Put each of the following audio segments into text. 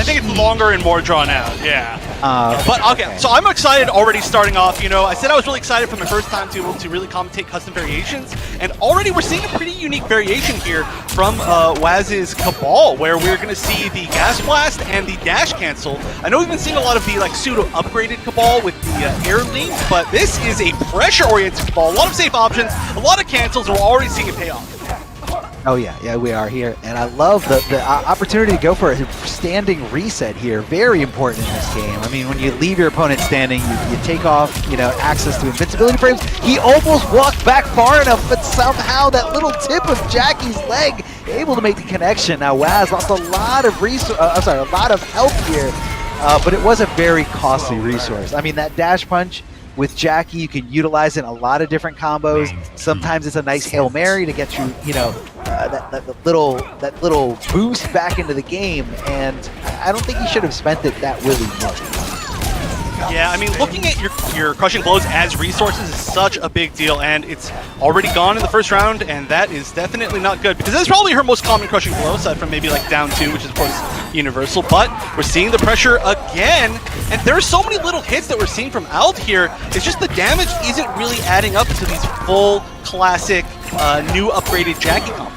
think it's longer and more drawn out, yeah. But okay, so okay. I'm excited already starting off. You know, I said I was really excited for my first time to be able to really commentate custom variations, and already we're seeing a pretty unique variation here from Waz's Cabal, where we're going to see the Gas Blast and the Dash Cancel. I know we've been seeing a lot of the like pseudo-upgraded Cabal with the Air Lean, but this is a pressure-oriented Cabal. A lot of safe options, a lot of cancels, and we're already seeing it pay off. Oh yeah, we are here, and I love the opportunity to go for a standing reset here. Very important in this game. I mean, when you leave your opponent standing, you take off, you know, access to invincibility frames. He almost walked back far enough, but somehow that little tip of Jackie's leg able to make the connection. Now Waz lost a lot of a lot of health here, but it was a very costly resource. I mean, that dash punch with Jackie, you can utilize it in a lot of different combos. Sometimes it's a nice Hail Mary to get you, you know, that little boost back into the game, and I don't think he should have spent it that willy-nilly. Yeah, I mean, looking at your crushing blows as resources is such a big deal, and it's already gone in the first round, and that is definitely not good, because that's probably her most common crushing blow, aside from maybe like down 2, which is of course universal, but we're seeing the pressure again, and there are so many little hits that we're seeing from Ald here. It's just the damage isn't really adding up to these full, classic, new upgraded Jackie combos.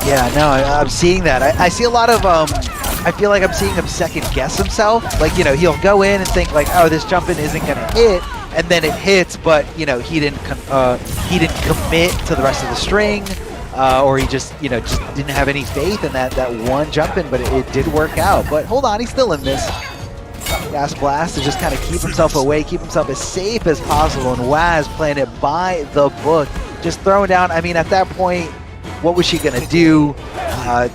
Yeah, no, I'm seeing that. I see a lot of, I feel like I'm seeing him second guess himself. Like, you know, he'll go in and think like, oh, this jump in isn't gonna hit, and then it hits, but you know, he didn't commit to the rest of the string, or he just, you know, just didn't have any faith in that one jump in, but it did work out. But hold on, he's still in this. Gas Blast to just kind of keep himself away, keep himself as safe as possible, and Waz playing it by the book, just throwing down. I mean, at that point, what was she gonna do?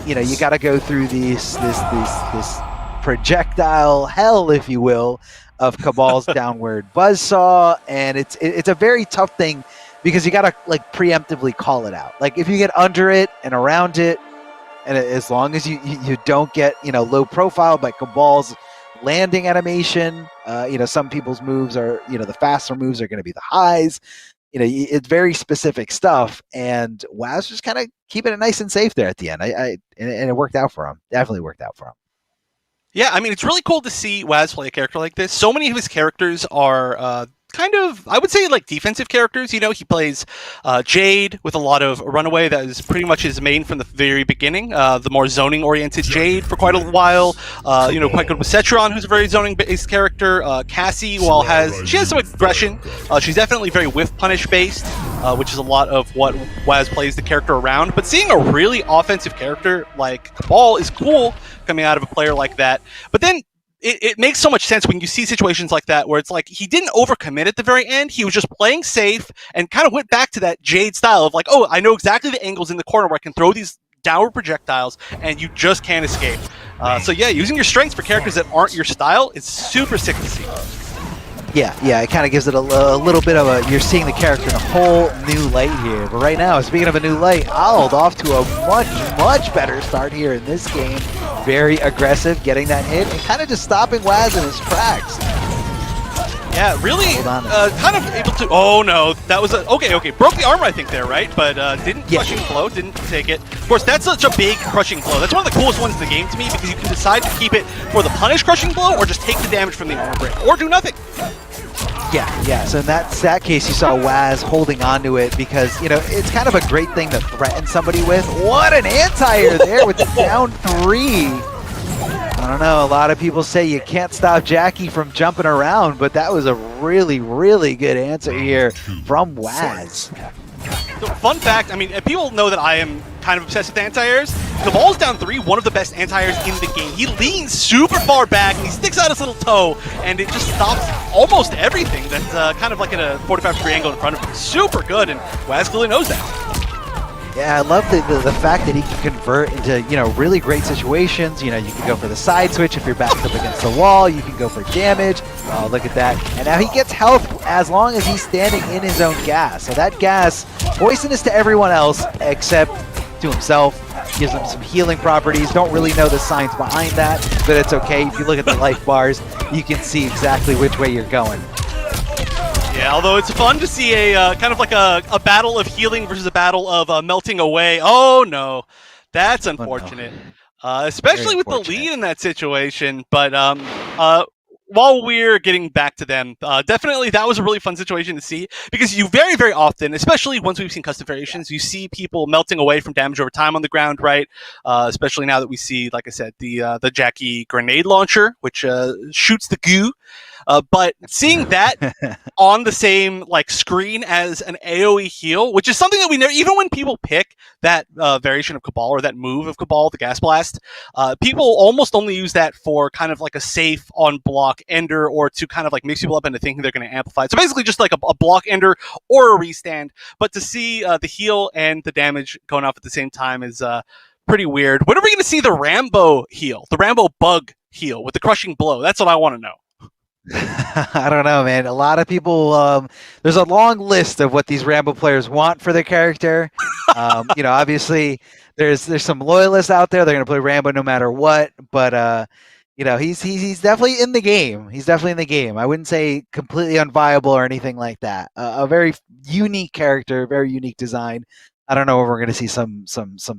You know, you got to go through this projectile hell, if you will, of Cabal's downward buzzsaw, and it's a very tough thing because you got to like preemptively call it out. Like if you get under it and around it, and as long as you don't get, you know, low profile by Cabal's landing animation, you know, some people's moves are, you know, the faster moves are going to be the highs. You know, it's very specific stuff, and Waz just kind of keeping it nice and safe there at the end. And it worked out for him. Definitely worked out for him. Yeah, I mean, it's really cool to see Waz play a character like this. So many of his characters are kind of, I would say, like defensive characters. You know, he plays Jade with a lot of Runaway. That is pretty much his main from the very beginning. The more zoning-oriented Jade for quite a while. You know, quite good with Cetron, who's a very zoning-based character. Cassie, while she has some aggression, she's definitely very whiff punish-based, which is a lot of what Waz plays the character around. But seeing a really offensive character like Cabal is cool coming out of a player like that. But then it makes so much sense when you see situations like that where it's like he didn't overcommit at the very end. He was just playing safe and kind of went back to that Jade style of like, oh, I know exactly the angles in the corner where I can throw these downward projectiles and you just can't escape. So yeah, using your strengths for characters that aren't your style is super sick to see. Yeah, it kind of gives it a little bit of a, you're seeing the character in a whole new light here. But right now, speaking of a new light, Ald off to a much better start here in this game. Very aggressive, getting that hit, and kind of just stopping Waz in his tracks. Yeah, really kind of able to, oh no, that was a, okay, broke the armor I think there, right? But didn't crushing blow, didn't take it. Of course, that's such a big crushing blow. That's one of the coolest ones in the game to me because you can decide to keep it for the punish crushing blow or just take the damage from the armor break, or do nothing. Yeah, so in that case, you saw Waz holding on to it because, you know, it's kind of a great thing to threaten somebody with. What an anti-air there with the down 3. I don't know, a lot of people say you can't stop Jackie from jumping around, but that was a really, really good answer here from Waz. So, fun fact, I mean, people know that I am kind of obsessed with anti-airs. Cabal's down 3, one of the best anti-airs in the game. He leans super far back, and he sticks out his little toe, and it just stops almost everything that's kind of like at a 45-degree angle in front of him. Super good, and Waz clearly knows that. Yeah, I love the fact that he can convert into, you know, really great situations. You know, you can go for the side switch if you're backed up against the wall. You can go for damage. Oh, look at that. And now he gets health as long as he's standing in his own gas. So that gas, poisonous to everyone else except to himself. Gives him some healing properties. Don't really know the science behind that, but it's okay. If you look at the life bars, you can see exactly which way you're going. Yeah, although it's fun to see a kind of like a battle of healing versus a battle of melting away. Oh no, that's unfortunate. Very especially with the unfortunate. lead in that situation. But while we're getting back to them, definitely that was a really fun situation to see because you very, very often, especially once we've seen custom Yeah. variations, you see people melting away from damage over time on the ground, right? Especially now that we see, like I said, the Jackie grenade launcher, which shoots the goo. But seeing that on the same like screen as an AoE heal, which is something that we never, even when people pick that variation of Cabal or that move of Cabal, the Gas Blast, people almost only use that for kind of like a safe on block ender or to kind of like mix people up into thinking they're going to amplify it. So basically just like a block ender or a restand. But to see the heal and the damage going off at the same time is pretty weird. When are we going to see the Rambo heal, the Rambo bug heal with the crushing blow? That's what I want to know. I don't know, man. A lot of people. There's a long list of what these Rambo players want for their character. Obviously, there's some loyalists out there. They're gonna play Rambo no matter what. But he's definitely in the game. He's definitely in the game. I wouldn't say completely unviable or anything like that. A very unique character, very unique design. I don't know if we're gonna see some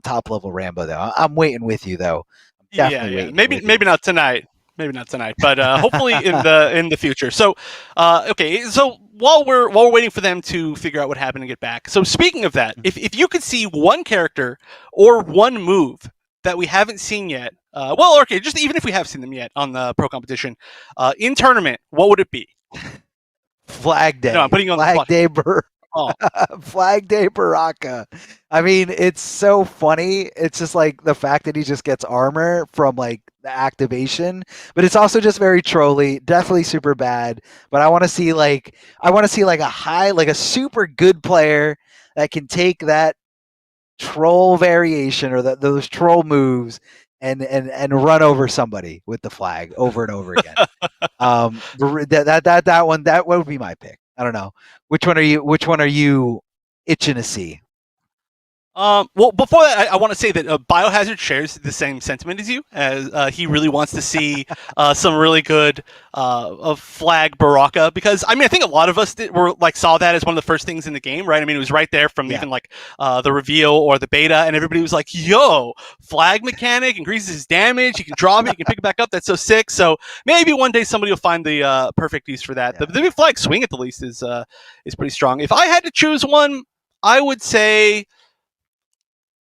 top level Rambo though. I'm waiting with you though. I'm Yeah, definitely yeah. waiting Maybe with you. maybe not tonight. Maybe not tonight, but hopefully in the future. So, okay. So while we're waiting for them to figure out what happened and get back. So speaking of that, if you could see one character or one move that we haven't seen yet, well, okay, just even if we have seen them yet on the pro competition, in tournament, what would it be? Flag I know I'm Day. putting you on the Flag spot. Day Oh, Flag Day Baraka. I mean, it's so funny. It's just like the fact that he just gets armor from like the activation, but it's also just very trolly. Definitely super bad. But I want to see like a super good player that can take that troll variation or those troll moves and run over somebody with the flag over and over again. That would be my pick. I don't know. Which one are you itching to see? well, before that, I want to say that Biohazard shares the same sentiment as you, as he really wants to see some really good of flag Baraka, because I mean I think a lot of us were like saw that as one of the first things in the game, right? I mean it was right there from Yeah. even like the reveal or the beta, and everybody was like, "Yo, flag mechanic increases his damage. You can drop it, you can pick it back up. That's so sick." So maybe one day somebody will find the perfect use for that. Yeah. The big flag swing at the least is pretty strong. If I had to choose one, I would say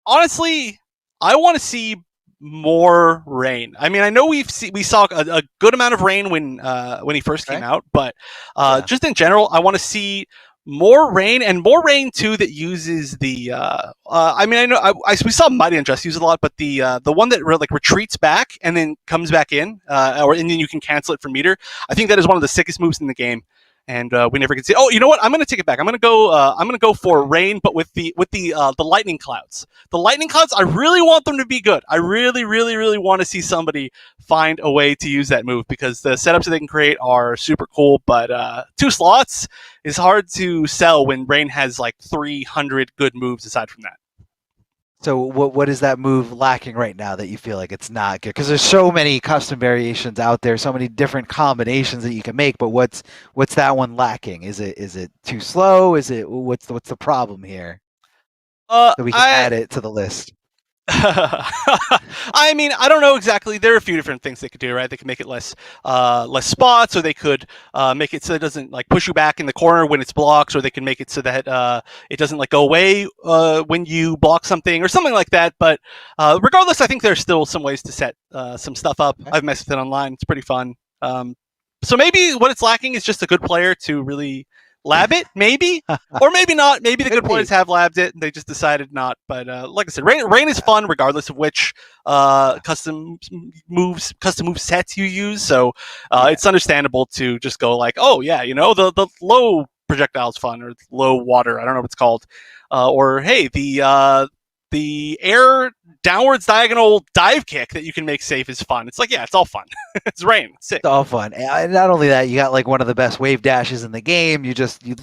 honestly, I want to see more rain. I mean, I know we saw a good amount of rain when he first came Okay. out, but Yeah. just in general, I want to see more rain and more rain too that uses the. I mean, I know we saw Mighty Unjust use it a lot, but the one that like retreats back and then comes back in, and then you can cancel it for meter. I think that is one of the sickest moves in the game. And we never can see. Oh, you know what? I'm going to take it back. I'm going to go. I'm going to go for rain, but with the lightning clouds. The lightning clouds, I really want them to be good. I really, really, really want to see somebody find a way to use that move because the setups that they can create are super cool. But 2 slots is hard to sell when Rain has like 300 good moves aside from that. So what is that move lacking right now that you feel like it's not good? Because there's so many custom variations out there, so many different combinations that you can make. But what's that one lacking? Is it too slow? Is it what's the problem here? So we can I add it to the list. I mean, I don't know exactly. There are a few different things they could do, right? They could make it less spots, or they could make it so it doesn't like push you back in the corner when it's blocks, or they can make it so that it doesn't like go away when you block something, or something like that. But regardless, I think there's still some ways to set some stuff up. Okay. I've messed with it online; it's pretty fun. So maybe what it's lacking is just a good player to really lab it, maybe, or maybe not. Maybe the Could good players be. have labbed it and they just decided not. But like I said, rain is fun regardless of which Yeah. custom move sets you use. So Yeah. it's understandable to just go like, oh yeah, the low projectile's fun or low water. I don't know what it's called. Or hey, the air downwards diagonal dive kick that you can make safe is fun. It's like, yeah, it's all fun. It's rain. It's sick. It's all fun. And not only that, you got like one of the best wave dashes in the game. You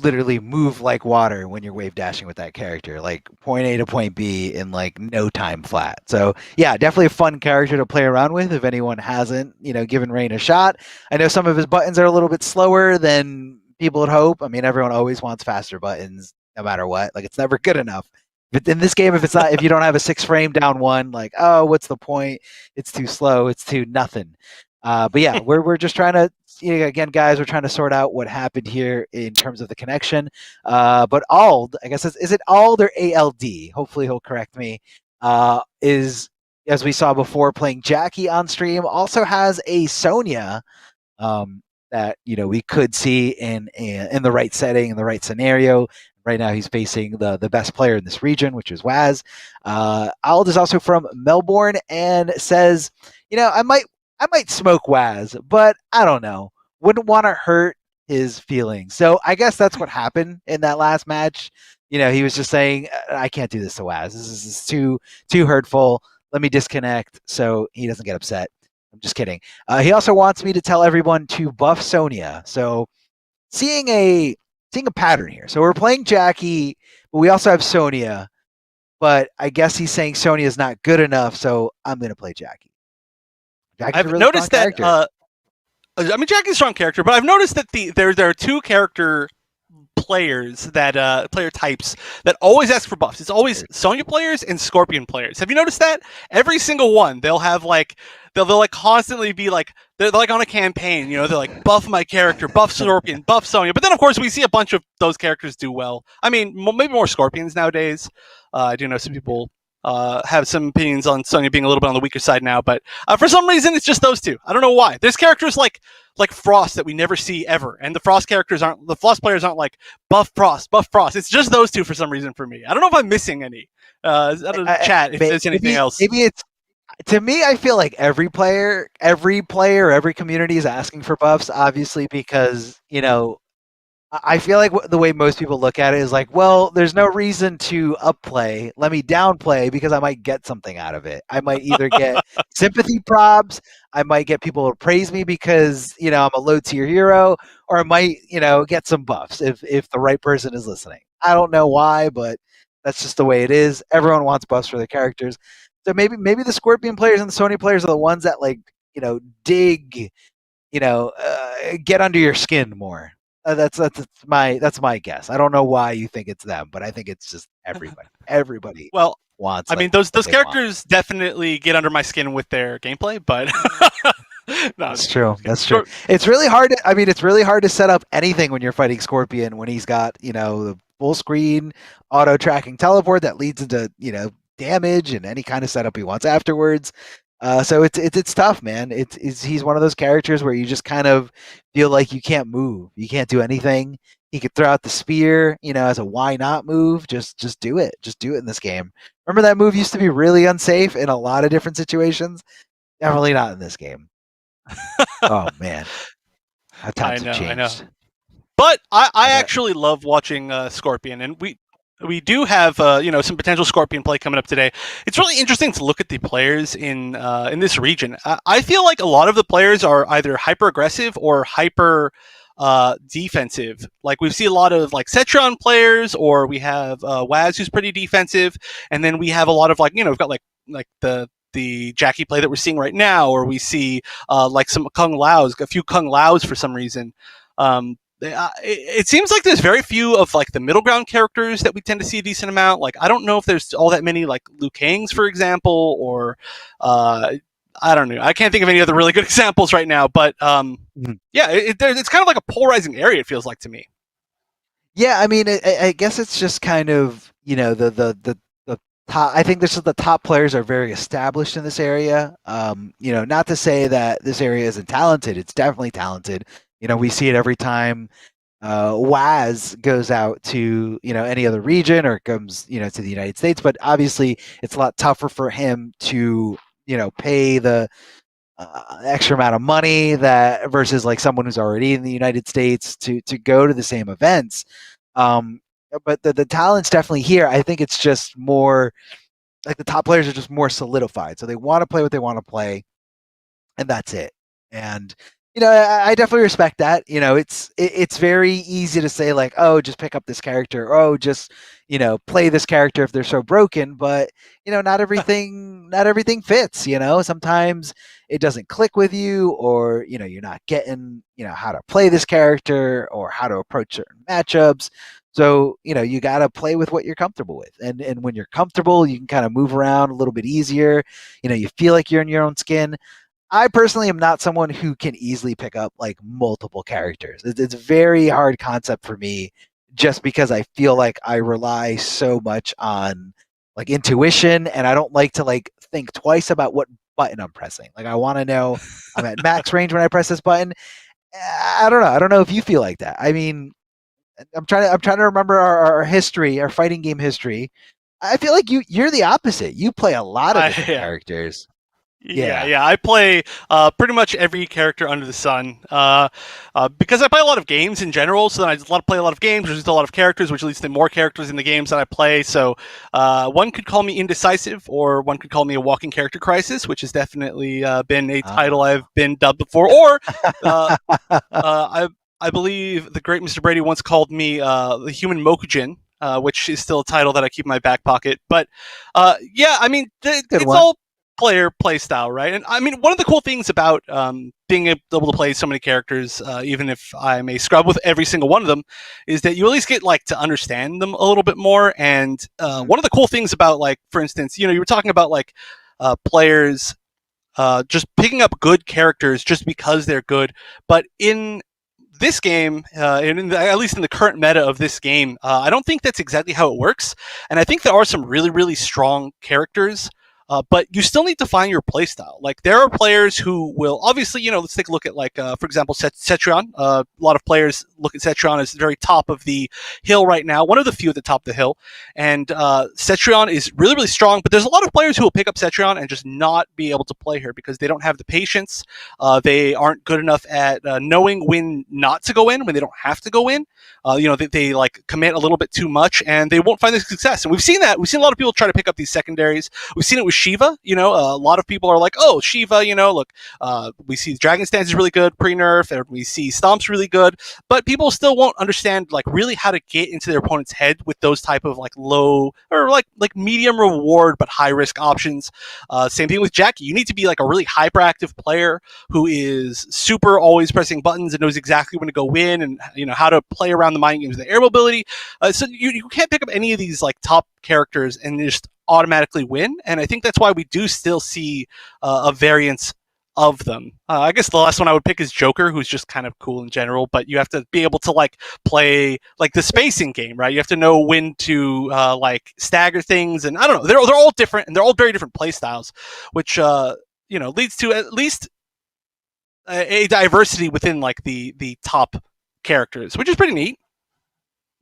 literally move like water when you're wave dashing with that character, like point A to point B in like no time flat. So yeah, definitely a fun character to play around with if anyone hasn't, given Rain a shot. I know some of his buttons are a little bit slower than people would hope. I mean, everyone always wants faster buttons no matter what. Like it's never good enough. But in this game, if you don't have a 6 frame down one, like, oh, what's the point? It's too slow. It's too nothing. But yeah, we're just trying to, again, guys, we're trying to sort out what happened here in terms of the connection. But Ald, I guess, is it Ald or ALD? Hopefully he'll correct me. Is, as we saw before, playing Jackie on stream, also has a Sonya um, that we could see in the right setting, in the right scenario. Right now, he's facing the best player in this region, which is Waz. Ald is also from Melbourne and says, I might smoke Waz, but I don't know. Wouldn't want to hurt his feelings. So I guess that's what happened in that last match. He was just saying, I can't do this to Waz. This is too hurtful. Let me disconnect so he doesn't get upset. I'm just kidding. He also wants me to tell everyone to buff Sonya. So seeing a pattern here. So we're playing Jackie, but we also have Sonya. But I guess he's saying Sonya is not good enough, so I'm going to play Jackie. Jackie's I've a really noticed strong that. character. I mean, Jackie's a strong character, but I've noticed that there are two character players that player types that always ask for buffs. It's always Sonya players and Scorpion players. Have you noticed that? Every single one, they'll have like they'll like constantly be like they're like on a campaign. They're like buff my character, buff Scorpion, buff Sonya. But then of course we see a bunch of those characters do well. I mean, maybe more Scorpions nowadays. I do know some people have some opinions on Sonya being a little bit on the weaker side now, but for some reason it's just those two. I don't know why. There's characters like Frost that we never see ever, and the Frost players aren't like buff Frost. It's just those two for some reason for me. I don't know if I'm missing any. Chat if there's anything else. Maybe it's, to me, I feel like every player, every community is asking for buffs, obviously, because I feel like the way most people look at it is like, well, there's no reason to upplay. Let me downplay because I might get something out of it. I might either get sympathy props, I might get people to praise me because I'm a low tier hero, or I might get some buffs if the right person is listening. I don't know why, but that's just the way it is. Everyone wants buffs for their characters, so maybe the Scorpion players and the Sony players are the ones that dig, get under your skin more. That's my guess. I don't know why you think it's them, but I think it's just everybody. Everybody Well, wants. I mean, those characters definitely get under my skin with their gameplay, but no, that's true. That's true. It's really hard. It's really hard to set up anything when you're fighting Scorpion when he's got the full screen auto tracking teleport that leads into damage and any kind of setup he wants afterwards. So it's tough, man. He's one of those characters where you just kind of feel like you can't move, you can't do anything. He could throw out the spear, as a why not move. Just do it. Just do it in this game. Remember that move used to be really unsafe in a lot of different situations. Definitely not in this game. Oh man, how times have changed. I know. But I actually love watching Scorpion, and we do have some potential Scorpion play coming up today. It's really interesting to look at the players in this region. I feel like a lot of the players are either hyper aggressive or hyper defensive. Like we see a lot of like Cetron players, or we have Waz who's pretty defensive, and then we have a lot of we've got like the Jackie play that we're seeing right now, or we see like some a few Kung Laos for some reason. It seems like there's very few of like the middle ground characters that we tend to see a decent amount. Like I don't know if there's all that many like Liu Kangs, for example, or I don't know. I can't think of any other really good examples right now. But yeah, it's kind of like a polarizing area. It feels like to me. Yeah, I mean, I guess it's just kind of the top. I think the top players are very established in this area. Not to say that this area isn't talented. It's definitely talented. We see it every time Waz goes out to any other region or comes to the United States. But obviously, it's a lot tougher for him to pay the extra amount of money that versus like someone who's already in the United States to go to the same events. But the talent's definitely here. I think it's just more like the top players are just more solidified, so they want to play what they want to play, and that's it. And I definitely respect that. It's very easy to say like, oh, just pick up this character, or, oh, just play this character if they're so broken. But not everything fits. Sometimes it doesn't click with you, or you're not getting how to play this character or how to approach certain matchups. So, you got to play with what you're comfortable with. And when you're comfortable, you can kind of move around a little bit easier. You feel like you're in your own skin. I personally am not someone who can easily pick up like multiple characters. It's a very hard concept for me just because I feel like I rely so much on like intuition and I don't like to like think twice about what button I'm pressing. Like I want to know I'm at max range when I press this button. I don't know. I don't know if you feel like that. I mean, I'm trying to remember our history, our fighting game history. I feel like you're the opposite. You play a lot of different Yeah. characters. Yeah, Yeah. yeah. I play pretty much every character under the sun because I play a lot of games in general. So then I just play a lot of games. There's just a lot of characters, which leads to more characters in the games that I play. So one could call me indecisive, or one could call me a walking character crisis, which has definitely been a title I've been dubbed before. Or uh, I believe the great Mr. Brady once called me the human Mokujin, which is still a title that I keep in my back pocket. But yeah, I mean, Good it's one. all player play style, right? And I mean, one of the cool things about being able to play so many characters, even if I'm a scrub with every single one of them, is that you at least get like to understand them a little bit more. And Mhm. one of the cool things about, like, for instance, you were talking about like players just picking up good characters just because they're good, but in this game, and at least in the current meta of this game, I don't think that's exactly how it works. And I think there are some really, really strong characters, but you still need to find your playstyle. Like, there are players who will obviously, let's take a look at, like, for example, Cetrion. A lot of players look at Cetrion as the very top of the hill right now, one of the few at the top of the hill. And Cetrion is really, really strong, but there's a lot of players who will pick up Cetrion and just not be able to play her because they don't have the patience. They aren't good enough at knowing when not to go in, when they don't have to go in. They like commit a little bit too much, and they won't find the success. And we've seen that. We've seen a lot of people try to pick up these secondaries. We've seen it with Shiva. A lot of people are like, "Oh, Shiva." Look, we see Dragon Stance is really good pre-nerf, and we see Stomp's really good, but people still won't understand like really how to get into their opponent's head with those type of like low or like medium reward but high risk options. Same thing with Jackie. You need to be like a really hyperactive player who is super always pressing buttons and knows exactly when to go in, and how to play around the mind games with the air mobility. So you can't pick up any of these like top characters and just automatically win. And I think that's why we do still see a variance of them. I guess the last one I would pick is Joker, who's just kind of cool in general, but you have to be able to like play like the spacing game, right? You have to know when to like stagger things, and I don't know. They're all different, and they're all very different play styles, which leads to at least a diversity within like the top characters, which is pretty neat.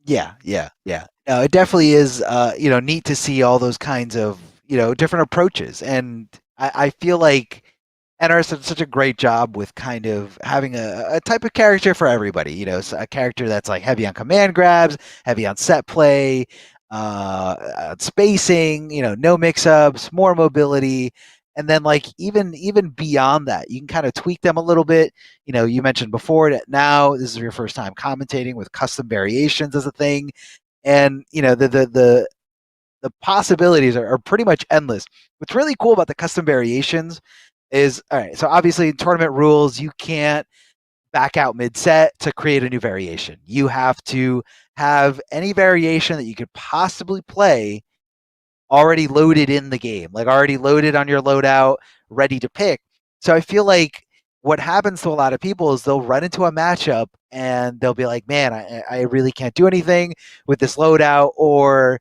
Yeah, yeah, yeah. No, it definitely is, neat to see all those kinds of, different approaches. And I feel like NRS did such a great job with kind of having a type of character for everybody. So a character that's like heavy on command grabs, heavy on set play, spacing, no mix-ups, more mobility. And then like even beyond that, you can kind of tweak them a little bit. You mentioned before that now this is your first time commentating with custom variations as a thing. And the possibilities are pretty much endless. What's really cool about the custom variations is, all right, so obviously in tournament rules, you can't back out mid set to create a new variation. You have to have any variation that you could possibly play already loaded in the game, like already loaded on your loadout, ready to pick. So I feel like what happens to a lot of people is they'll run into a matchup and they'll be like, man, I really can't do anything with this loadout. Or,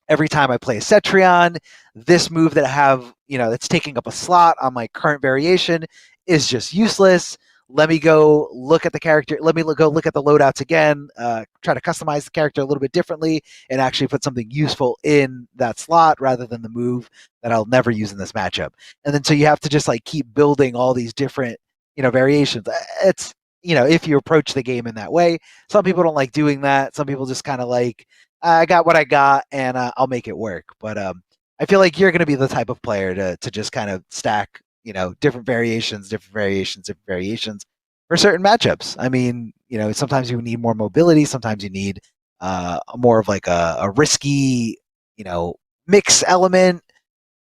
every time I play a Cetrion, this move that I have, that's taking up a slot on my current variation is just useless. Let me go look at the character. Let me go look at the loadouts again, try to customize the character a little bit differently and actually put something useful in that slot rather than the move that I'll never use in this matchup. And then so you have to just like keep building all these different, variations. It's, if you approach the game in that way. Some people don't like doing that. Some people just kind of like, I got what I got, and I'll make it work. But I feel like you're going to be the type of player to just kind of stack, different variations, different variations, different variations for certain matchups. I mean, sometimes you need more mobility, sometimes you need more of like a risky, mix element,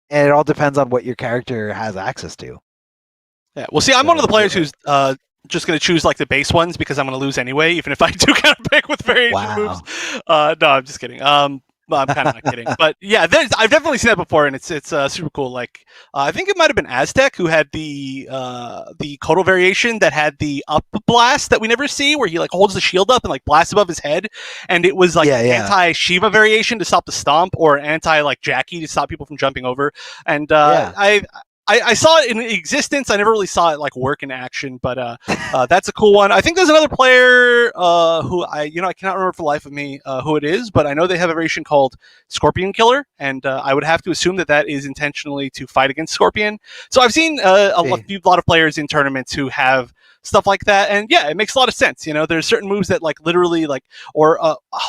and it all depends on what your character has access to. Yeah. Well, see, I'm one of So the players who's just going to choose like the base ones because I'm going to lose anyway, even if I do counter pick with variation moves. No, I'm just kidding. Well, I'm kind of not kidding, but yeah, I've definitely seen that before, and it's super cool. Like I think it might have been Aztec who had the Kodo variation that had the up blast that we never see, where he like holds the shield up and like blasts above his head, and it was like anti Shiva variation to stop the stomp, or anti like Jackie to stop people from jumping over. And I saw it in existence. I never really saw it like work in action, but that's a cool one. I think there's another player who I cannot remember for the life of me who it is, but I know they have a variation called Scorpion Killer, and I would have to assume that is intentionally to fight against Scorpion. So I've seen a lot of players in tournaments who have stuff like that, and yeah, it makes a lot of sense. There's certain moves that like literally like, or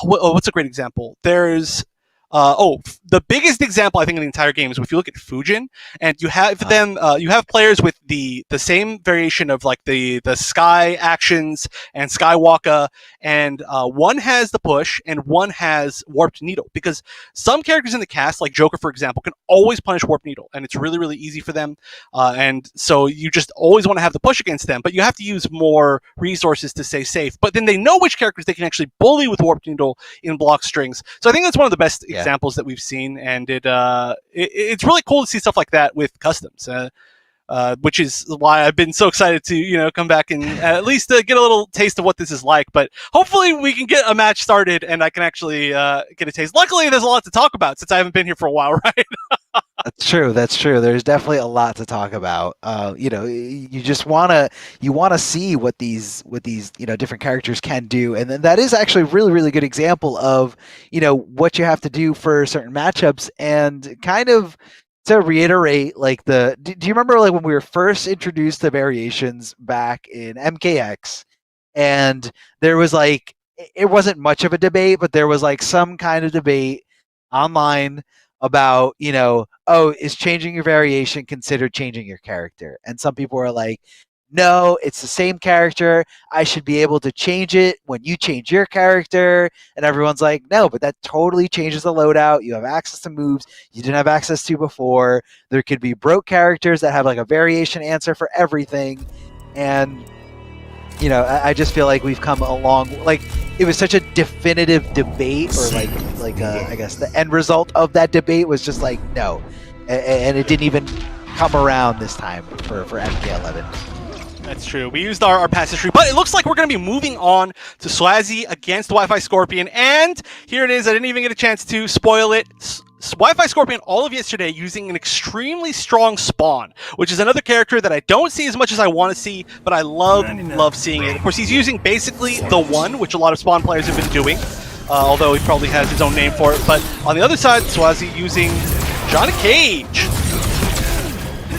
what's a great example? There's the biggest example I think in the entire game is if you look at Fujin, and you have them, you have players with the same variation of like the Sky actions and Skywalker, and one has the push and one has Warped Needle, because some characters in the cast, like Joker for example, can always punish Warped Needle, and it's really really easy for them, and so you just always want to have the push against them, but you have to use more resources to stay safe. But then they know which characters they can actually bully with Warped Needle in block strings. So I think that's one of the best examples that we've seen, and it's really cool to see stuff like that with customs, which is why I've been so excited to come back and at least get a little taste of what this is like. But hopefully we can get a match started and I can actually get a taste. Luckily, there's a lot to talk about since I haven't been here for a while, right? That's true. There's definitely a lot to talk about. You just want to see what these different characters can do, and then that is actually a really really good example of what you have to do for certain matchups. And kind of to reiterate, like do you remember like when we were first introduced to variations back in MKX, and there was like, it wasn't much of a debate, but there was like some kind of debate online about, is changing your variation considered changing your character? And some people are like, no, it's the same character. I should be able to change it when you change your character. And everyone's like, no, but that totally changes the loadout. You have access to moves you didn't have access to before. There could be broke characters that have like a variation answer for everything. And I just feel like we've come along. Like, it was such a definitive debate, or I guess the end result of that debate was just like, no, and it didn't even come around this time for MK11. That's true. We used our pass history, but it looks like we're going to be moving on to Swazi against Wi-Fi Scorpion, and here it is. I didn't even get a chance to spoil it. Wi-Fi Scorpion all of yesterday using an extremely strong spawn, which is another character that I don't see as much as I want to see, but I love seeing it. Of course, he's using basically the one, which a lot of spawn players have been doing, although he probably has his own name for it. But on the other side, Swazi using Johnny Cage.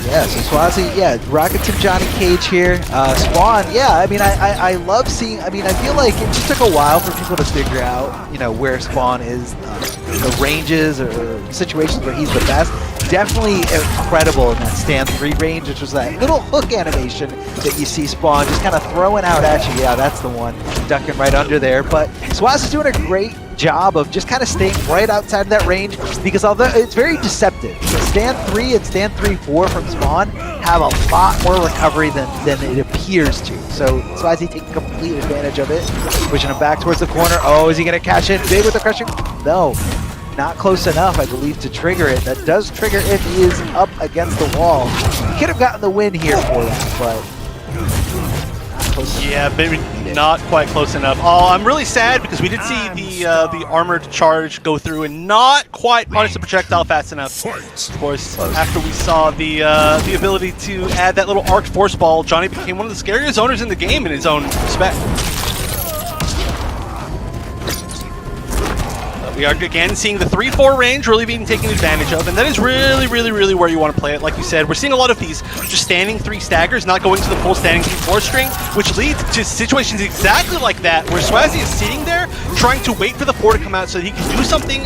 Yeah, so Swazi, Rocket Team Johnny Cage here. Spawn, I mean, I love seeing, I feel like it just took a while for people to figure out, where Spawn is, the ranges or situations where he's the best. Definitely incredible in that stand 3 range, which was that little hook animation that you see Spawn just kind of throwing out at you. Yeah, that's the one, ducking right under there. But Swazi's doing a great job of just kind of staying right outside of that range, because although it's very deceptive, stand 3 and stand 3-4 from Spawn have a lot more recovery than it appears to. So Swazi taking complete advantage of it, pushing him back towards the corner. Oh, is he going to cash in big with the crushing? No, not close enough, I believe, to trigger it. That does trigger if he is up against the wall. He could have gotten the win here for that, but yeah, maybe not quite close enough. Oh, I'm really sad because we did see the armored charge go through and not quite punish the projectile fast enough. Of course, after we saw the ability to add that little arc force ball, Johnny became one of the scariest owners in the game in his own respect. We are again seeing the 3-4 range really being taken advantage of, and that is really, really, really where you want to play it. Like you said, we're seeing a lot of these just standing 3 staggers, not going to the full standing 3-4 string, which leads to situations exactly like that, where Swazi is sitting there trying to wait for the 4 to come out so that he can do something,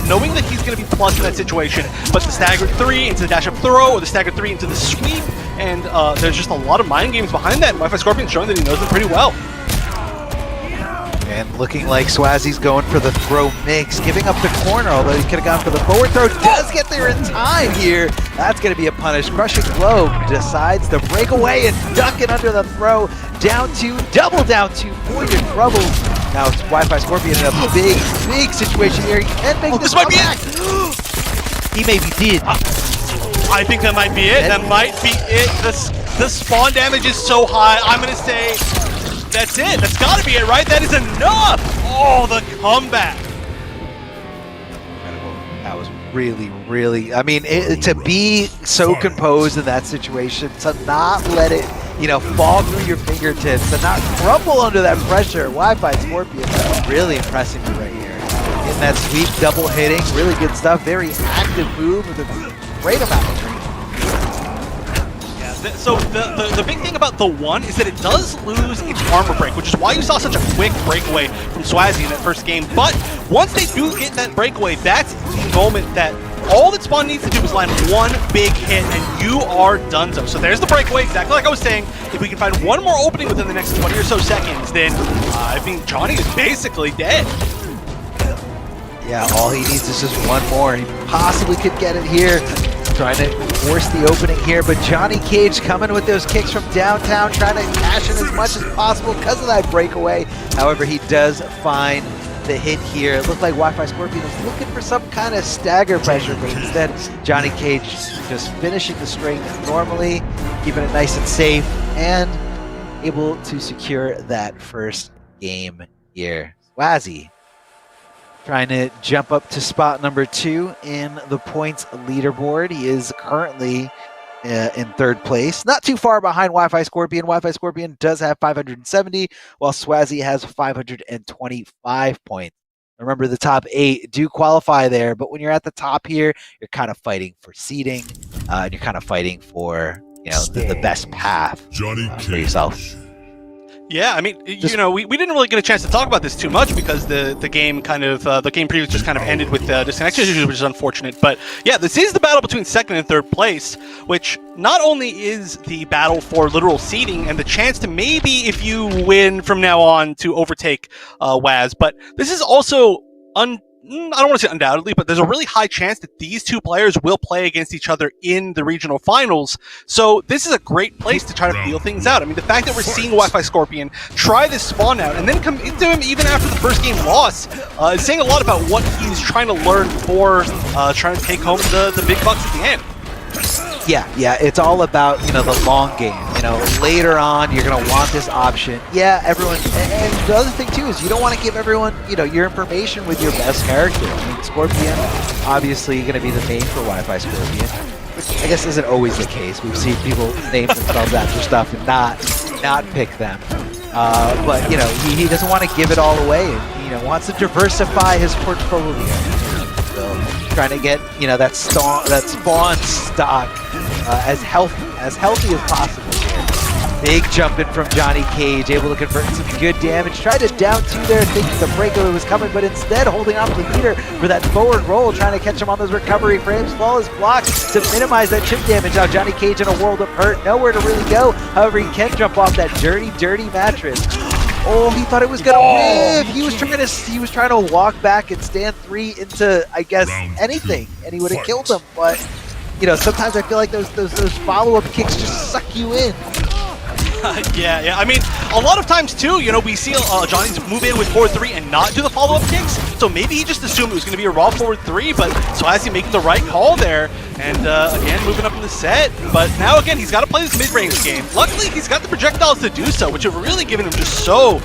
knowing that he's going to be plus in that situation. But the staggered 3 into the dash-up throw, or the staggered 3 into the sweep, and there's just a lot of mind games behind that. Wi-Fi Scorpion showing that he knows them pretty well. And looking like Swazi's going for the throw mix, giving up the corner, although he could have gone for the forward throw. Does get there in time here. That's going to be a punish. Crushing Blow decides to break away and duck it under the throw. down 2, double down 2 for your troubles. Now it's Wi-Fi Scorpion in a big situation here. He can make this might be comeback. He maybe did. I think that might be it. That might be it. The spawn damage is so high. I'm going to say that's it. That's got to be it, right? That is enough. Oh, the comeback. That was really, I mean, to be so composed in that situation, to not let it, fall through your fingertips, to not crumble under that pressure. Wi-Fi Scorpion, really impressing me right here. Getting that sweep, double hitting, really good stuff. Very active move with a great amount of training. So the big thing about the 1 is that it does lose its armor break, which is why you saw such a quick breakaway from Swazi in that first game. But once they do get that breakaway, that's the moment that all that Spawn needs to do is land one big hit, and you are donezo. So there's the breakaway, exactly like I was saying. If we can find one more opening within the next 20 or so seconds, then I think Johnny is basically dead. Yeah, all he needs is just one more. He possibly could get it here. Trying to force the opening here, but Johnny Cage coming with those kicks from downtown, trying to cash in as much as possible because of that breakaway. However, he does find the hit here. It looked like Wi-Fi Scorpion was looking for some kind of stagger pressure, but instead, Johnny Cage just finishing the string normally, keeping it nice and safe, and able to secure that first game here. Swazi trying to jump up to spot number 2 in the points leaderboard. He is currently in 3rd place, not too far behind Wi-Fi Scorpion. Wi-Fi Scorpion does have 570, while Swazi has 525 points. Remember, the top 8 do qualify there, but when you're at the top here, you're kind of fighting for seeding, and you're kind of fighting for the best path for yourself. Yeah, I mean, we didn't really get a chance to talk about this too much because the game the game preview just kind of ended with disconnection issues, which is unfortunate. But yeah, this is the battle between 2nd and 3rd place, which not only is the battle for literal seeding and the chance to maybe, if you win from now on, to overtake Waz, but this is also I don't want to say undoubtedly, but there's a really high chance that these two players will play against each other in the regional finals. So this is a great place to try to feel things out. I mean, the fact that we're seeing Wi-Fi Scorpion try this spawn out and then come into him even after the first game loss is saying a lot about what he's trying to learn for trying to take home the big bucks at the end. Yeah, it's all about, the long game. Later on, you're going to want this option. Yeah, everyone, and the other thing too is you don't want to give everyone, your information with your best character. I mean, Scorpion, obviously going to be the main for Wi-Fi Scorpion, which I guess isn't always the case. We've seen people name themselves after stuff and not pick them. But, he doesn't want to give it all away, and, wants to diversify his portfolio. So, trying to get that spawn stock as healthy as possible here. Big jump in from Johnny Cage, able to convert some good damage. Tried to down 2 there, thinking the breakaway was coming, but instead holding on to the leader for that forward roll, trying to catch him on those recovery frames. Flawless block to minimize that chip damage. Now Johnny Cage in a world of hurt, nowhere to really go. However, he can jump off that dirty mattress. Oh, he thought it was gonna whiff. He was trying to walk back and stand 3 into, I guess, anything, and he would have killed him. But sometimes I feel like those follow-up kicks just suck you in. Yeah. I mean, a lot of times too, we see Johnny's move in with forward 3 and not do the follow-up kicks. So maybe he just assumed it was going to be a raw forward 3, but Swazi making the right call there, and again moving up in the set. But now again, he's got to play this mid-range game. Luckily, he's got the projectiles to do so, which have really given him just so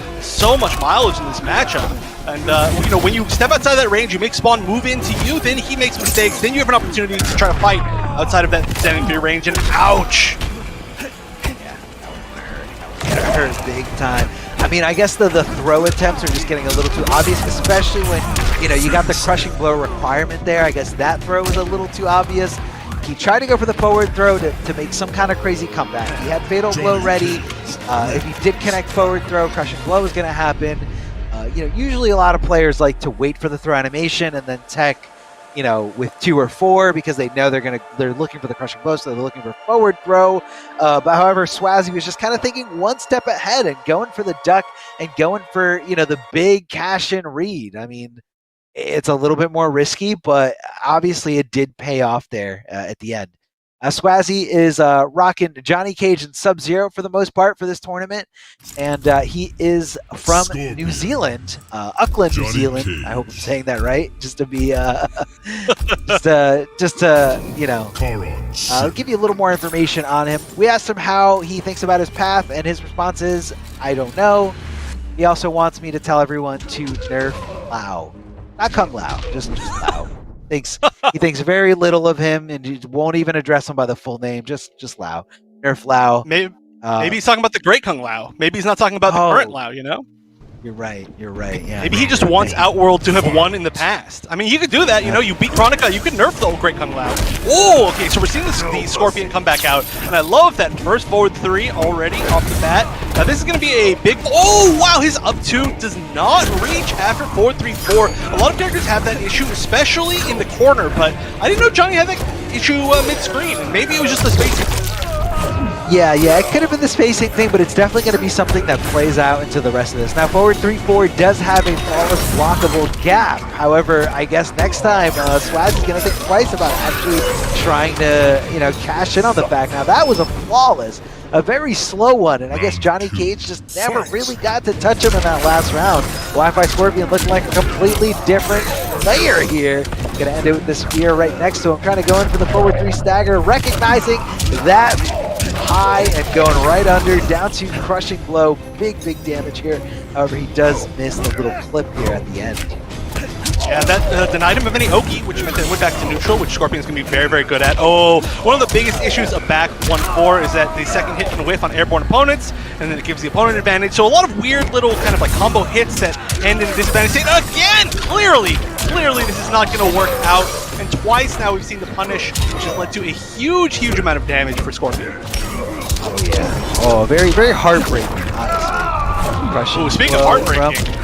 much mileage in this matchup. And when you step outside that range, you make Spawn move into you, then he makes mistakes, then you have an opportunity to try to fight outside of that standing 3 range, and ouch! Hurt big time. I mean, I guess the throw attempts are just getting a little too obvious, especially when, you got the crushing blow requirement there. I guess that throw was a little too obvious. He tried to go for the forward throw to make some kind of crazy comeback. He had fatal blow ready. If he did connect forward throw, crushing blow was going to happen. Usually a lot of players like to wait for the throw animation and then tech, with 2 or 4 because they know they're looking for the crushing blow, so they're looking for forward throw. But however, Swazi was just kind of thinking one step ahead and going for the duck and going for, the big cash-in read. I mean, it's a little bit more risky, but obviously it did pay off there at the end. Swazzy is rocking Johnny Cage and Sub-Zero for the most part for this tournament, and he is from New Zealand, Auckland, New Zealand. I hope I'm saying that right, just to be, just to you know, give you a little more information on him. We asked him how he thinks about his path, and his response is, "I don't know." He also wants me to tell everyone to nerf Lao, not Kung Lao, just Lao. He thinks very little of him, and he won't even address him by the full name. Just Lao, nerf Lao. Maybe he's talking about the great Kung Lao. Maybe he's not talking about the current Lao. You know. You're right. Yeah. Maybe he just wants Outworld to have won in the past. I mean, you could do that. You know, you beat Chronica, you could nerf the old Great Kung Lao. Oh, okay. So we're seeing the Scorpion come back out, and I love that first forward 3 already off the bat. Now this is going to be a big. Oh wow, his up 2 does not reach after forward 3-4. A lot of characters have that issue, especially in the corner. But I didn't know Johnny had that issue mid-screen, and maybe it was just the spacing. Yeah, it could have been the spacing thing, but it's definitely going to be something that plays out into the rest of this. Now, forward 3-4 does have a flawless blockable gap. However, I guess next time, Swaz is going to think twice about actually trying to, you know, cash in on the back. Now, that was a very slow one, and I guess Johnny Cage just never really got to touch him in that last round. Wi-Fi Scorpion looking like a completely different player here. Gonna end it with the spear right next to him, trying to go in for the forward 3 stagger, recognizing that high and going right under, down to crushing blow. Big damage here. However, he does miss the little clip here at the end. Yeah, that denied him of any Oki, which meant that it went back to neutral, which Scorpion's going to be very good at. Oh, one of the biggest issues of back 1-4 is that the second hit can whiff on airborne opponents, and then it gives the opponent advantage. So a lot of weird little kind of like combo hits that end in disadvantage. Again, clearly this is not going to work out. And twice now we've seen the punish, which has led to a huge amount of damage for Scorpion. Oh yeah. Oh, very heartbreaking, honestly. Crushing. Ooh, speaking of heartbreaking.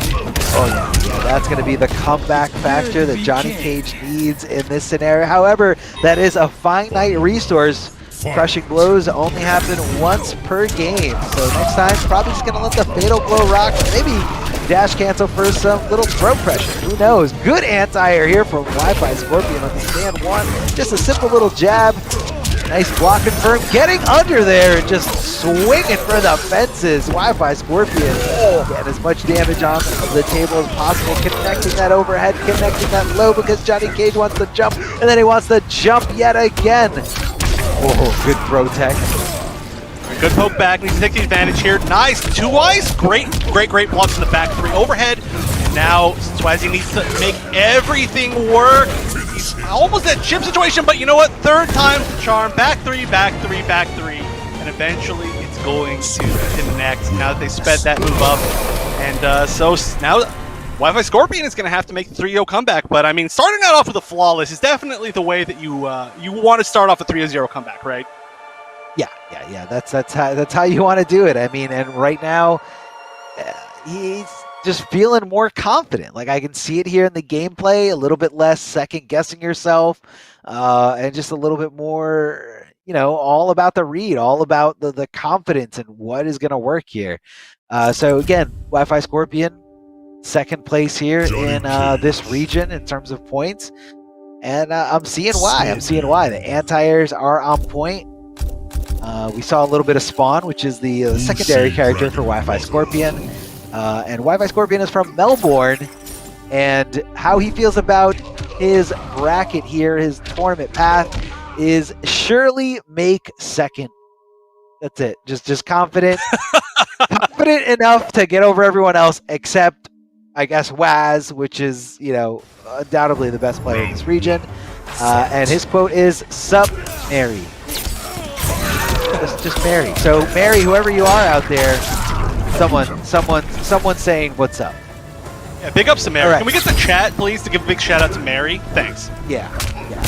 Oh yeah, that's going to be the comeback factor that Johnny Cage needs in this scenario. However, that is a finite resource. Crushing blows only happen once per game. So next time, probably just going to let the fatal blow rock. Maybe dash cancel for some little throw pressure. Who knows? Good anti-air here from Wi-Fi Scorpion on the stand 1. Just a simple little jab. Nice block confirmed, getting under there and just swinging for the fences. Wi-Fi Scorpion getting as much damage on the table as possible, connecting that overhead, connecting that low because Johnny Cage wants to jump, and then he wants to jump yet again. Oh, good throw tech. Good poke back, needs to take the advantage here. Nice, 2-wise, great blocks in the back 3 overhead. And now Swazzy needs to make everything work. He's almost at chip situation, but you know what? Third time's the charm. Back 3, and eventually it's going to connect now that they sped that move up. And so now Wi-Fi Scorpion is going to have to make the 3-0 comeback. But I mean, starting out off with a flawless is definitely the way that you want to start off a 3-0 comeback, right? Yeah. That's how you want to do it. I mean, and right now he's just feeling more confident. Like I can see it here in the gameplay, a little bit less second guessing yourself, and just a little bit more, you know, all about the read, all about the confidence and what is going to work here. So again, Wi-Fi Scorpion, second place here in this region in terms of points, and I'm seeing why. The anti-airs are on point. We saw a little bit of Spawn, which is the secondary character for Wi-Fi Scorpion. And Wi-Fi Scorpion is from Melbourne, and how he feels about his bracket here, his tournament path, is surely make second. That's it. Just confident, confident enough to get over everyone else, except I guess Waz, which is, you know, undoubtedly the best player in this region. And his quote is "Sup, Mary." Just Mary. So Mary, whoever you are out there. Someone saying what's up. Yeah, big ups to Mary. Right. Can we get the chat, please, to give a big shout out to Mary? Thanks. Yeah.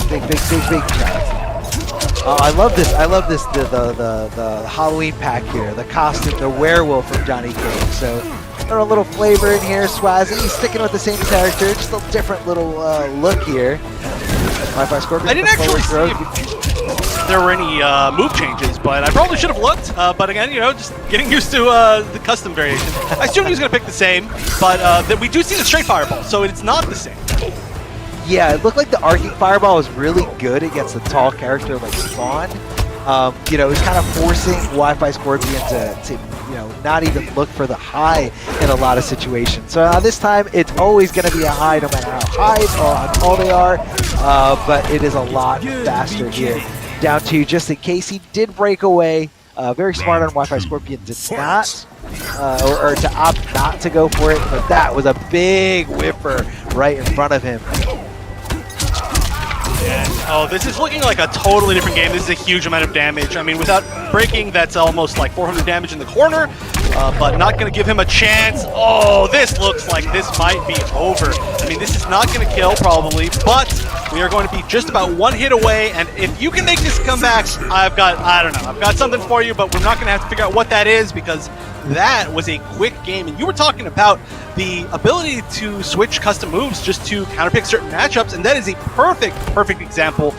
Big shout out. I love this. The Halloween pack here, the costume, the werewolf from Johnny Cage. So throw a little flavor in here. Swazzy, he's sticking with the same character, just a different little look here. Wi-Fi Scorpion. I didn't actually see if there were any move changes, but I probably should have looked. But again, you know, just getting used to the custom variation. I assumed he was going to pick the same, but we do see the straight fireball, so it's not the same. Yeah, it looked like the arcing fireball was really good against a tall character like Spawn. You know, it's kind of forcing Wi-Fi Scorpion to you know, not even look for the high in a lot of situations. So this time, it's always going to be a high no matter how high or how tall they are, but it is a lot faster here. Down to just in case he did break away. Very smart on Wi-Fi Scorpion did not, or to opt not to go for it, but that was a big whiffer right in front of him. Oh, this is looking like a totally different game. This is a huge amount of damage. I mean, without breaking, that's almost like 400 damage in the corner, but not going to give him a chance. Oh, this looks like this might be over. I mean, this is not going to kill, probably, but we are going to be just about one hit away, and if you can make this comeback, I don't know, I've got something for you, but we're not going to have to figure out what that is, because that was a quick game. And you were talking about the ability to switch custom moves just to counterpick certain matchups, and that is a perfect example.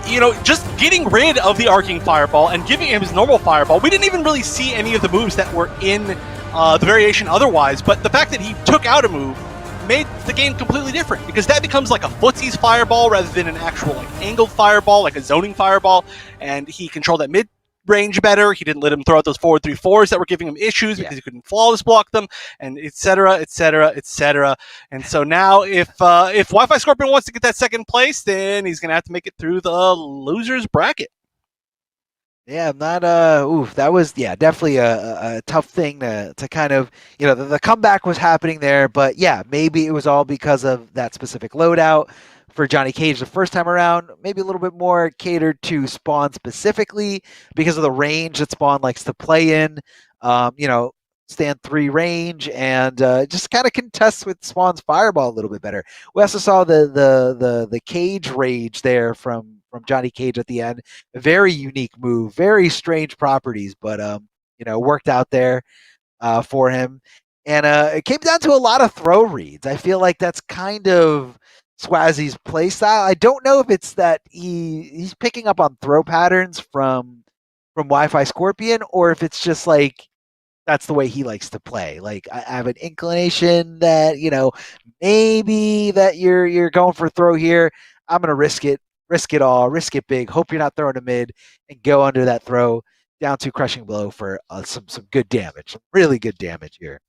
You know, just getting rid of the arcing fireball and giving him his normal fireball. We didn't even really see any of the moves that were in the variation otherwise, but the fact that he took out a move made the game completely different, because that becomes like a footsie's fireball rather than an actual like angled fireball, like a zoning fireball, and he controlled that mid range better. He didn't let him throw out those forward 3-4s that were giving him issues because he couldn't flawless block them, and etc. And so now, if Wi-Fi Scorpion wants to get that second place, then he's gonna have to make it through the losers bracket. Yeah, I'm not, that was, yeah, definitely a tough thing to kind of, you know, the comeback was happening there, but yeah, maybe it was all because of that specific loadout for Johnny Cage the first time around, maybe a little bit more catered to Spawn specifically because of the range that Spawn likes to play in, you know, stand 3 range and just kind of contest with Spawn's fireball a little bit better. We also saw the Cage rage there from Johnny Cage at the end. A very unique move, very strange properties, but you know, worked out there for him. And it came down to a lot of throw reads. I feel like that's kind of Swazzy's play style. I don't know if it's that he's picking up on throw patterns from Wi-Fi Scorpion, or if it's just like that's the way he likes to play. Like I have an inclination that, you know, maybe that you're going for a throw here. I'm gonna risk it all, risk it big. Hope you're not throwing a mid, and go under that throw down to crushing blow for some good damage, really good damage here.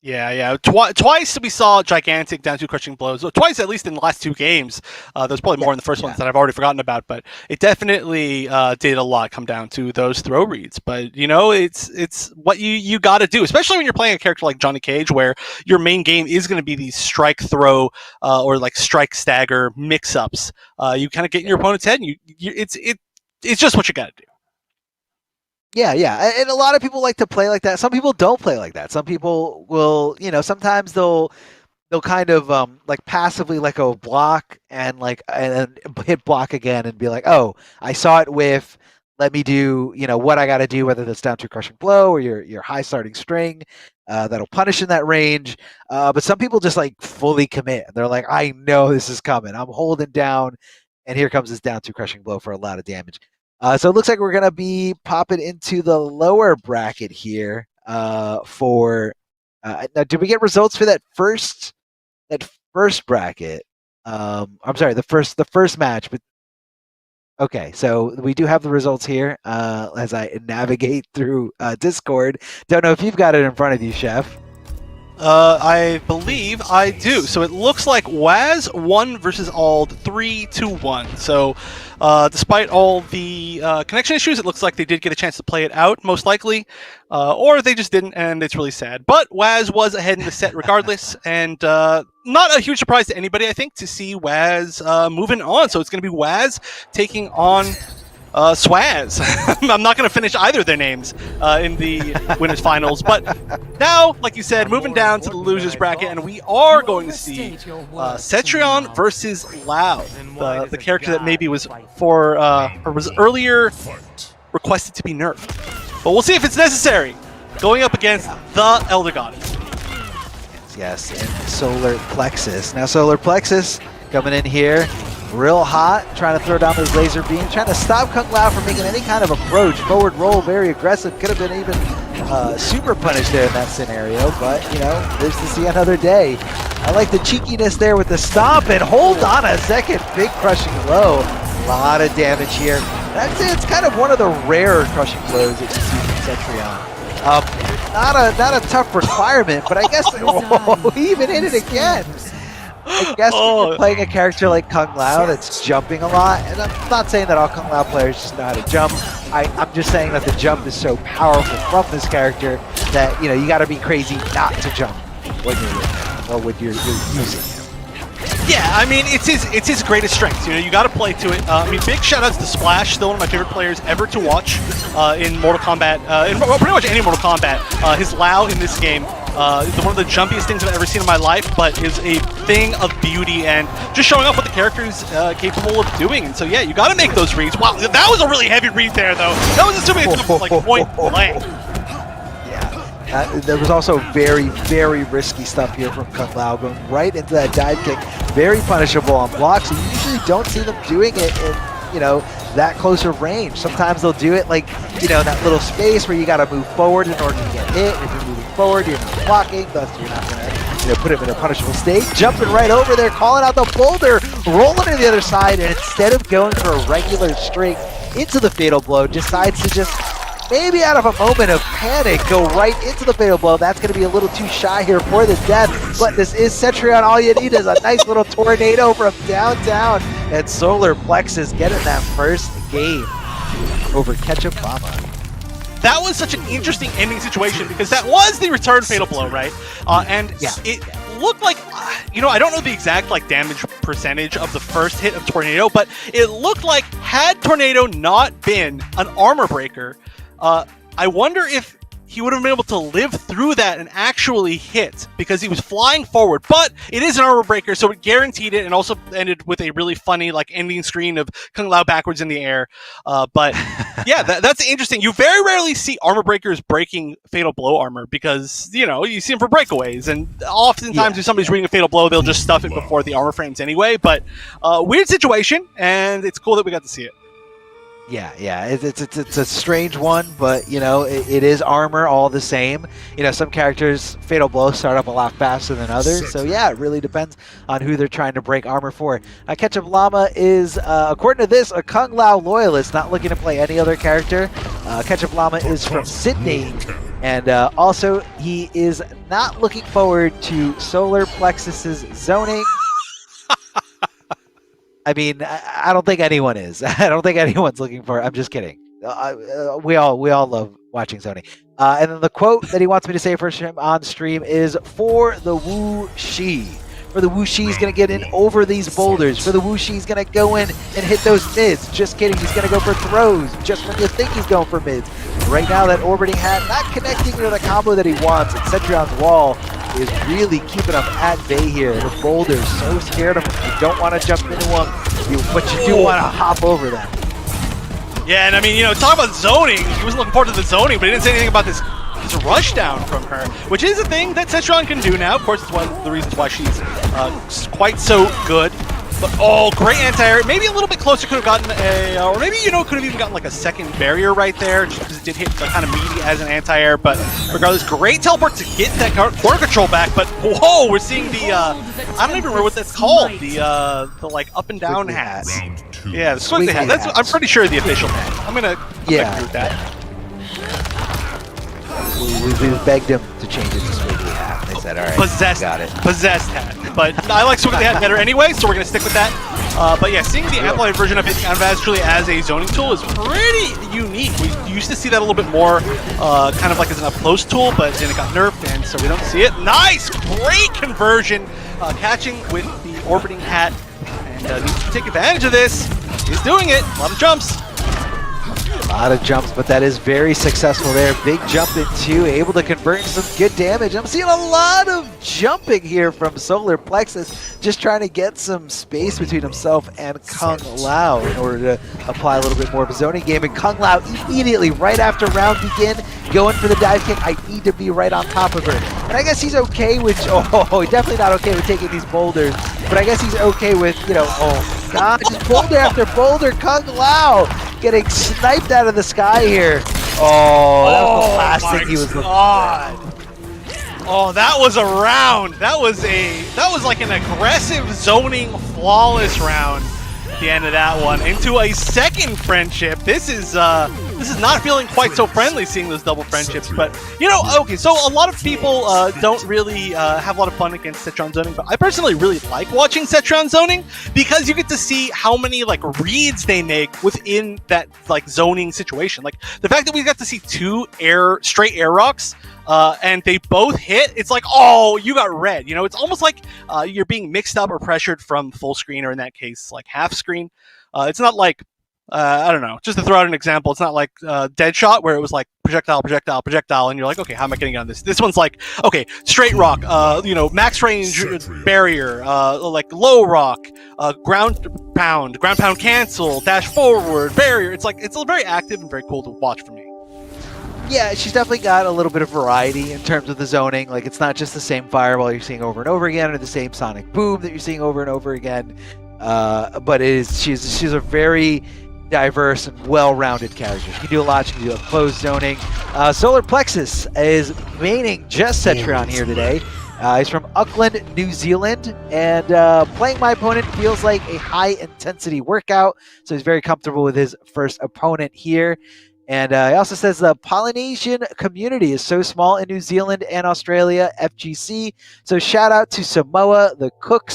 Yeah. Twice we saw gigantic down to crushing blows. So twice, at least in the last 2 games. There's probably more in the first ones that I've already forgotten about, but it definitely did a lot come down to those throw reads. But you know, it's what you got to do, especially when you're playing a character like Johnny Cage, where your main game is going to be these strike throw or like strike stagger mix-ups. You kind of get in your opponent's head, and it's just what you got to do. Yeah, and a lot of people like to play like that. Some people don't play like that. Some people will, you know, sometimes they'll kind of like passively let go of block and hit block again and be like, oh, I saw it whiff. Let me do, you know, what I got to do, whether that's down to crushing blow or your high starting string that'll punish in that range. But some people just like fully commit. They're like, I know this is coming. I'm holding down, and here comes this down to crushing blow for a lot of damage. So it looks like we're going to be popping into the lower bracket here for now, did we get results for that first bracket? I'm sorry, the first match. But okay, so we do have the results here as I navigate through Discord. Don't know if you've got it in front of you, Chef. I believe I do. So it looks like Waz won versus Ald 3-1. So despite all the connection issues, it looks like they did get a chance to play it out, most likely. Or they just didn't, and it's really sad. But Waz was ahead in the set regardless, and not a huge surprise to anybody, I think, to see Waz moving on. So it's going to be Waz taking on Swaz. I'm not going to finish either of their names in the winners finals, but now, like you said, moving down to the losers bracket, and we are going to see Cetrion versus Loud, the character that maybe was or was earlier requested to be nerfed. But we'll see if it's necessary, going up against the Elder Goddess. Yes, and Solar Plexus. Now Solar Plexus coming in here real hot, trying to throw down those laser beams, trying to stop Kung Lao from making any kind of approach. Forward roll, very aggressive. Could have been even super punished there in that scenario, but, you know, lives to see another day. I like the cheekiness there with the stomp, and hold on a second. Big crushing blow. A lot of damage here. And I'd say it's kind of one of the rarer crushing blows that you see from Cetrion. Not a tough requirement, but I guess he even hit it again. I guess when you're playing a character like Kung Lao that's jumping a lot, and I'm not saying that all Kung Lao players just know how to jump. I'm just saying that the jump is so powerful from this character that you got to be crazy not to jump when you're with him or when you're using him. Yeah, I mean, it's his greatest strength. You got to play to it. I mean, big shout-outs to Splash, still one of my favorite players ever to watch in Mortal Kombat, in pretty much any Mortal Kombat. His Lao in this game is one of the jumpiest things I've ever seen in my life, but is a thing of beauty and just showing off what the character is capable of doing. And so, yeah, you got to make those reads. Wow, that was a really heavy read there, though. That was assuming it's like point blank. There was also very, very risky stuff here from Kung Lao, going right into that dive kick. Very punishable on blocks. You usually don't see them doing it in, that closer range. Sometimes they'll do it like, that little space where you got to move forward in order to get hit. If you're moving forward, you're not blocking, thus you're not going to, put him in a punishable state. Jumping right over there, calling out the boulder, rolling to the other side, and instead of going for a regular string into the fatal blow, decides to just maybe out of a moment of panic, go right into the fatal blow. That's going to be a little too shy here for the death, but this is Cetrion. All you need is a nice little tornado from downtown, and Solar Plexus getting that first game over Ketchup Mama. That was such an interesting ending situation because that was the return fatal blow, right? It looked like, I don't know the exact damage percentage of the first hit of Tornado, but it looked like had Tornado not been an armor breaker, I wonder if he would have been able to live through that and actually hit because he was flying forward. But it is an armor breaker, so it guaranteed it and also ended with a really funny ending screen of Kung Lao backwards in the air. But yeah, that's interesting. You very rarely see armor breakers breaking fatal blow armor because, you see them for breakaways. And oftentimes if somebody's reading a fatal blow, they'll just stuff it before the armor frames anyway. But weird situation, and it's cool that we got to see it. Yeah, it's a strange one, but it is armor all the same. Some characters fatal blows start up a lot faster than others, so yeah, it really depends on who they're trying to break armor for. Ketchup Llama is, according to this, a Kung Lao loyalist, not looking to play any other character. Ketchup Llama is from Sydney, and also he is not looking forward to Solar Plexus's zoning. I mean, I don't think anyone is. I don't think anyone's looking for it. I'm just kidding. We all love watching Sony. And then the quote that he wants me to say for him on stream is, for the Wu Shi. For the Wu Shi's going to get in over these boulders. For the Wu Shi's going to go in and hit those mids. Just kidding. He's going to go for throws just when you think he's going for mids. Right now, that orbiting hat not connecting to the combo that he wants. And Cetrion's wall is really keeping him at bay here. The boulder's so scared of him. You don't want to jump into them, but you do want to hop over them. Yeah, and I mean, talk about zoning. He wasn't looking forward to the zoning, but he didn't say anything about this rush down from her, which is a thing that Cetrion can do now. Of course, it's one of the reasons why she's quite so good. But great anti-air. Maybe a little bit closer, could have gotten or maybe could have even gotten a second barrier right there, just because it did hit kind of meaty as an anti-air. But regardless, great teleport to get that corner control back. But whoa, we're seeing the I don't even remember what that's called. The up and down hat. Yeah, the squiggly hat. I'm pretty sure the official hat. I'm gonna agree with that. We begged him to change it to Squiggly Hat. They said, all right, got it. Possessed hat. But I like Squiggly Hat better anyway, so we're going to stick with that. But yeah, seeing the amplified version of it kind of as truly as a zoning tool is pretty unique. We used to see that a little bit more kind of as an up-close tool, but then it got nerfed, and so we don't see it. Nice! Great conversion! Catching with the orbiting hat, and needs to take advantage of this. He's doing it. A lot of jumps. A lot of jumps, but that is very successful there. Big jump in two, able to convert into some good damage. I'm seeing a lot of jumping here from Solar Plexus, just trying to get some space between himself and Kung Lao in order to apply a little bit more of a zoning game. And Kung Lao immediately, right after round begin, going for the dive kick. I need to be right on top of her. And I guess he's okay with, definitely not okay with taking these boulders, but I guess he's okay with, oh God, just boulder after boulder. Kung Lao getting sniped out of the sky here. Oh, that was the last thing he was looking for. Oh, that was a round. That was like an aggressive zoning flawless round. At the end of that one, into a second friendship. This is not feeling quite so friendly seeing those double friendships. But you know, okay, so a lot of people don't really have a lot of fun against Cetron zoning, but I personally really like watching Cetron zoning because you get to see how many like reads they make within that like zoning situation. Like the fact that we got to see two straight air rocks. And they both hit, it's like, oh, you got red. You know, it's almost like you're being mixed up or pressured from full screen, or in that case, like half screen. It's not like, I don't know, just to throw out an example, it's not like Deadshot, where it was like projectile, projectile, projectile, and you're like, okay, how am I getting on this? This one's like, okay, straight rock, you know, max range barrier, like low rock, ground pound cancel, dash forward, barrier. It's like, it's very active and very cool to watch for me. Yeah, she's definitely got a little bit of variety in terms of the zoning. Like, it's not just the same fireball you're seeing over and over again, or the same sonic boom that you're seeing over and over again. But she's a very diverse and well-rounded character. She can do a lot. She can do a closed zoning. Solar Plexus is maining just Cetrion here today. He's from Auckland, New Zealand, and playing my opponent feels like a high-intensity workout, so he's very comfortable with his first opponent here. And he also says the Polynesian community is so small in New Zealand and Australia, FGC. So shout out to Samoa, the Cook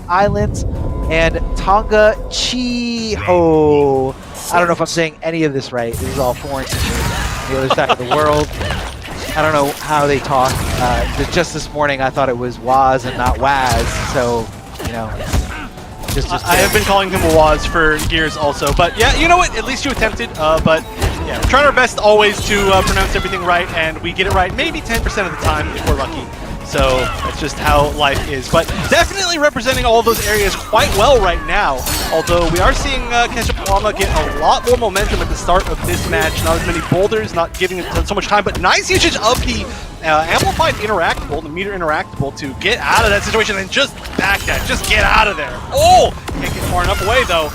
Islands, and Tonga Chiho. I don't know if I'm saying any of this right. This is all foreign to me. The other side of the world. I don't know how they talk. Just this morning, I thought it was Waz and not Waz. So, you know. I have been calling him a Waz for years also, but yeah, you know what? At least you attempted. But yeah, we're trying our best always to pronounce everything right, and we get it right maybe 10% of the time if we're lucky. So that's just how life is. But definitely representing all those areas quite well right now. Although we are seeing Ketchup Llama get a lot more momentum at the start of this match. Not as many boulders, not giving it so much time, but nice usage of the amplified interactable, the meter interactable, to get out of that situation and just back that. Just get out of there. Oh! Can't get far enough away though.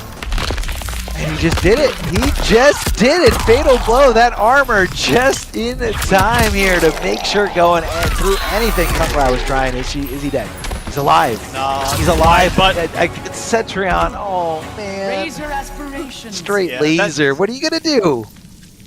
And he just did it. He just did it. Fatal blow. That armor just in time here to make sure going through anything Kungla was trying. Is he dead? He's alive. No, he's alive. But against Cetrion. Oh man. Raise your aspirations. Straight laser. What are you gonna do?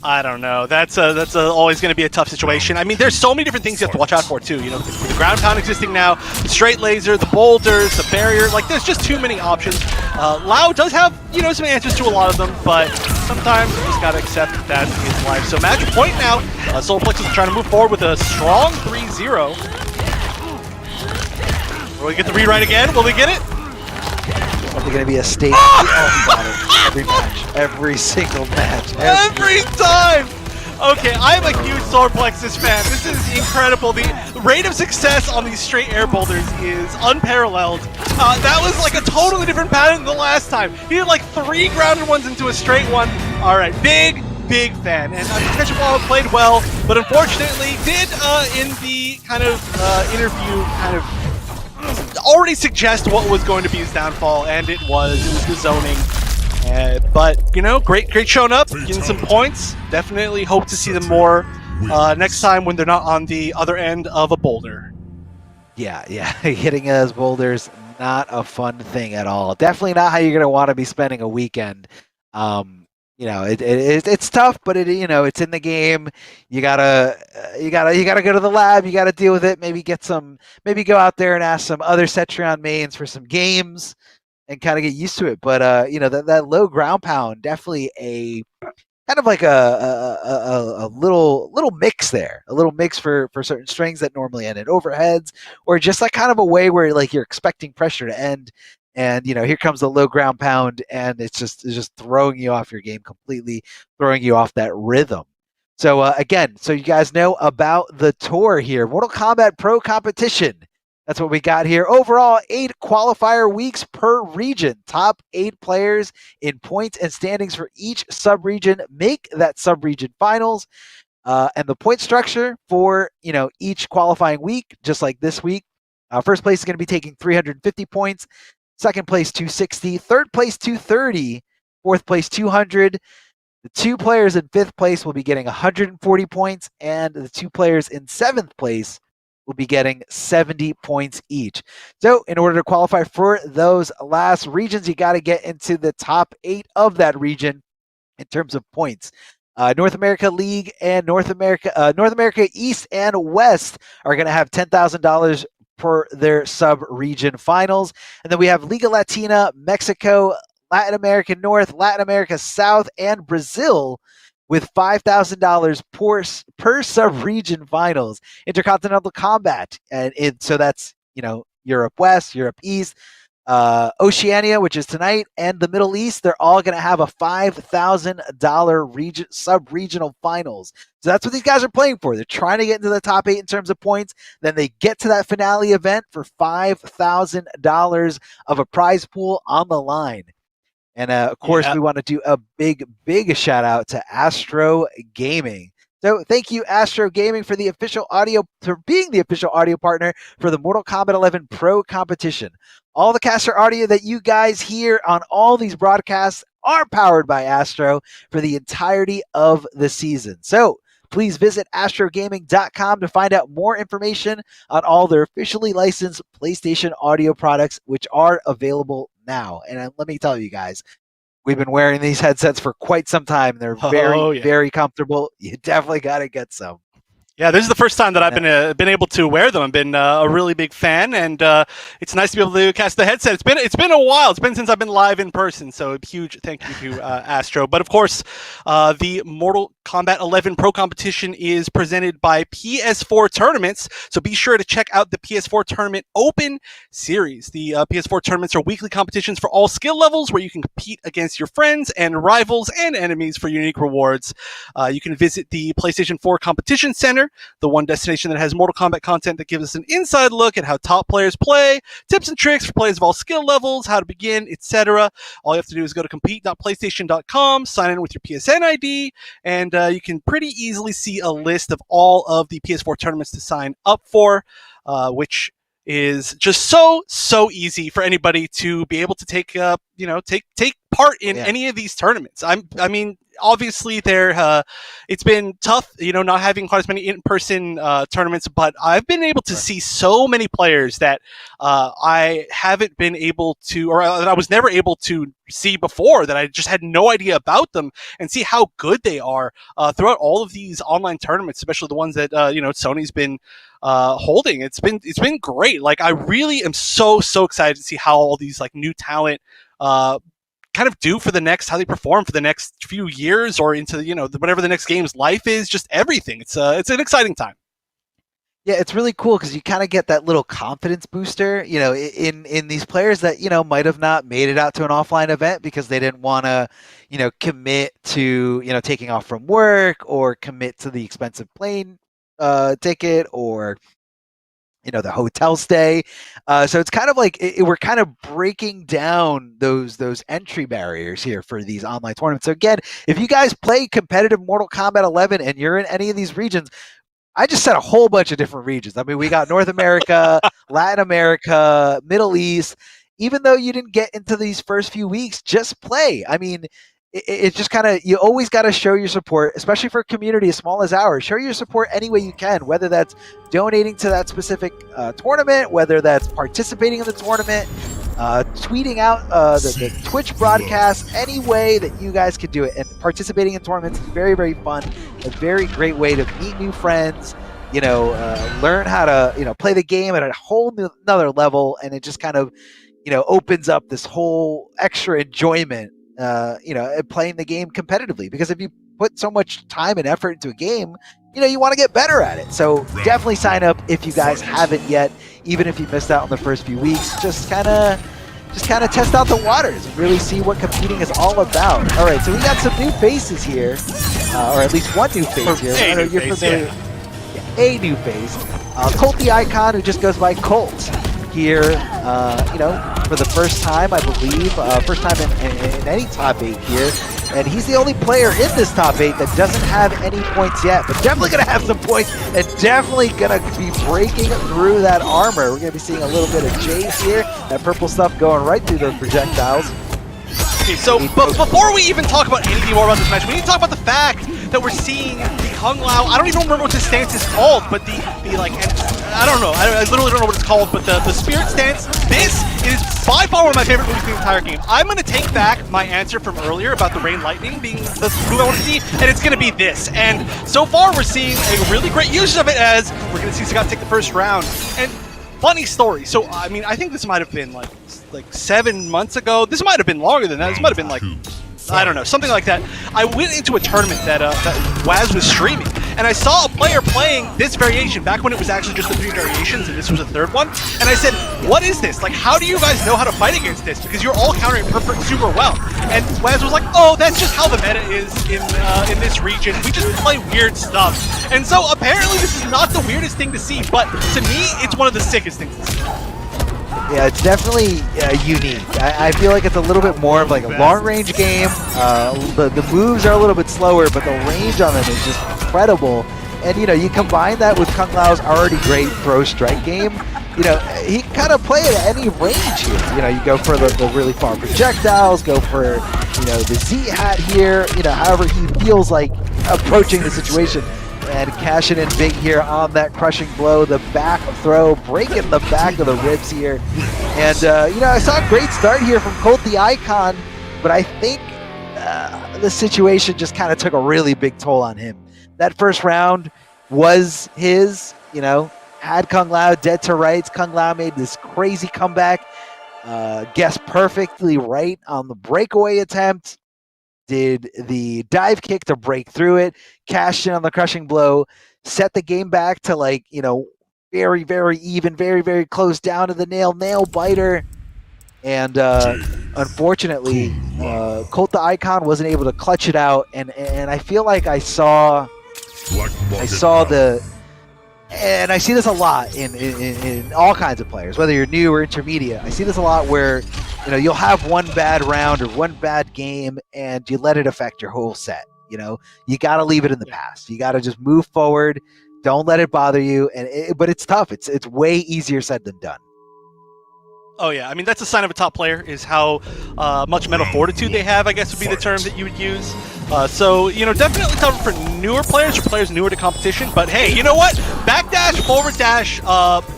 I don't know. That's always going to be a tough situation. I mean, there's so many different things you have to watch out for too. You know, the ground pound existing now, the straight laser, the boulders, the barrier. Like, there's just too many options. Lau does have, you know, some answers to a lot of them, but sometimes you just got to accept that is life. So match point now. Solar Plexus is trying to move forward with a strong 3-0. Will we get the rewrite again? Will we get it? Is there going to be a state? Oh, got it. Every match. Every single match. Every time! Okay, I'm a huge Solar Plexus fan. This is incredible. The rate of success on these straight air boulders is unparalleled. That was like a totally different pattern than the last time. He did like 3 grounded ones into a straight one. All right, big fan. And Ketchup Llama played well, but unfortunately did in the kind of interview kind of already suggest what was going to be his downfall, and it was the zoning. But, you know, great showing up, getting some points. Definitely hope to see them more next time when they're not on the other end of a boulder. Yeah, hitting those boulders, not a fun thing at all. Definitely not how you're going to want to be spending a weekend. You know, it's tough, but you know, it's in the game. You gotta go to the lab. You gotta deal with it. Maybe go out there and ask some other Cetrion mains for some games and kind of get used to it. But you know, that low ground pound, definitely a kind of like a little mix there, a little mix for certain strings that normally end in overheads, or just like kind of a way where like you're expecting pressure to end. And, you know, here comes the low ground pound, and it's just throwing you off your game completely, throwing you off that rhythm. So, again, so you guys know about the tour here. Mortal Kombat Pro Competition. That's what we got here. Overall, 8 qualifier weeks per region. Top 8 players in points and standings for each sub-region make that sub-region finals. And the point structure for, you know, each qualifying week, just like this week. First place is going to be taking 350 points. Second place, 260. Third place, 230. Fourth place, 200. The 2 players in 5th place will be getting 140 points, and the 2 players in 7th place will be getting 70 points each. So in order to qualify for those last regions, you got to get into the top 8 of that region in terms of points. North America League and North America East and West are going to have $10,000 for their sub-region finals. And then we have Liga Latina, Mexico, Latin America North, Latin America South, and Brazil with $5,000 per sub-region finals. Intercontinental Combat, and so that's, Europe West, Europe East, Oceania, which is tonight, and the Middle East. They're all going to have a $5,000 sub-regional finals. So that's what these guys are playing for. They're trying to get into the top 8 in terms of points. Then they get to that finale event for $5,000 of a prize pool on the line. And of course, we want to do a big shout out to Astro Gaming. So thank you, Astro Gaming, for being the official audio partner for the Mortal Kombat 11 Pro competition. All the caster audio that you guys hear on all these broadcasts are powered by Astro for the entirety of the season. So please visit astrogaming.com to find out more information on all their officially licensed PlayStation audio products, which are available now. And let me tell you guys, we've been wearing these headsets for quite some time. They're very comfortable. You definitely got to get some. Yeah, this is the first time that I've been able to wear them. I've been a really big fan, and it's nice to be able to cast the headset. It's been a while. It's been since I've been live in person, so a huge thank you to Astro. But of course, the Mortal Kombat 11 Pro competition is presented by PS4 Tournaments, so be sure to check out the PS4 Tournament Open Series. The PS4 tournaments are weekly competitions for all skill levels where you can compete against your friends and rivals and enemies for unique rewards. You can visit the PlayStation 4 Competition Center, the one destination that has Mortal Kombat content that gives us an inside look at how top players play, tips and tricks for players of all skill levels, how to begin, etc. All you have to do is go to compete.playstation.com, sign in with your PSN ID, and you can pretty easily see a list of all of the PS4 tournaments to sign up for, which is just so easy for anybody to be able to take part in any of these tournaments. I mean, obviously it's been tough, not having quite as many in-person tournaments, but I've been able to see so many players that I haven't been able to, or that I was never able to see before, that I just had no idea about them, and see how good they are throughout all of these online tournaments, especially the ones that Sony's been holding. It's been great. Like, I really am so excited to see how all these new talent kind of do for how they perform for the next few years, or into whatever the next game's life is. Just everything. It's an exciting time. Yeah, it's really cool because you kind of get that little confidence booster, in these players that, might have not made it out to an offline event because they didn't want to, commit to, taking off from work, or commit to the expensive plane ticket, or the hotel stay. So it's kind of like we're kind of breaking down those entry barriers here for these online tournaments. So again, if you guys play competitive Mortal Kombat 11 and you're in any of these regions, I just said a whole bunch of different regions. I mean, we got North America, Latin America, Middle East. Even though you didn't get into these first few weeks, just play. I mean, it's just kind of, you always got to show your support, especially for a community as small as ours. Show your support any way you can, whether that's donating to that specific tournament, whether that's participating in the tournament, tweeting out the Twitch broadcast, any way that you guys could do it. And participating in tournaments is very fun, a very great way to meet new friends, learn how to play the game at a whole another level, and it just kind of opens up this whole extra enjoyment playing the game competitively. Because if you put so much time and effort into a game, you want to get better at it. So definitely sign up if you guys haven't yet, even if you missed out on the first few weeks. Just kind of test out the waters and really see what competing is all about. All right, so we got some new faces here, or at least one new face here. I know you're familiar. Yeah, a new face. Colt the Icon, who just goes by Colt here, for the first time, I believe, first time in any top 8 here, and he's the only player in this top 8 that doesn't have any points yet, but definitely going to have some points, and definitely going to be breaking through that armor. We're going to be seeing a little bit of Jace here, that purple stuff going right through those projectiles. Okay, so before we even talk about anything more about this match, we need to talk about the fact that we're seeing the Kung Lao, I don't even remember what this stance is called, but the like, and I don't know, I literally don't know what it's called, but the spirit stance, this is by far one of my favorite moves in the entire game. I'm going to take back my answer from earlier about the Rain Lightning being the move I want to see, and it's going to be this. And so far we're seeing a really great use of it, as we're going to see Sagat take the first round. And funny story, so I mean, I think this might have been like 7 months ago. This might have been longer than that. This might have been like, I don't know, something like that. I went into a tournament that Waz was streaming, and I saw a player playing this variation back when it was actually just the 3 variations, and this was a 3rd one. And I said, what is this? Like, how do you guys know how to fight against this? Because you're all countering super well. And Waz was like, oh, that's just how the meta is in this region. We just play weird stuff. And so apparently this is not the weirdest thing to see, but to me, it's one of the sickest things to see. Yeah, it's definitely unique. I feel like it's a little bit more of like a long-range game. The moves are a little bit slower, but the range on them is just incredible. And, you know, you combine that with Kung Lao's already great throw-strike game, you know, he can kind of play it at any range here. You know, you go for the really far projectiles, go for, you know, the Z-hat here, you know, however he feels like approaching the situation. And cashing in big here on that crushing blow, the back throw, breaking the back of the ribs here. And, you know, I saw a great start here from Colt the Icon, but I think the situation just kind of took a really big toll on him. That first round was his, you know, had Kung Lao dead to rights. Kung Lao made this crazy comeback, guessed perfectly right on the breakaway attempt. Did the dive kick to break through it, cashed in on the crushing blow, set the game back to, like, you know, very, very even, very, very close down to the nail biter. And unfortunately, Colt the Icon wasn't able to clutch it out. And I feel like I saw the, and I see this a lot in all kinds of players, whether you're new or intermediate. I see this a lot where, you know, you'll have one bad round or one bad game and you let it affect your whole set. You know, you got to leave it in the past. You got to just move forward. Don't let it bother you. But it's tough. It's way easier said than done. Oh yeah, I mean, that's a sign of a top player, is how much mental fortitude they have, I guess would be the term that you would use. So, you know, definitely tough for newer players, or players newer to competition, but hey, you know what? Backdash, forward dash,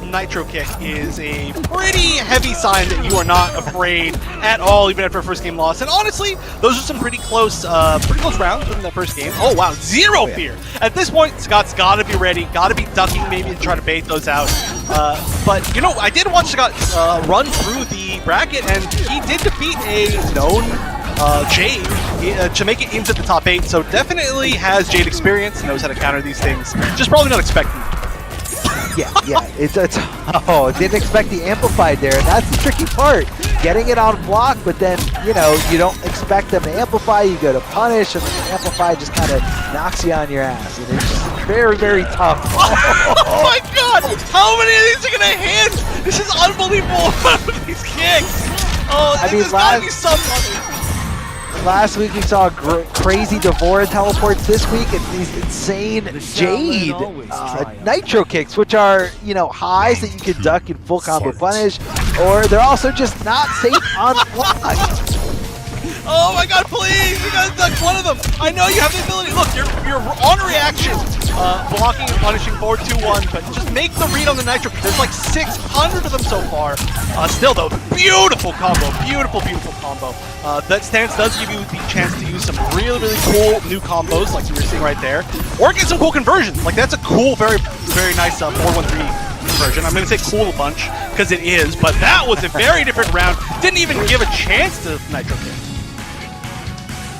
nitro kick is a pretty heavy sign that you are not afraid at all, even after a first game loss. And honestly, those are some pretty close rounds within that first game. Oh wow, zero fear. At this point, Scott's got to be ready, got to be ducking maybe to try to bait those out. But, you know, I did watch Scott run through the bracket, and he did defeat a known Jade to make it into the top 8, so definitely has Jade experience, knows how to counter these things, just probably not expecting it. Yeah, didn't expect the amplified there, and that's the tricky part. Getting it on block, but then, you know, you don't expect them to amplify, you go to punish, and then the amplify just kind of knocks you on your ass, and it's very, very tough. Oh my god! How many of these are gonna hit? This is unbelievable! These kicks! Oh, I mean, there's gotta be some money. Last week we saw crazy Devora teleports. This week it's these insane Jade nitro kicks, which are, you know, highs that you can duck in full combo punish, or they're also just not safe on block. Oh my god, please! You gotta duck one of them! I know you have the ability. Look, you're on reaction, blocking and punishing forward 2-1, but just make the read on the nitro. There's like 600 of them so far. Still though, beautiful combo, beautiful combo. That stance does give you the chance to use some really, really cool new combos, like you were seeing right there, or get some cool conversions. Like, that's a cool, very, very nice 4-1-3 conversion. I'm going to say cool a bunch, because it is, but that was a very different round. Didn't even give a chance to nitro kick.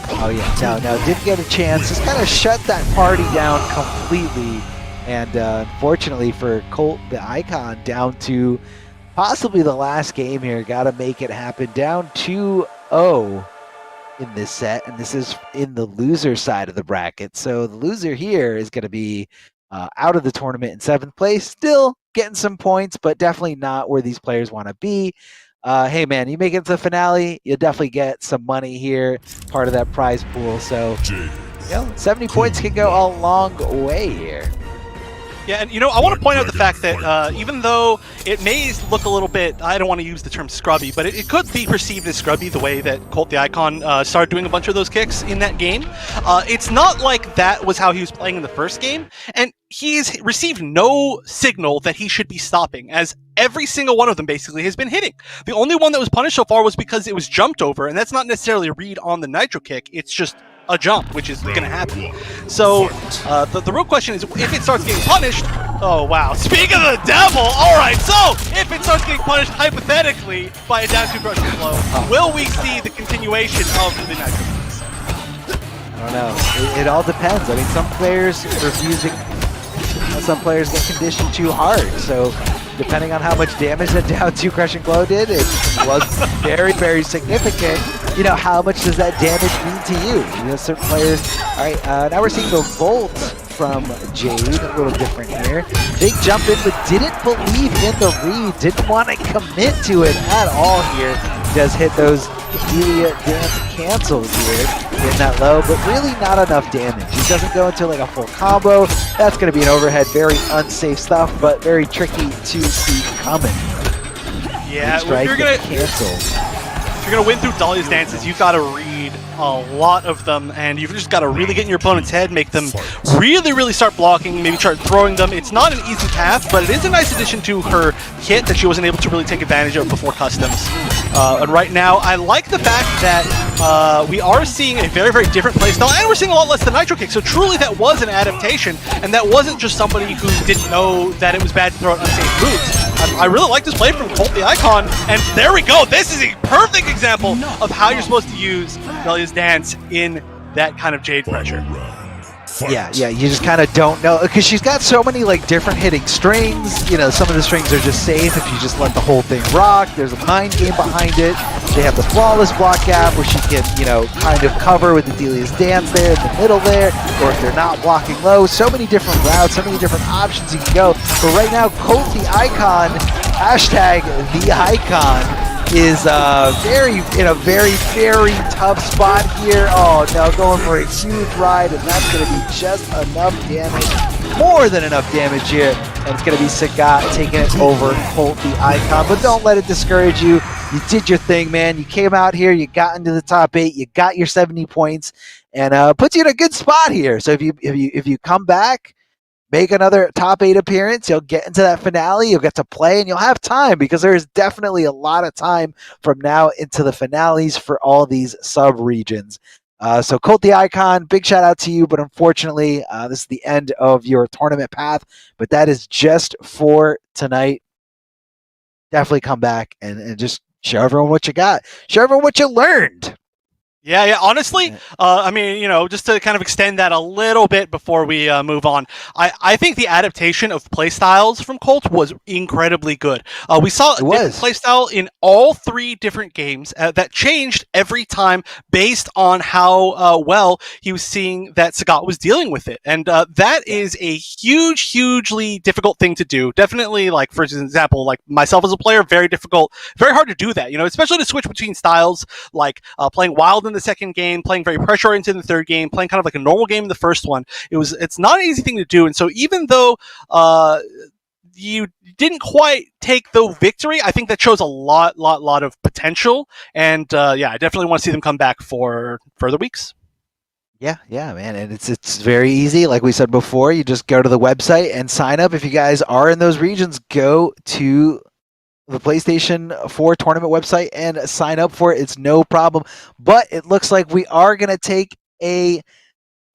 Oh yeah, no, didn't get a chance. Just kind of shut that party down completely. And unfortunately for Colt the Icon, down to possibly the last game here. Got to make it happen. Down 2-0 in this set, and this is in the loser side of the bracket. So the loser here is going to be out of the tournament in 7th place. Still getting some points, but definitely not where these players want to be. Hey man, you make it to the finale, you'll definitely get some money here, part of that prize pool. So, you know, 70 points can go a long way here. Yeah, and I want to point out the fact that even though it may look a little bit, I don't want to use the term scrubby, but it could be perceived as scrubby the way that Colt the Icon started doing a bunch of those kicks in that game. It's not like that was how he was playing in the first game, and he's received no signal that he should be stopping, as every single one of them basically has been hitting. The only one that was punished so far was because it was jumped over, and that's not necessarily a read on the Nitro kick, it's just a jump, which is going to happen. So the real question is, if it starts getting punished, oh wow, speak of the devil, alright, so if it starts getting punished hypothetically by a down 2 crushing blow, will we see the continuation of the Nitro kicks? I don't know. It all depends. I mean, some players refusing, some players get conditioned too hard, so depending on how much damage that down 2 crushing blow did, it was very, very significant. How much does that damage mean to you? Certain players. All right, now we're seeing the Volt from Jade, a little different here. Big jump in, but didn't believe in the read, didn't want to commit to it at all here. Does hit those Delia dance cancels here in that low, but really not enough damage. He doesn't go into like a full combo. That's going to be an overhead, very unsafe stuff, but very tricky to see coming. Yeah, strike you're gonna cancel. If you're gonna win through Dahlia's dances, you've got to read a lot of them, and you've just got to really get in your opponent's head, make them really, really start blocking, maybe start throwing them. It's not an easy path, but it is a nice addition to her kit that she wasn't able to really take advantage of before customs. And right now, I like the fact that we are seeing a very, very different playstyle, and we're seeing a lot less than Nitro Kick, so truly that was an adaptation, and that wasn't just somebody who didn't know that it was bad to throw out unsafe moves. I really like this play from Colt the Icon, and there we go. This is a perfect example of how you're supposed to use Dahlia's dance in that kind of Jade pressure. Yeah, you just kind of don't know, because she's got so many like different hitting strings. Some of the strings are just safe if you just let the whole thing rock. There's a mind game behind it. They have the flawless block gap where she can, kind of cover with the Delia's dance there in the middle there, or if they're not blocking low. So many different routes, so many different options you can go. But right now, Colt the Icon, hashtag the Icon, is in a very, very tough spot here. Oh, now going for a huge ride, and that's going to be just enough damage, more than enough damage here, and it's going to be Sagat taking it over Colt the Icon. But don't let it discourage you. You did your thing, man. You came out here, you got into the top 8, you got your 70 points, and puts you in a good spot here. So if you come back, make another top 8 appearance, you'll get into that finale, you'll get to play, and you'll have time, because there is definitely a lot of time from now into the finales for all these sub-regions. So Colt the Icon, big shout out to you, but unfortunately, this is the end of your tournament path, but that is just for tonight. Definitely come back and just show everyone what you got. Show everyone what you learned. Yeah, honestly, just to kind of extend that a little bit before we move on, I think the adaptation of playstyles from Colt was incredibly good. We saw a different playstyle in all 3 different games that changed every time based on how well he was seeing that Sagat was dealing with it. And that is a hugely difficult thing to do. Definitely, like, for example, like myself as a player, very difficult, very hard to do that, especially to switch between styles, like playing Wild in the second game, playing very pressure oriented in the third game, playing kind of like a normal game in the first one. It's not an easy thing to do, and so even though you didn't quite take the victory, I think that shows a lot of potential, and I definitely want to see them come back for further weeks. Yeah, man, and it's very easy. Like we said before, you just go to the website and sign up. If you guys are in those regions, go to the PlayStation 4 tournament website and sign up for it. It's no problem. But it looks like we are going to take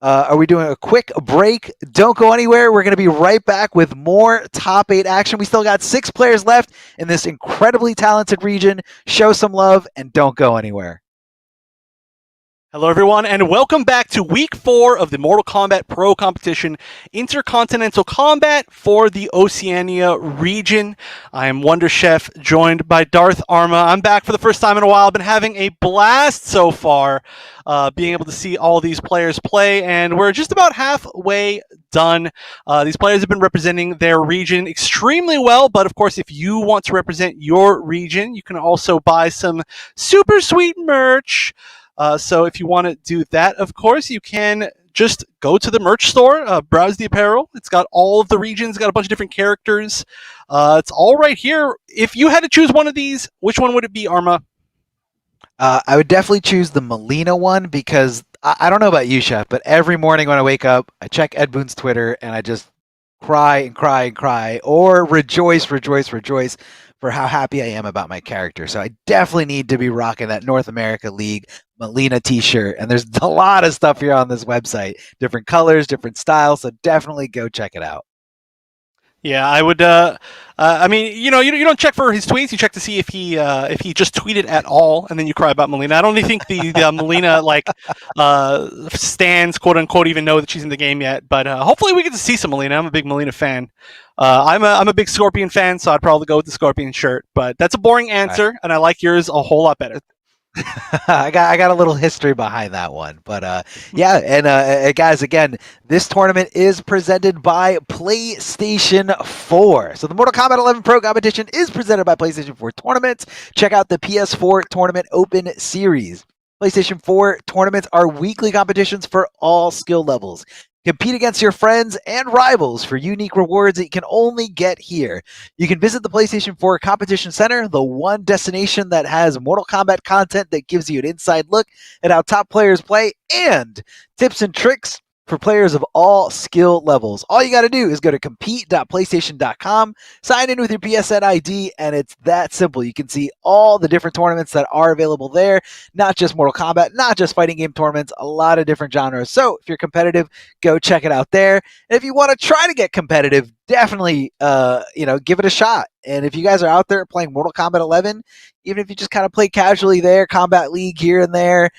are we doing a quick break? Don't go anywhere. We're going to be right back with more top 8 action. We still got 6 players left in this incredibly talented region. Show some love and don't go anywhere. Hello, everyone, and welcome back to Week 4 of the Mortal Kombat Pro Competition Intercontinental Combat for the Oceania region. I am Wonder Chef, joined by Darth Arma. I'm back for the first time in a while. I've been having a blast so far, being able to see all these players play, and we're just about halfway done. These players have been representing their region extremely well, but of course, if you want to represent your region, you can also buy some super sweet merch. So if you want to do that, of course, you can just go to the merch store, browse the apparel. It's got all of the regions, got a bunch of different characters. It's all right here. If you had to choose one of these, which one would it be, Arma? I would definitely choose the Melina one because I don't know about you, Chef, but every morning when I wake up, I check Ed Boon's Twitter and I just cry and cry and cry, or rejoice for how happy I am about my character. So I definitely need to be rocking that North America League Melina t-shirt. And there's a lot of stuff here on this website, different colors, different styles. So definitely go check it out. Yeah, I would. I mean, you don't check for his tweets. You check to see if he just tweeted at all, and then you cry about Melina. I don't even think the Melina stands, quote unquote, even know that she's in the game yet. But hopefully we get to see some Melina. I'm a big Melina fan. I'm a big Scorpion fan, so I'd probably go with the Scorpion shirt. But that's a boring answer, and I like yours a whole lot better. I got a little history behind that one, but yeah, and guys, again, this tournament is presented by PlayStation 4. So the Mortal Kombat 11 Pro competition is presented by PlayStation 4 Tournaments. Check out the PS4 Tournament Open Series. PlayStation 4 tournaments are weekly competitions for all skill levels. Compete against your friends and rivals for unique rewards that you can only get here. You can visit the PlayStation 4 Competition Center, the one destination that has Mortal Kombat content that gives you an inside look at how top players play and tips and tricks for players of all skill levels. All you got to do is go to compete.playstation.com, sign in with your PSN ID, and it's that simple. You can see all the different tournaments that are available there, not just Mortal Kombat, not just fighting game tournaments, a lot of different genres. So if you're competitive, go check it out there. And if you want to try to get competitive, definitely give it a shot. And if you guys are out there playing Mortal Kombat 11, even if you just kind of play casually there, Combat League here and there,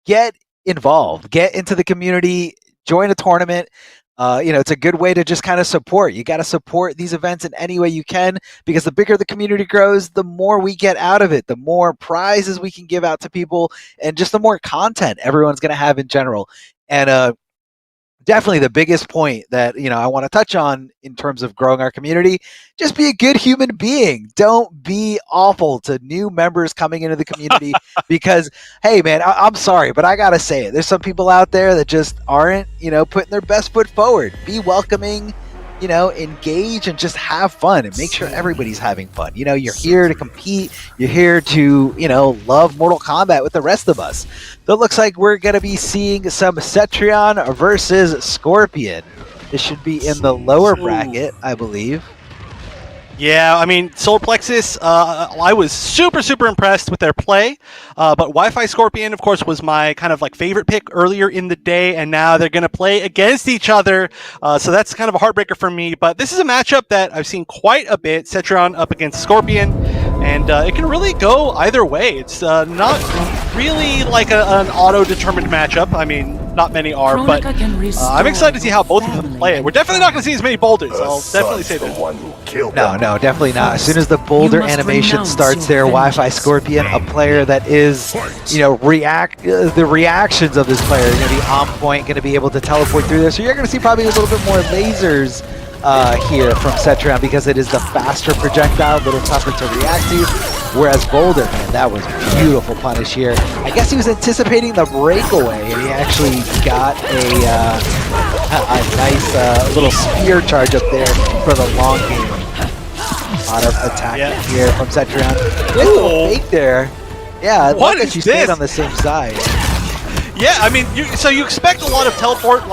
get involved, get into the community, join a tournament. It's a good way to just kind of support. You got to support these events in any way you can, because the bigger the community grows, the more we get out of it, the more prizes we can give out to people, and just the more content everyone's going to have in general. And definitely the biggest point that I want to touch on in terms of growing our community: just be a good human being. Don't be awful to new members coming into the community because, hey man, I'm sorry, but I gotta say it, there's some people out there that just aren't putting their best foot forward. Be welcoming, engage, and just have fun and make sure everybody's having fun. You're here to compete. You're here to, love Mortal Kombat with the rest of us. So it looks like we're going to be seeing some Cetrion versus Scorpion. This should be in the lower bracket, I believe. Yeah, I mean, Solar Plexus, I was super impressed with their play, but Wi-Fi Scorpion, of course, was my kind of favorite pick earlier in the day, and now they're going to play against each other, so that's kind of a heartbreaker for me. But this is a matchup that I've seen quite a bit, Cetrion up against Scorpion, and it can really go either way. It's not really like an auto-determined matchup. I mean, not many are, but I'm excited to see how both of them play it. We're definitely not going to see as many boulders, I'll definitely say that. No, definitely not. As soon as the boulder animation starts there, Wi-Fi Scorpion, a player that is, the reactions of this player are going to be on point, going to be able to teleport through there. So you're going to see probably a little bit more lasers here from Cetrion, because it is the faster projectile, a little tougher to react to. Whereas Boulder, man, that was a beautiful punish here. I guess he was anticipating the breakaway, and he actually got a nice little spear charge up there for the long game. A lot of attack here from Cetrion. Nice little fake there. Yeah, I love that you stayed on the same side. Yeah, I mean, you expect a lot of teleport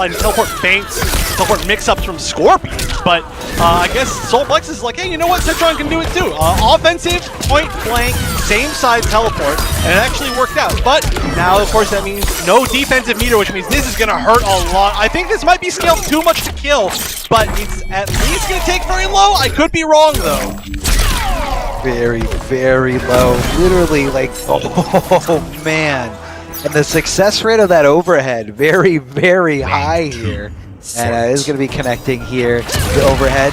feints, teleport mix-ups from Scorpion, but I guess Soul Plex is like, hey, you know what? Cetrion can do it too. Offensive, point blank, same side teleport, and it actually worked out. But now, of course, that means no defensive meter, which means this is going to hurt a lot. I think this might be scaled too much to kill, but it's at least going to take very low. I could be wrong, though. Very, very low. Literally, oh, man. And the success rate of that overhead, very, very high here. And is going to be connecting here to overhead.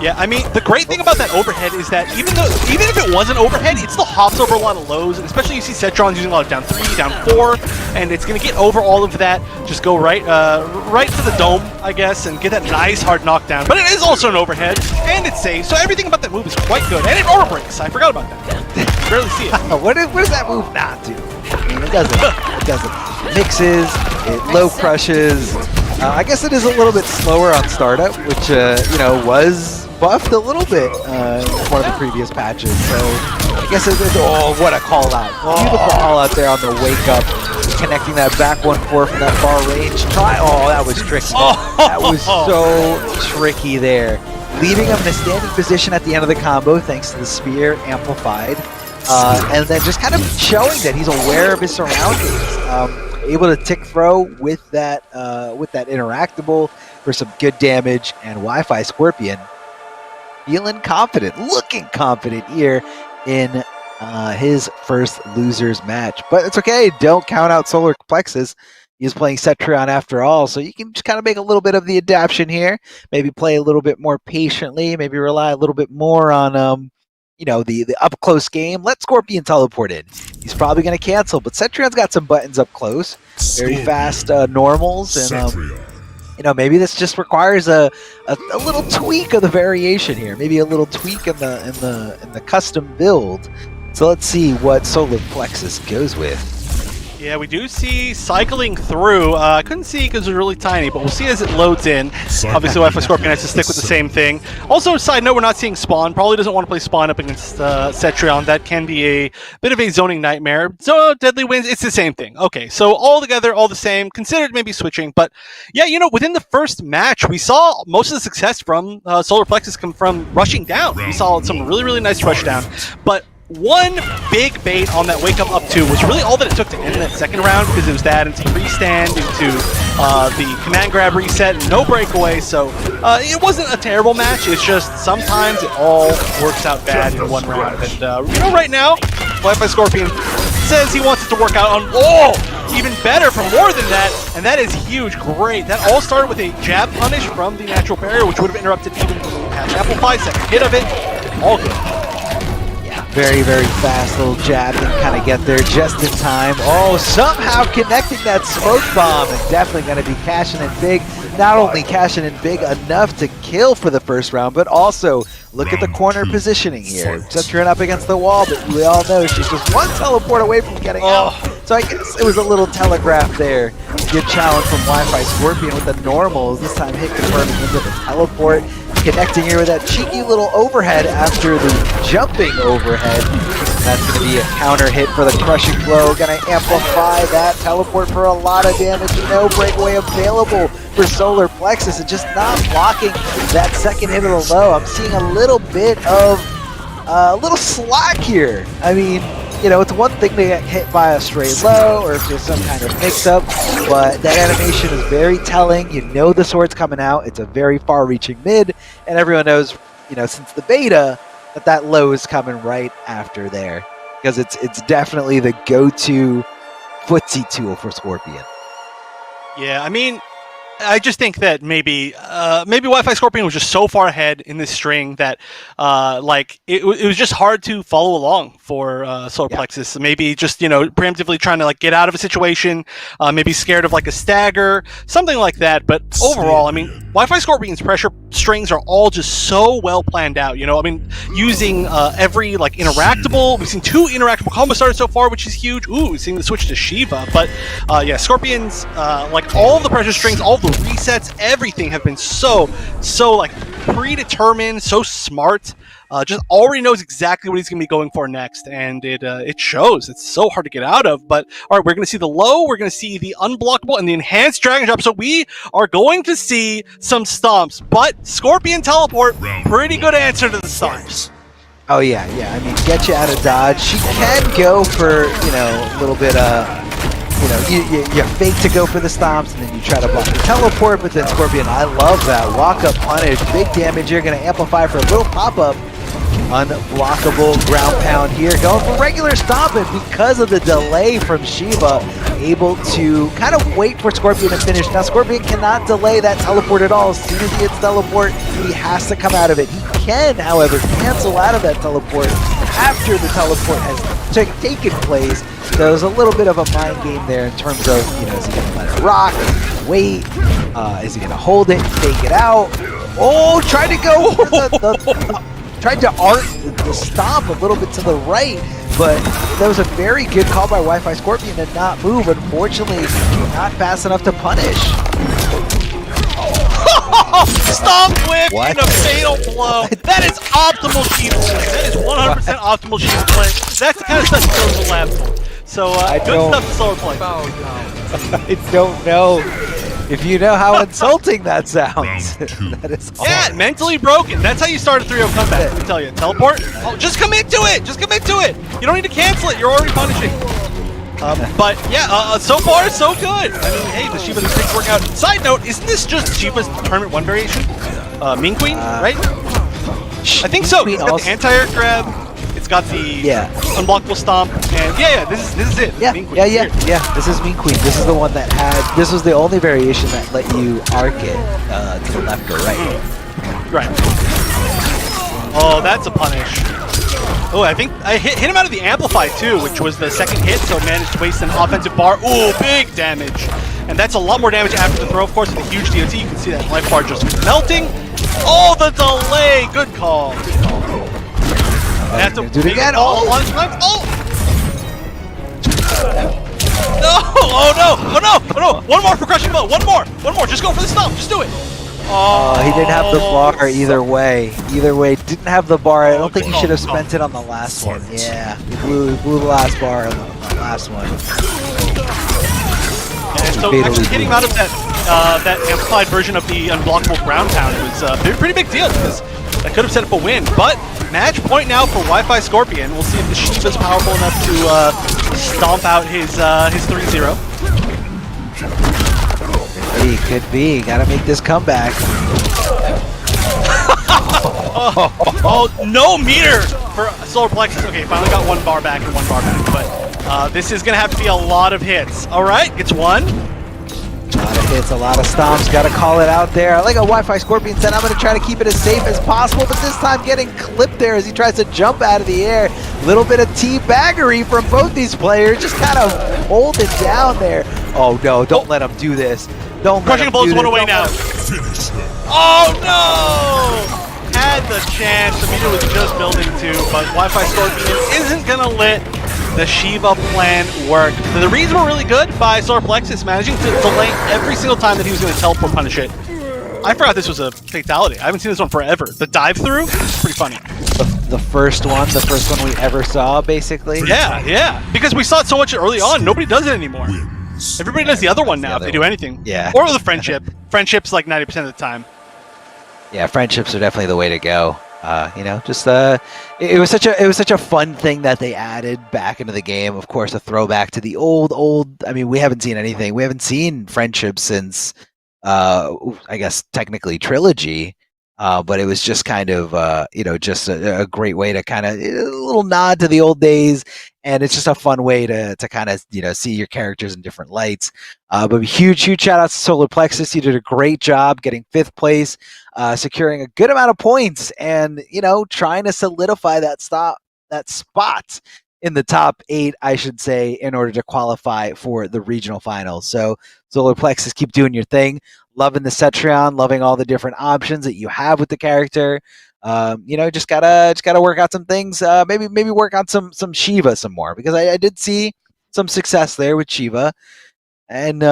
Yeah, I mean, the great thing about that overhead is that even if it wasn't overhead, it still hops over a lot of lows, and especially you see Cetrion's using a lot of down 3, down 4, and it's going to get over all of that, just go right to the dome, I guess, and get that nice hard knockdown. But it is also an overhead, and it's safe, so everything about that move is quite good. And it overbreaks, I forgot about that. Barely see it. What does that move not do? mean, it doesn't. Mixes, it low crushes. I guess it is a little bit slower on startup, which, you know, was buffed a little bit in one of the previous patches. So I guess oh, what a call out. Beautiful call out there on the wake up, connecting that back 1-4 from that far range. Oh, that was tricky. That was so tricky there. Leaving him in a standing position at the end of the combo thanks to the spear amplified. And then just kind of showing that he's aware of his surroundings. Able to tick throw with that interactable for some good damage, and Wi-Fi Scorpion feeling confident, looking confident here in his first losers match. But it's okay, don't count out Solar Plexus. He's playing Cetrion after all, so you can just kind of make a little bit of the adaptation here. Maybe play a little bit more patiently, maybe rely a little bit more on you know, the up-close game. Let Scorpion teleport in. He's probably going to cancel, but Cetrion's got some buttons up close. Very fast normals, and you know, maybe this just requires a little tweak of the variation here. Maybe a little tweak in the custom build. So let's see what Solar Plexus goes with. Yeah, we do see cycling through. I couldn't see because it was really tiny, but we'll see as it loads in. Obviously, Wi-Fi Scorpion has to stick with the same thing. Also, side note, we're not seeing Spawn. Probably doesn't want to play Spawn up against Cetrion. That can be a bit of a zoning nightmare. So, Deadly Winds, it's the same thing. Okay, so all together, all the same. Considered maybe switching. But, yeah, you know, within the first match, we saw most of the success from Solar Plexus come from rushing down. We saw some really, really nice rush down. But one big bait on that wake up 2 was really all that it took to end that second round, because it was that into freestand, into the command grab reset, no breakaway. So it wasn't a terrible match. It's just sometimes it all works out bad in one round. And you know, right now, Wi-Fi Scorpion says he wants it to work out on even better for more than that, and that is huge. Great. That all started with a jab punish from the natural barrier, which would have interrupted even half amplify. Second hit of it, all good. Very, very fast little jab and kind of get there just in time. Oh, somehow connecting that smoke bomb, and definitely going to be cashing in big. Not only cashing in big enough to kill for the first round, but also look at the corner positioning here. Cetrion up against the wall, but we all know she's just one teleport away from getting out. So I guess it was a little telegraph there. Good challenge from Wi-Fi Scorpion with the normals. This time hit confirming into the teleport. Connecting here with that cheeky little overhead after the jumping overhead. That's going to be a counter hit for the crushing blow. Going to amplify that teleport for a lot of damage. No breakaway available for Solar Plexus, and just not blocking that second hit of the low. I'm seeing a little bit of a little slack here. I mean, you know, it's one thing to get hit by a straight low or if there's some kind of mix-up, but that animation is very telling. You know the sword's coming out. It's a very far-reaching mid, and everyone knows, you know, since the beta, that low is coming right after there, because it's definitely the go-to footsie tool for Scorpion. Yeah, I mean, I just think that maybe Wi-Fi Scorpion was just so far ahead in this string that like it was just hard to follow along for Solar Plexus. Maybe just, you know, preemptively trying to like get out of a situation, maybe scared of like a stagger, something like that. But overall, I mean, Wi-Fi Scorpion's pressure strings are all just so well planned out. You know, I mean, using every like interactable. We've seen 2 interactable combo starters so far, which is huge. Ooh, we've seen the switch to Shiva. But yeah, Scorpion's like all of the pressure strings, all of the resets, everything have been so like predetermined, so smart. Just already knows exactly what he's going to be going for next, and it shows. It's so hard to get out of. But all right, we're going to see the low, we're going to see the unblockable, and the enhanced dragon drop. So we are going to see some stomps. But Scorpion teleport, pretty good answer to the stomps. Oh yeah. I mean, get you out of dodge. She can go for, you know, a little bit you know, you fake to go for the stomps, and then you try to block the teleport, but then Scorpion, I love that. Walk up punish, big damage here, going to amplify for a little pop-up. Unblockable ground pound here, going for regular stomp, and because of the delay from Shiva, able to kind of wait for Scorpion to finish. Now Scorpion cannot delay that teleport at all. As soon as he hits teleport, he has to come out of it. He can, however, cancel out of that teleport after the teleport has taken place. So there's a little bit of a mind game there in terms of, you know, is he going to let it rock? Is he going to wait? Is he going to hold it, fake it out? Oh, trying to go for tried to art the stomp a little bit to the right, but that was a very good call by Wi-Fi Scorpion to not move. Unfortunately, not fast enough to punish. Stomp whip What? and a fatal blow. That is optimal Shiva play. That is 100% optimal Shiva play. That's the kind of stuff you go to the lab for. So good stuff to Solar Play. I don't know if you know how insulting that sounds. That is Yeah, mentally broken. That's how you start a 3-0 comeback. Let me tell you. Teleport? Oh, just commit to it. Just commit to it. You don't need to cancel it. You're already punishing. But yeah, so far so good. I mean, hey, the Shiva this thing's working out. Side note, isn't this just Shiva's Tournament 1 variation? Mean Queen, right? I think so. It's got the anti-air grab. It's got the unblockable stomp, and this is it. This Yeah, is Mean Queen. yeah. This is Mean Queen. This is the one that had. This was the only variation that let you arc it to the left or right. Right. Oh, that's a punish. Oh, I think I hit him out of the Amplify too, which was the second hit, so managed to waste an offensive bar. Ooh, big damage. And that's a lot more damage after the throw, of course, with a huge DOT. You can see that life bar just melting. Oh, the delay! Good call. Good call. I have to do it again. Oh! No! Oh no! Oh no! Oh no! One more for crushing blow. One more! Just go for the stomp. Just do it. Oh, he didn't have the bar either way. Either way, didn't have the bar. I don't think he should have spent it on the last one. Yeah, he blew the last bar on the last one. And so actually getting him out of that amplified version of the unblockable ground pound was a pretty big deal because that could have set up a win. But match point now for Wi-Fi Scorpion. We'll see if the Shiva's powerful enough to stomp out his 3-0. Could be. Gotta make this comeback. Oh, no meter for Solar Plexus. Okay, finally got one bar back and one bar back, but this is gonna have to be a lot of hits. All right, gets one. A lot of hits, a lot of stomps. Gotta call it out there. I like a Wi-Fi Scorpion said, I'm gonna try to keep it as safe as possible, but this time getting clipped there as he tries to jump out of the air. Little bit of teabaggery from both these players, just kind of hold it down there. Oh no, don't let him do this. Don't let him do Crushing blows this. one away now. Oh no! Had the chance. The meter was just building too, but Wi-Fi Scorpion isn't gonna let the Shiva plan work. The reads were really good by Solar Plexus, managing to delay every single time that he was going to teleport punish it. I forgot this was a fatality. I haven't seen this one forever. The dive through, pretty funny. The first one we ever saw, basically. Yeah, because we saw it so much early on. Nobody does it anymore. Everybody does the other one now if they do anything. Yeah. Or the friendship. Friendship's like 90% of the time. Yeah, friendships are definitely the way to go. It was such a fun thing that they added back into the game. Of course, a throwback to the old. I mean, we haven't seen anything. We haven't seen friendships since, I guess technically Trilogy. But it was just kind of, just a great way to kind of a little nod to the old days, and it's just a fun way to kind of see your characters in different lights. But huge shout out to Solar Plexus. You did a great job getting 5th place, securing a good amount of points, and trying to solidify that spot in the top 8, I should say, in order to qualify for the regional finals. So Solar Plexus, keep doing your thing. Loving the Cetrion, loving all the different options that you have with the character. Just gotta work out some things. Maybe work on some Shiva some more, because I did see some success there with Shiva, and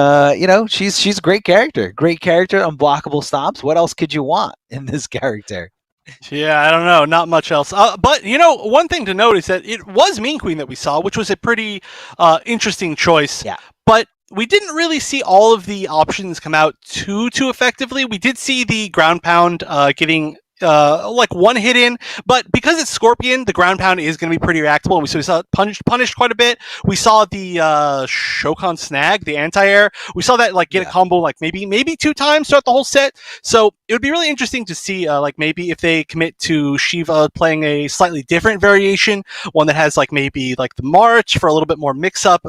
she's a great character, unblockable stomps. What else could you want in this character? Yeah, I don't know. Not much else. But, one thing to note is that it was Mean Queen that we saw, which was a pretty interesting choice. Yeah. But we didn't really see all of the options come out too effectively. We did see the ground pound getting like one hit in, but because it's Scorpion, the ground pound is going to be pretty reactable, and we saw it punished quite a bit. We saw the Shokan snag, the anti-air. We saw that get a combo like maybe 2 times throughout the whole set. So it would be really interesting to see maybe if they commit to Shiva playing a slightly different variation, one that has maybe the March for a little bit more mix up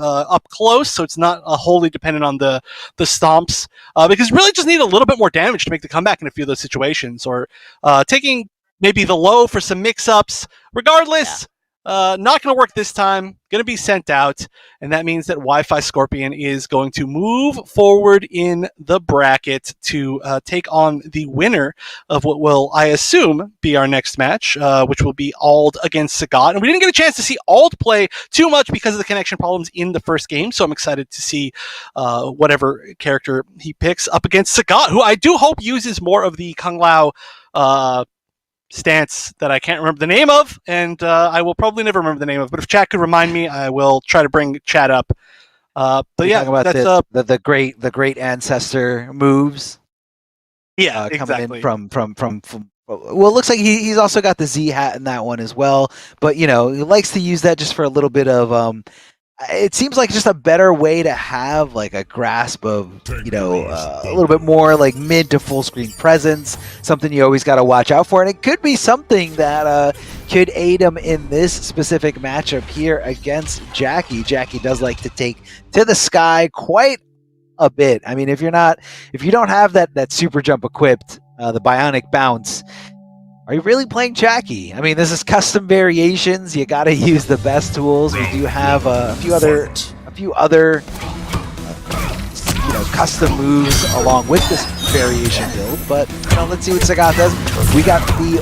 close, so it's not wholly dependent on the stomps, because really just need a little bit more damage to make the comeback in a few of those situations, or taking maybe the low for some mix-ups. Regardless, Not going to work this time. Going to be sent out, and that means that Wi-Fi Scorpion is going to move forward in the bracket to take on the winner of what will, I assume, be our next match, which will be Ald against Sagat. And we didn't get a chance to see Ald play too much because of the connection problems in the first game, so I'm excited to see whatever character he picks up against Sagat, who I do hope uses more of the Kung Lao stance that I can't remember the name of, and I will probably never remember the name of. But if chat could remind me, I will try to bring chat up. But yeah, about that's the great ancestor moves. Yeah, coming in from. Well, it looks like he's also got the Z hat in that one as well. But he likes to use that just for a little bit of. It seems like just a better way to have like a grasp of a little bit more like mid to full screen presence, something you always got to watch out for, and it could be something that could aid him in this specific matchup here against Jackie. Jackie does like to take to the sky quite a bit. I mean, if you don't have that super jump equipped, the bionic bounce, are you really playing Jackie? I mean, this is custom variations. You got to use the best tools. We do have a few other custom moves along with this variation build. But let's see what Sagat does. We got the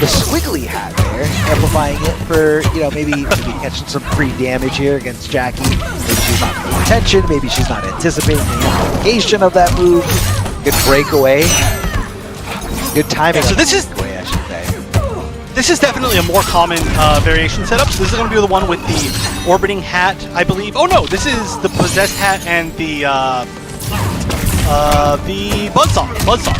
squiggly hat there, amplifying it for maybe catching some free damage here against Jackie. Maybe she's not paying attention. Maybe she's not anticipating the application of that move. Good breakaway. Good timing. So this is. This is definitely a more common variation setup. So this is going to be the one with the orbiting hat, I believe. Oh no, this is the possessed hat and the buzzsaw.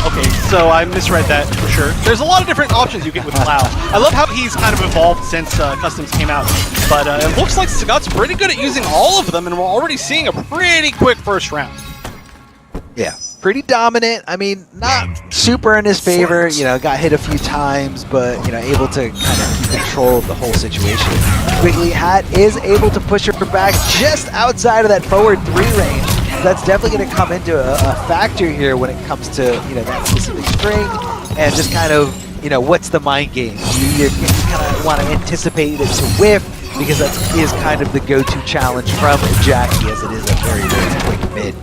Okay, so I misread that for sure. There's a lot of different options you get with Cloud. I love how he's kind of evolved since Customs came out. But it looks like Sagat's pretty good at using all of them, and we're already seeing a pretty quick first round. Yeah. Pretty dominant. I mean, not super in his favor. Got hit a few times, but able to kind of keep control of the whole situation. Squiggly Hat is able to push her back just outside of that forward 3 range. That's definitely going to come into a factor here when it comes to that specific string and just kind of what's the mind game. You kind of want to anticipate it to whiff because that is kind of the go-to challenge from Jackie, as it is a very, very quick mid.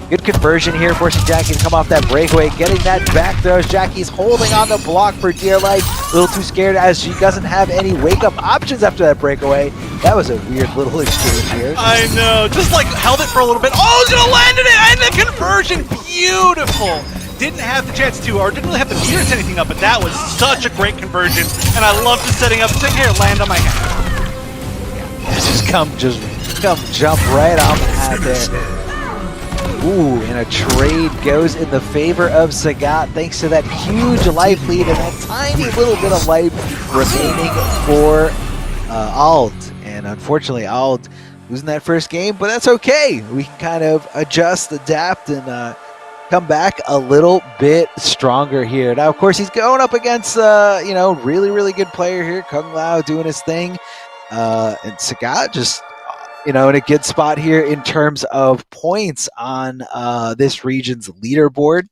Good conversion here, forcing Jackie to come off that breakaway, getting that back throw. Jackie's holding on the block for dear life. A little too scared as she doesn't have any wake-up options after that breakaway. That was a weird little exchange here. I know, just like held it for a little bit. Oh, he's gonna land it, and the conversion, beautiful. Didn't have the chance to, or didn't really have the meter to set anything up, but that was such a great conversion, and I love the setting up. Saying, here, land on my hat. Just come jump right on the hat there. Ooh, and a trade goes in the favor of Sagat thanks to that huge life lead and that tiny little bit of life remaining for Ald. And unfortunately, Ald losing that first game, but that's okay. We can kind of adjust, adapt, and come back a little bit stronger here. Now, of course, he's going up against, really, really good player here, Kung Lao doing his thing. And Sagat just... in a good spot here in terms of points on this region's leaderboard.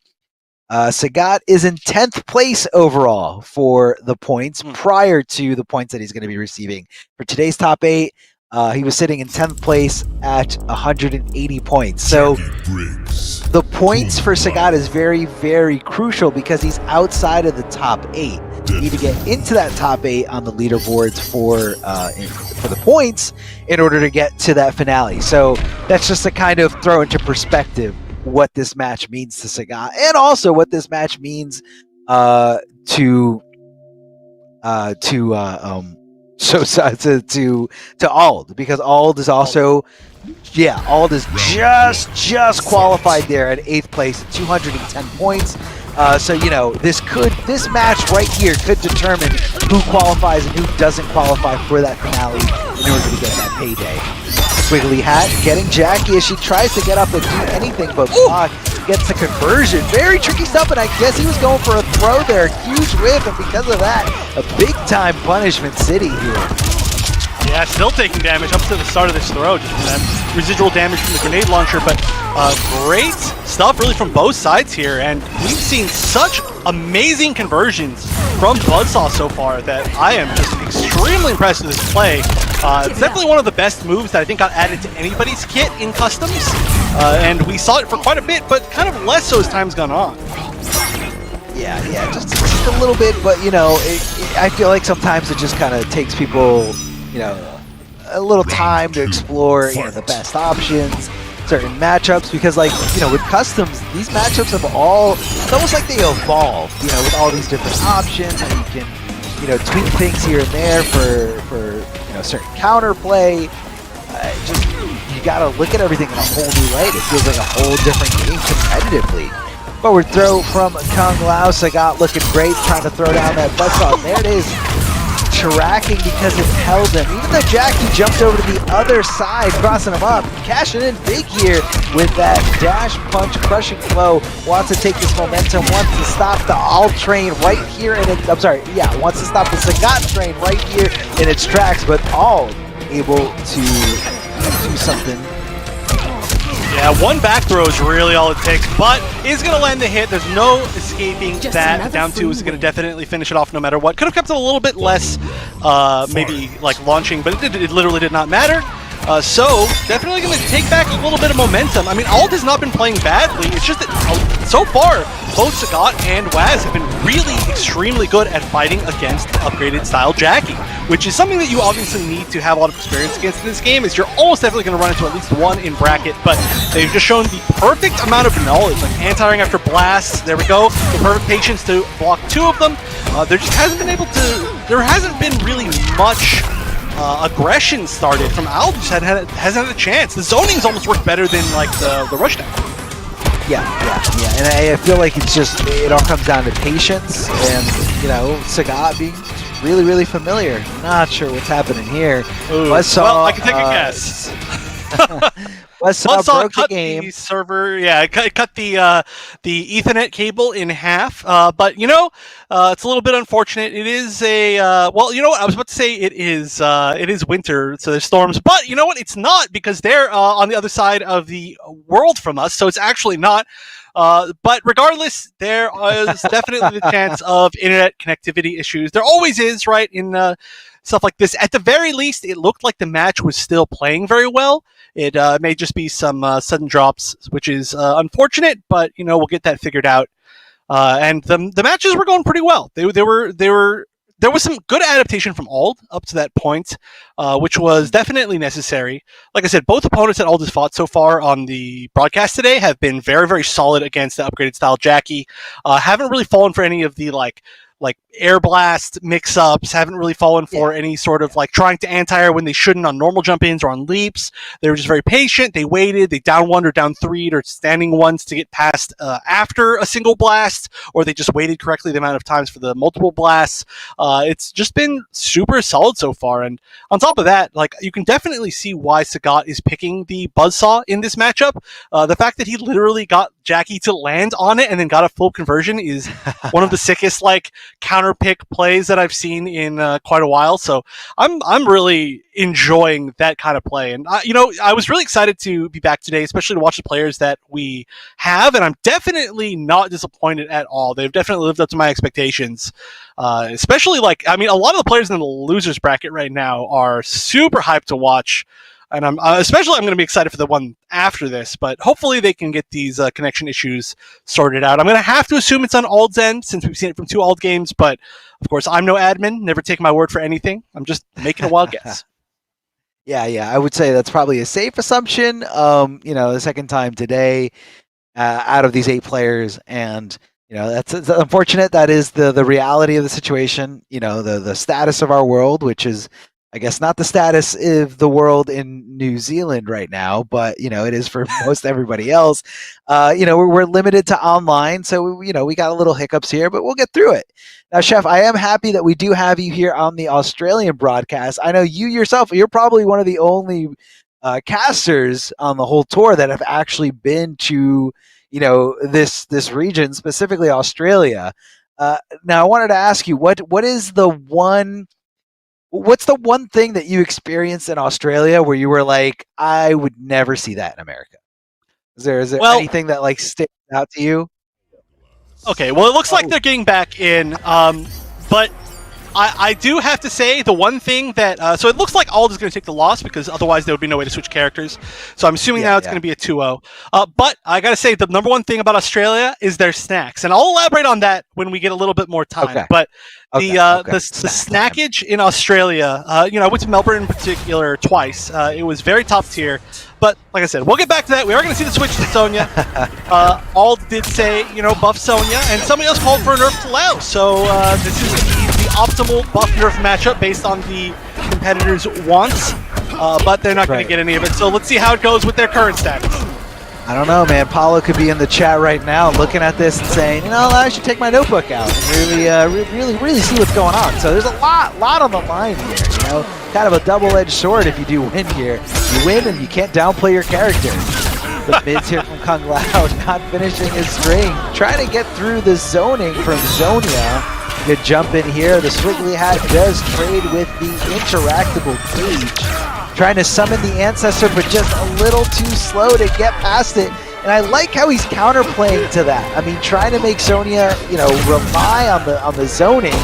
Sagat is in 10th place overall for the points prior to the points that he's going to be receiving. For today's top 8, he was sitting in 10th place at 180 points. So the points for Sagat is very, very crucial because he's outside of the top 8. You need to get into that top 8 on the leaderboards for the points in order to get to that finale. So that's just to kind of throw into perspective what this match means to Sagat, and also what this match means to Ald, because Ald is also Ald is just qualified there at 8th place at 210 points. So this match right here could determine who qualifies and who doesn't qualify for that finale in order to get that payday. Squiggly Hat getting Jackie as she tries to get up and do anything but block. Gets the conversion. Very tricky stuff, and I guess he was going for a throw there. Huge whiff, and because of that, a big-time punishment city here. Yeah, still taking damage up to the start of this throw, just from that residual damage from the grenade launcher, but great stuff really from both sides here, and we've seen such amazing conversions from Buzzsaw so far that I am just extremely impressed with this play. It's definitely one of the best moves that I think got added to anybody's kit in customs, and we saw it for quite a bit, but kind of less so as time's gone on. Yeah, just a little bit, but you know, I feel like sometimes it just kind of takes people, you know, a little time to explore, you know, the best options, certain matchups, because like, you know, with customs, these matchups have all, it's almost like they evolve, you know, with all these different options, and you can, you know, tweak things here and there for you know, certain counterplay. Just, you gotta look at everything in a whole new light. It feels like a whole different game competitively. Forward throw from Kung Lao. Sagat looking great, trying to throw down that buzzsaw. There it is. Tracking because it held him. Even though Jackie jumped over to the other side, crossing him up, cashing in big here with that dash punch, crushing blow. Wants to take this momentum, wants to stop the All train right here in it. I'm sorry, yeah, wants to stop the Sagat train right here in its tracks, but All able to do something. Yeah, one back throw is really all it takes, but is going to land the hit. There's no escaping that. Down two is going to definitely finish it off no matter what. Could have kept it a little bit less, maybe like launching, but it literally did not matter. So, definitely going to take back a little bit of momentum. I mean, Alt has not been playing badly. It's just that so far, both Sagat and Waz have been really extremely good at fighting against upgraded style Jackie, which is something that you obviously need to have a lot of experience against in this game, is you're almost definitely going to run into at least one in bracket, but they've just shown the perfect amount of knowledge, like anti-airing after blasts, there we go, the perfect patience to block two of them. There just hasn't been able to, there hasn't been really much aggression started from Al. Just hasn't had a chance. The zoning's almost worked better than like the rushdown. Yeah, and I feel like it's just, it all comes down to patience and, you know, Sagat being really, really familiar. Not sure what's happening here. Ooh, well, I can take a guess. Buzzsaw broke cut the game. The server, yeah, cut the Ethernet cable in half. But you know, it's a little bit unfortunate. It is a well, you know what? I was about to say it is winter, so there's storms. But you know what? It's not, because they're on the other side of the world from us, so it's actually not. But regardless, there is definitely the chance of internet connectivity issues. There always is, right, in stuff like this. At the very least, it looked like the match was still playing very well. It may just be some sudden drops, which is unfortunate, but you know, we'll get that figured out. And the matches were going pretty well. There was some good adaptation from Ald up to that point, which was definitely necessary. Like I said, both opponents that Ald has fought so far on the broadcast today have been very, very solid against the upgraded style Jackie. Haven't really fallen for any of the like air blast mix-ups, haven't really fallen for any sort of like trying to anti-air when they shouldn't on normal jump-ins or on leaps. They were just very patient. They waited. They down one or down three or standing ones to get past after a single blast, or they just waited correctly the amount of times for the multiple blasts. It's just been super solid so far. And on top of that, like, you can definitely see why Sagat is picking the buzzsaw in this matchup. The fact that he literally got Jackie to land on it and then got a full conversion is one of the sickest like counter pick plays that I've seen in quite a while. So I'm really enjoying that kind of play. And you know, I was really excited to be back today, especially to watch the players that we have, and I'm definitely not disappointed at all. They've definitely lived up to my expectations. Especially, like, I mean, a lot of the players in the losers bracket right now are super hyped to watch. And I'm going to be excited for the one after this, but hopefully they can get these connection issues sorted out. I'm going to have to assume it's on Ald's end, since we've seen it from two Ald games, but of course I'm no admin, never take my word for anything. I'm just making a wild guess. Yeah, I would say that's probably a safe assumption. You know, the second time today out of these 8 players, and you know, that's unfortunate. That is the reality of the situation. You know, the status of our world, which is, I guess, not the status of the world in New Zealand right now, but you know, it is for most everybody else. You know, we're limited to online, so you know, we got a little hiccups here, but we'll get through it. Now, Chef, I am happy that we do have you here on the Australian broadcast. I know you yourself, you're probably one of the only casters on the whole tour that have actually been to, you know, this region, specifically Australia. Now, I wanted to ask you, what's the one thing that you experienced in Australia where you were like, I would never see that in America? Is there anything that like sticks out to you? Okay, well, it looks like they're getting back in, but I do have to say the one thing that so it looks like Ald is going to take the loss because otherwise there would be no way to switch characters. So I'm assuming now it's going to be a 2-0. But I got to say the number one thing about Australia is their snacks, and I'll elaborate on that when we get a little bit more time. Okay. But Okay. the snackage in Australia, I went to Melbourne in particular twice. It was very top tier. But like I said, we'll get back to that. We are going to see the switch to Sonya. Ald did say, buff Sonya, and somebody else called for a nerf to Lao. So this is the optimal buff nerf matchup based on the competitors' wants. But they're not going to get any of it. So let's see how it goes with their current status. I don't know, man. Paulo could be in the chat right now looking at this and saying, I should take my notebook out and really see what's going on. So there's a lot on the line here, kind of a double-edged sword if you do win here. You win and you can't downplay your character. The mids here from Kung Lao not finishing his string, trying to get through the zoning from Zonia. Good jump in here. The Swiggly Hat does trade with the interactable cage. Trying to summon the Ancestor, but just a little too slow to get past it. And I like how he's counterplaying to that. I mean, trying to make Sonya, rely on the zoning.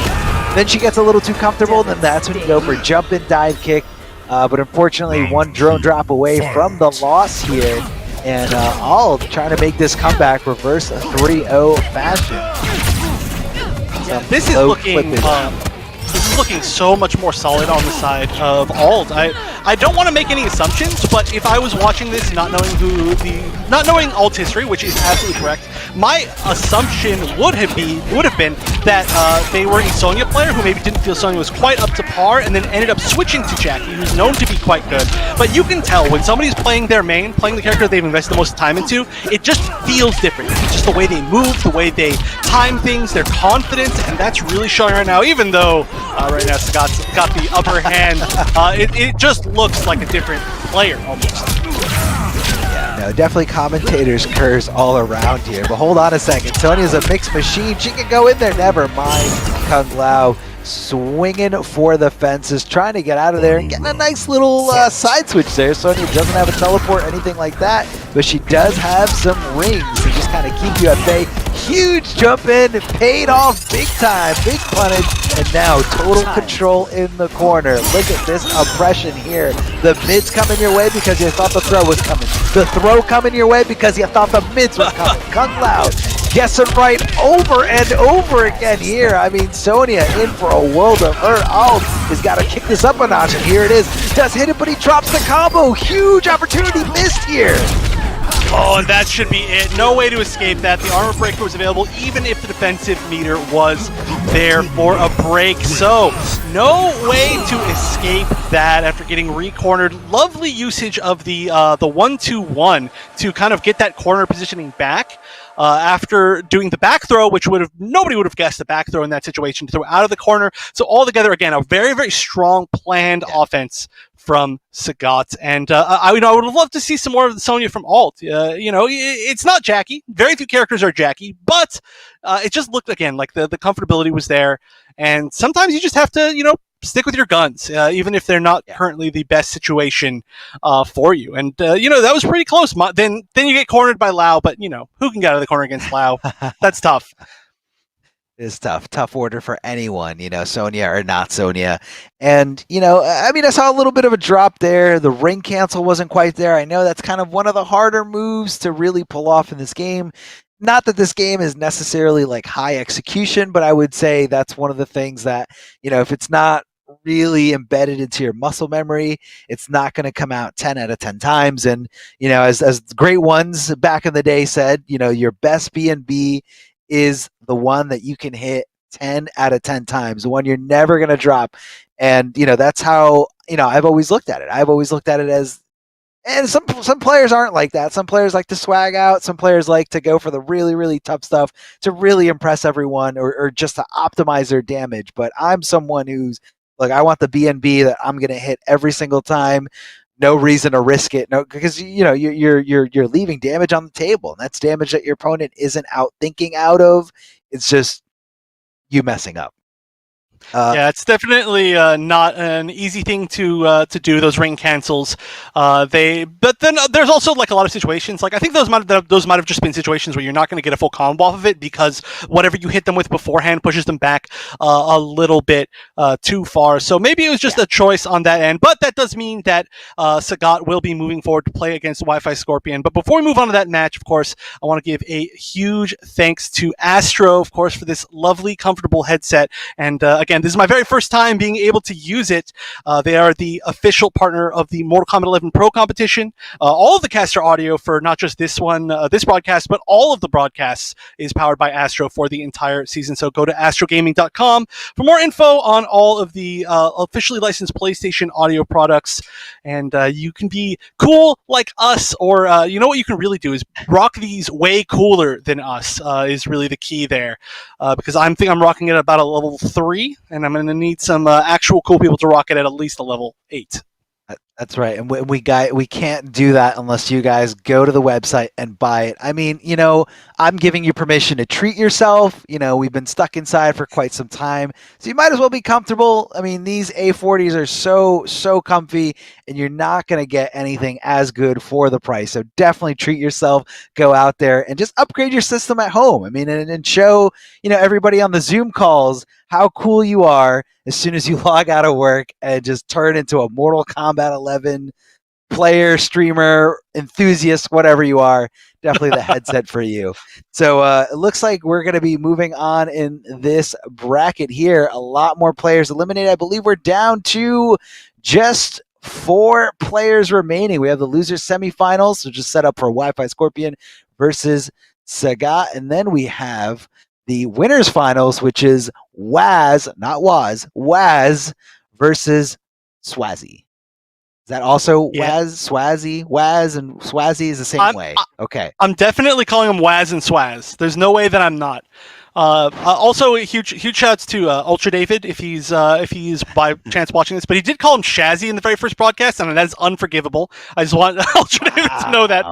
Then she gets a little too comfortable, and then that's when you go for jump and dive kick. But unfortunately, one drone drop away from the loss here. And Ald trying to make this comeback, reverse a 3-0 fashion. Yeah, this is looking so much more solid on the side of Ald. I don't want to make any assumptions, but if I was watching this not knowing Ald's history, which is absolutely correct, my assumption would have been that they were a Sonya player who maybe didn't feel Sonya was quite up to par and then ended up switching to Jackie, who's known to be quite good. But you can tell when somebody's playing their main, playing the character they've invested the most time into, it just feels different. It's just the way they move, the way they time things, their confidence, and that's really showing right now, even though right now Scott's got the upper hand. It just looks like a different player almost. No, definitely commentators curse all around here. But hold on a second. Sonya's a mixed machine. She can go in there. Never mind. Kung Lao swinging for the fences, trying to get out of there and getting a nice little side switch there. Sonya doesn't have a teleport or anything like that, but she does have some rings to just kind of keep you at bay. Huge jump in, paid off big time, big punish, and now total control in the corner. Look at this oppression here. The mids coming your way because you thought the throw was coming. The throw coming your way because you thought the mids was coming. Kung Lao guessing right over and over again here. I mean, Sonya in for a world of hurt. Ald has got to kick this up a notch, and here it is. Does hit it, but he drops the combo. Huge opportunity missed here. Oh, and that should be it. No way to escape that. The armor breaker was available even if the defensive meter was there for a break. So, no way to escape that after getting re-cornered. Lovely usage of the 1-2-1 to kind of get that corner positioning back. After doing the back throw, which nobody would have guessed the back throw in that situation, to throw out of the corner. So altogether, again, a very, very strong planned offense from Sagat. And I would love to see some more of the Sonya from Ald. It's not Jackie. Very few characters are Jackie, but it just looked, again, like the comfortability was there. And sometimes you just have to, stick with your guns, even if they're not currently the best situation for you. And, that was pretty close. Then you get cornered by Lao, but, who can get out of the corner against Lao? That's tough. Is tough order for anyone, Sonya or not Sonya. And, I saw a little bit of a drop there. The ring cancel wasn't quite there. I know that's kind of one of the harder moves to really pull off in this game. Not that this game is necessarily like high execution, but I would say that's one of the things that, if it's not really embedded into your muscle memory, it's not going to come out 10 out of 10 times. And, as great ones back in the day said, your best B&B is the one that you can hit 10 out of 10 times, the one you're never going to drop. And, that's how, I've always looked at it. I've always looked at it as, and some players aren't like that. Some players like to swag out. Some players like to go for the really, really tough stuff to really impress everyone or just to optimize their damage. But I'm someone who's, I want the B&B that I'm going to hit every single time. No reason to risk it. No, because you're leaving damage on the table, and that's damage that your opponent isn't thinking out of. It's just you messing up. Yeah, it's definitely not an easy thing to do, those ring cancels. But then there's also like a lot of situations. Like I think those might have just been situations where you're not going to get a full combo off of it because whatever you hit them with beforehand pushes them back a little bit too far. So maybe it was just a choice on that end. But that does mean that Sagat will be moving forward to play against Wi-Fi Scorpion. But before we move on to that match, of course, I want to give a huge thanks to Astro, of course, for this lovely, comfortable headset. And again, this is my very first time being able to use it. They are the official partner of the Mortal Kombat 11 Pro competition. All of the caster audio for not just this one, this broadcast, but all of the broadcasts is powered by Astro for the entire season. So go to astrogaming.com for more info on all of the officially licensed PlayStation audio products. And you can be cool like us, or you know what you can really do is rock these way cooler than us is really the key there. Because I'm rocking it at about a level 3, and I'm going to need some actual cool people to rock it at least a level 8. That's right, and we can't do that unless you guys go to the website and buy it. I mean, you know, I'm giving you permission to treat yourself. You know, we've been stuck inside for quite some time, so you might as well be comfortable. I mean, these A40s are so comfy, and you're not going to get anything as good for the price. So definitely treat yourself. Go out there and just upgrade your system at home. I mean, and show, you know, everybody on the Zoom calls how cool you are as soon as you log out of work and just turn into a Mortal Kombat 11 player, streamer, enthusiast, whatever you are. Definitely the headset for you. So it looks like we're going to be moving on in this bracket here. A lot more players eliminated. I believe we're down to just 4 players remaining. We have the losers semifinals, which is set up for Wi-Fi Scorpion versus Sagat. And then we have the winners finals, which is Waz, not Waz, Waz versus Swazi. Is that also Waz, Swazi? Waz and Swazi is the same way. Okay. I'm definitely calling him Waz and Swaz. There's no way that I'm not. Also, huge shouts to Ultra David if he's by chance watching this. But he did call him Shazzy in the very first broadcast, and that is unforgivable. I just want Ultra David to know that.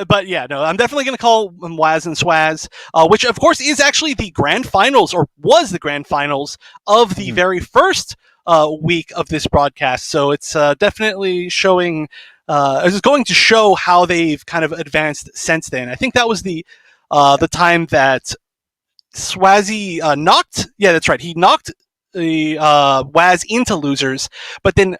But yeah, no, I'm definitely going to call him Waz and Swaz, which of course is actually the grand finals, or was the grand finals of the very first week of this broadcast. So it's definitely showing. It's going to show how they've kind of advanced since then. I think that was the time that Swazi knocked. Yeah, that's right. He knocked the Waz into losers, but then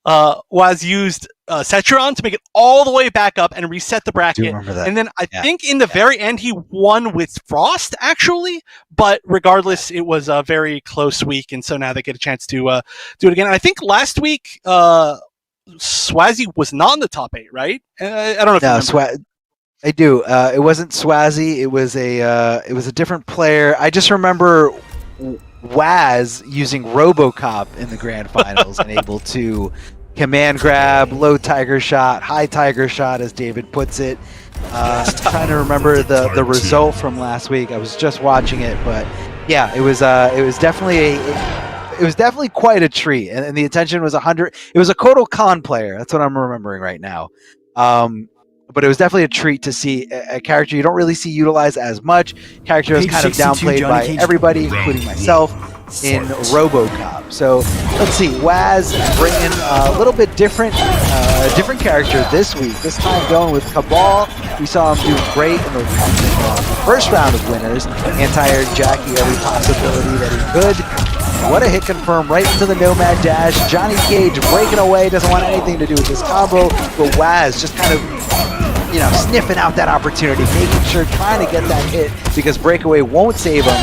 Waz used Setron to make it all the way back up and reset the bracket. And then I think in the very end he won with Frost, actually. But regardless, it was a very close week, and so now they get a chance to do it again. And I think last week Swazi was not in the top 8, right? I don't know if you remember. I do. It wasn't Swazi. It was a different player. I just remember Waz using RoboCop in the grand finals and able to command grab, low tiger shot, high tiger shot, as David puts it. I'm trying to remember the result from last week. I was just watching it, but yeah, it was definitely quite a treat, and the attention was 100. It was a Kotal Khan player. That's what I'm remembering right now. But it was definitely a treat to see a character you don't really see utilized as much. Character was kind of downplayed by everybody, including myself, in RoboCop. So let's see, Waz bringing a little bit different character this week. This time going with Cabal. We saw him do great in the first round of winners. Anti-aired Jackie every possibility that he could. What a hit confirm right into the Nomad Dash. Johnny Cage breaking away, doesn't want anything to do with this combo, but Waz just kind of, you know, sniffing out that opportunity, making sure, trying to get that hit because breakaway won't save him.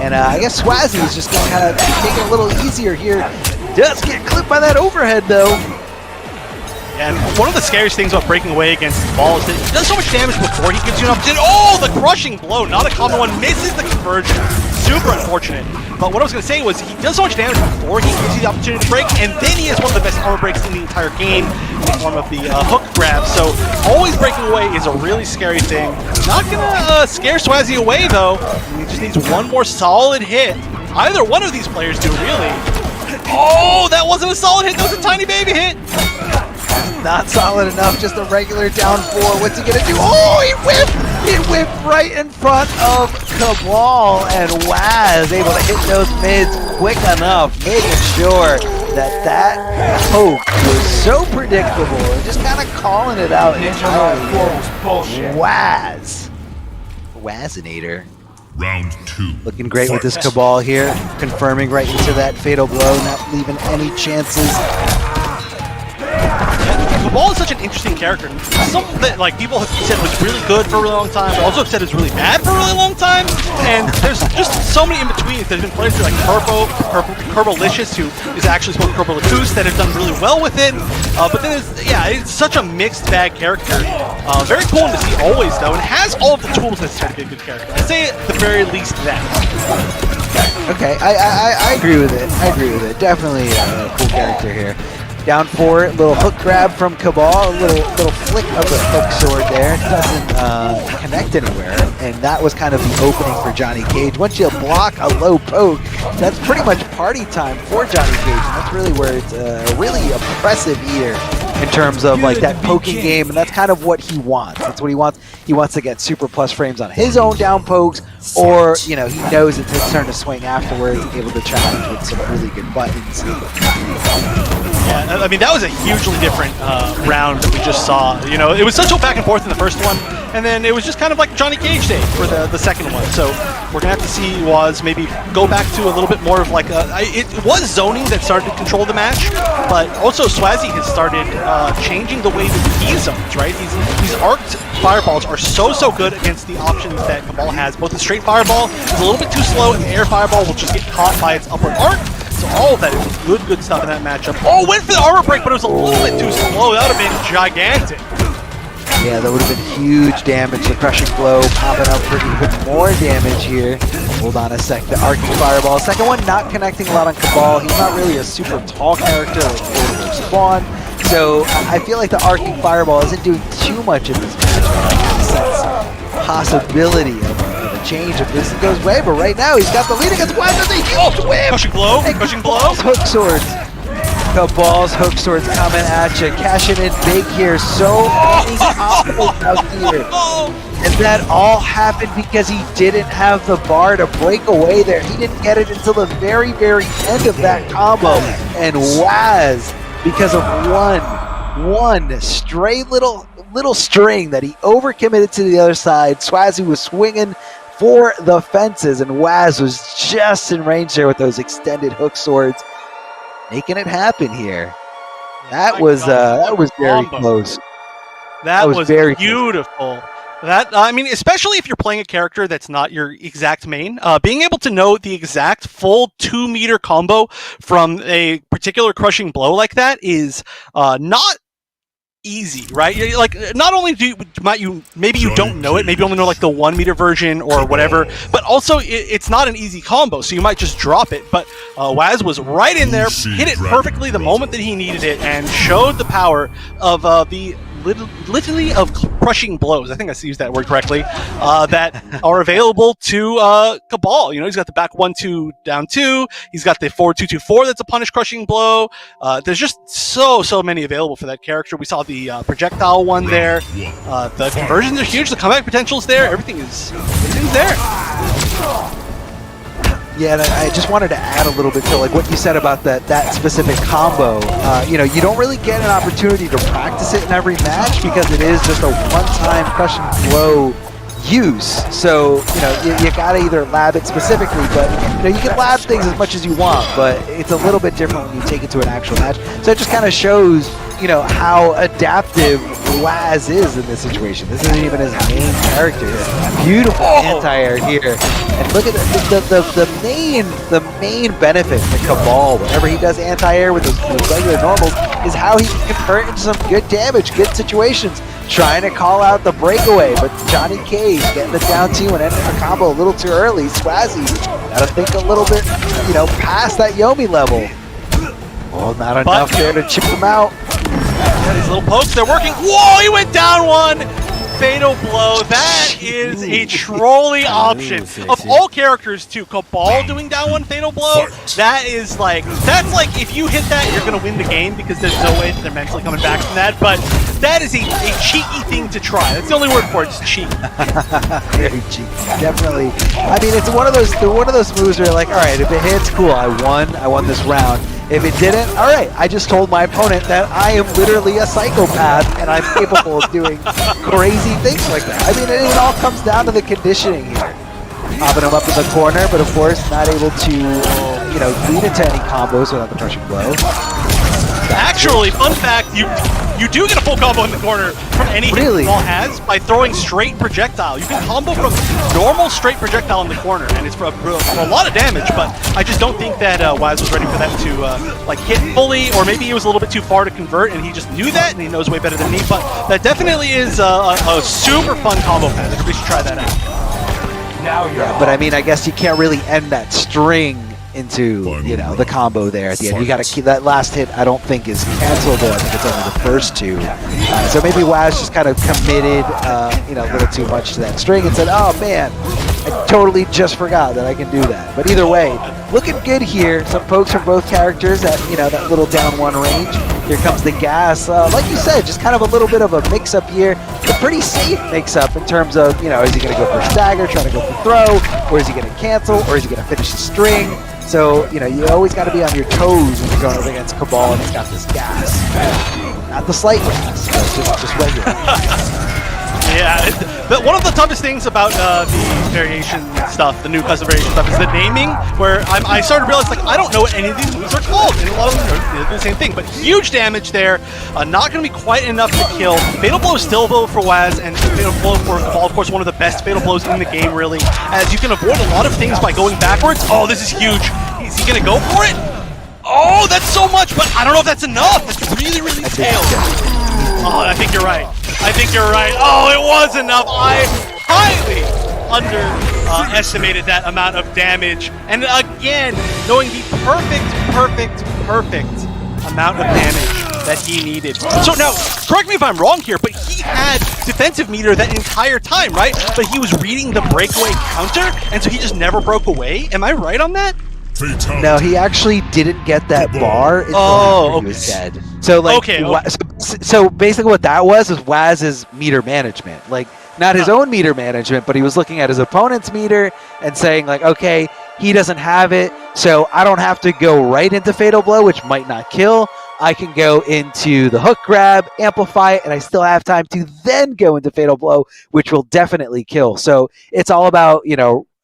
And I guess Swazi is just going to kind of make it a little easier here. Does get clipped by that overhead though. And one of the scariest things about breaking away against the ball is that he does so much damage before he gives you an opportunity. Oh, the crushing blow, not a common one, misses the conversion. Super unfortunate. But what I was going to say was he does so much damage before he gives you the opportunity to break, and then he has one of the best armor breaks in the entire game in the form of the hook grab. So always breaking away is a really scary thing. Not going to scare Swazi away, though. He just needs one more solid hit. Either one of these players do, really. Oh, that wasn't a solid hit. That was a tiny baby hit. Not solid enough, just a regular down 4. What's he gonna do? Oh, he whipped! He whipped right in front of Cabal, and Waz able to hit those mids quick enough, making sure that that poke was so predictable and just kind of calling it out entirely. Wazinator. Round 2. Looking great with this Cabal here, confirming right into that fatal blow, not leaving any chances. Cabal is such an interesting character. Something that like people have said was really good for a really long time, but also have said is really bad for a really long time. And there's just so many in between. There's been players like Kerbalicious, who is actually supposed to be Kerbalacus, that have done really well with it. But then it's such a mixed bag character. Very cool to see always though, and has all of the tools necessary to be a good character. I'd say at the very least that. Okay, I agree with it. I agree with it. Definitely a cool character here. Down 4, little hook grab from Cabal, a little flick of the hook sword there. Doesn't connect anywhere, and that was kind of the opening for Johnny Cage. Once you block a low poke, that's pretty much party time for Johnny Cage, and that's really where it's a really oppressive eater in terms of like that poking game, and that's kind of what he wants. That's what he wants. He wants to get super plus frames on his own down pokes, or he knows it's his turn to swing afterwards, able to challenge with some really good buttons. Yeah, I mean, that was a hugely different round that we just saw. It was such a back and forth in the first one, and then it was just kind of like Johnny Cage Day for the second one. So we're going to have to see Waz maybe go back to a little bit more of like it was zoning that started to control the match, but also Swazi has started changing the way that he zones, right? These arced fireballs are so good against the options that Cabal has. Both the straight fireball is a little bit too slow, and the air fireball will just get caught by its upward arc. So all of that is good stuff in that matchup. Oh, went for the armor break, but it was a little bit too slow. That would have been gigantic. Yeah, that would have been huge damage. The crushing blow popping up for even more damage here. Hold on a sec. The arcing fireball. Second one not connecting a lot on Cabal. He's not really a super tall character like Spawn. So I feel like the arcing fireball isn't doing too much in this match. Possibility of a change if this goes way, but right now he's got the lead against Waz as a huge whip! Crushing blow, crushing blow. Hook swords. Cabal's hook swords coming at you, cashing in big here. So many combos out here. And that all happened because he didn't have the bar to break away there. He didn't get it until the very end of that combo. And Waz, because of one stray little string that he overcommitted to the other side, Swazi was swinging for the fences, and Waz was just in range there with those extended hook swords, making it happen here. That was very close. That was very beautiful. I mean, especially if you're playing a character that's not your exact main, being able to know the exact full 2-meter combo from a particular crushing blow like that is not easy, right? Like, not only might you don't know it, maybe you only know like the 1-meter version or whatever, but also it's not an easy combo, so you might just drop it. But Waz was right in there, hit it perfectly the moment that he needed it, and showed the power of the litany of crushing blows, I think I used that word correctly, that are available to Cabal. He's got the back 1-2 down 2. He's got the 4-2-2-4 that's a punish crushing blow. There's just so many available for that character. We saw the projectile one there. The conversions are huge. The comeback potential's there. Everything's there. Yeah, and I just wanted to add a little bit to like what you said about that specific combo. You don't really get an opportunity to practice it in every match because it is just a one-time crushing blow use. So you gotta either lab it specifically, but you can lab things as much as you want, but it's a little bit different when you take it to an actual match. So it just kind of shows how adaptive Waz is in this situation. This isn't even his main character. Beautiful anti-air here, and look at the main benefit to Cabal whenever he does anti-air with those regular normals is how he can convert into some good damage, good situations, trying to call out the breakaway. But Johnny Cage getting the down 2 and ending the combo a little too early. Swazi gotta think a little bit, past that Yomi level. Oh, not enough there to chip him out. Yeah, these little pokes, they're working. Whoa, he went down one! Fatal Blow, that is a trolly option. Of all characters too, Cabal doing down one Fatal Blow, that is like, that's like if you hit that, you're going to win the game because there's no way that they're mentally coming back from that, but that is a cheeky thing to try. That's the only word for it, just cheeky. Very cheeky, definitely. I mean, it's one of those moves where you're like, all right, if it hits, cool, I won this round. If it didn't, all right, I just told my opponent that I am literally a psychopath and I'm capable of doing crazy things like that. I mean, it all comes down to the conditioning here. Popping him up in the corner, but of course not able to, lead into any combos without the crushing blow. Actually, fun fact, you do get a full combo in the corner from any hit the ball has by throwing straight projectile. You can combo from normal straight projectile in the corner, and it's for a lot of damage, but I just don't think that Waz was ready for that to hit fully, or maybe he was a little bit too far to convert, and he just knew that, and he knows way better than me, but that definitely is a super fun combo path. Everybody should try that out. Yeah, but I mean, I guess you can't really end that string into, the combo there at the end. You got to keep that last hit. I don't think is cancelable. I think it's only the first two. So maybe Waz just kind of committed, a little too much to that string and said, "Oh man, I totally just forgot that I can do that." But either way, looking good here. Some pokes from both characters at that little down one range. Here comes the gas. Like you said, just kind of a little bit of a mix-up here. A pretty safe mix-up in terms of, is he going to go for stagger, trying to go for throw, or is he going to cancel, or is he going to finish the string? So, you always got to be on your toes when you're going up against Cabal, and he's got this gas. Not the slight gas, but just regular. Yeah, but one of the toughest things about the variation stuff, the new custom variation stuff, is the naming, where I started to realize, I don't know what any of these moves are called, and a lot of them are the same thing, but huge damage there, not going to be quite enough to kill. Fatal Blow is still available for Waz, and Fatal Blow for Cabal, of course, one of the best Fatal Blows in the game, really, as you can avoid a lot of things by going backwards. Oh, this is huge. Is he going to go for it? Oh, that's so much, but I don't know if that's enough. That's really, really tailed. Oh, I think you're right. Oh, it was enough. I highly underestimated that amount of damage. And again, knowing the perfect amount of damage that he needed. So now, correct me if I'm wrong here, but he had defensive meter that entire time, right? But he was reading the breakaway counter, and so he just never broke away. Am I right on that? No, he actually didn't get that bar until he was dead. So so basically what that was Waz's meter management. Not his own meter management, but he was looking at his opponent's meter and saying okay, he doesn't have it, so I don't have to go right into Fatal Blow, which might not kill. I can go into the hook grab, amplify it, and I still have time to then go into Fatal Blow, which will definitely kill. So it's all about,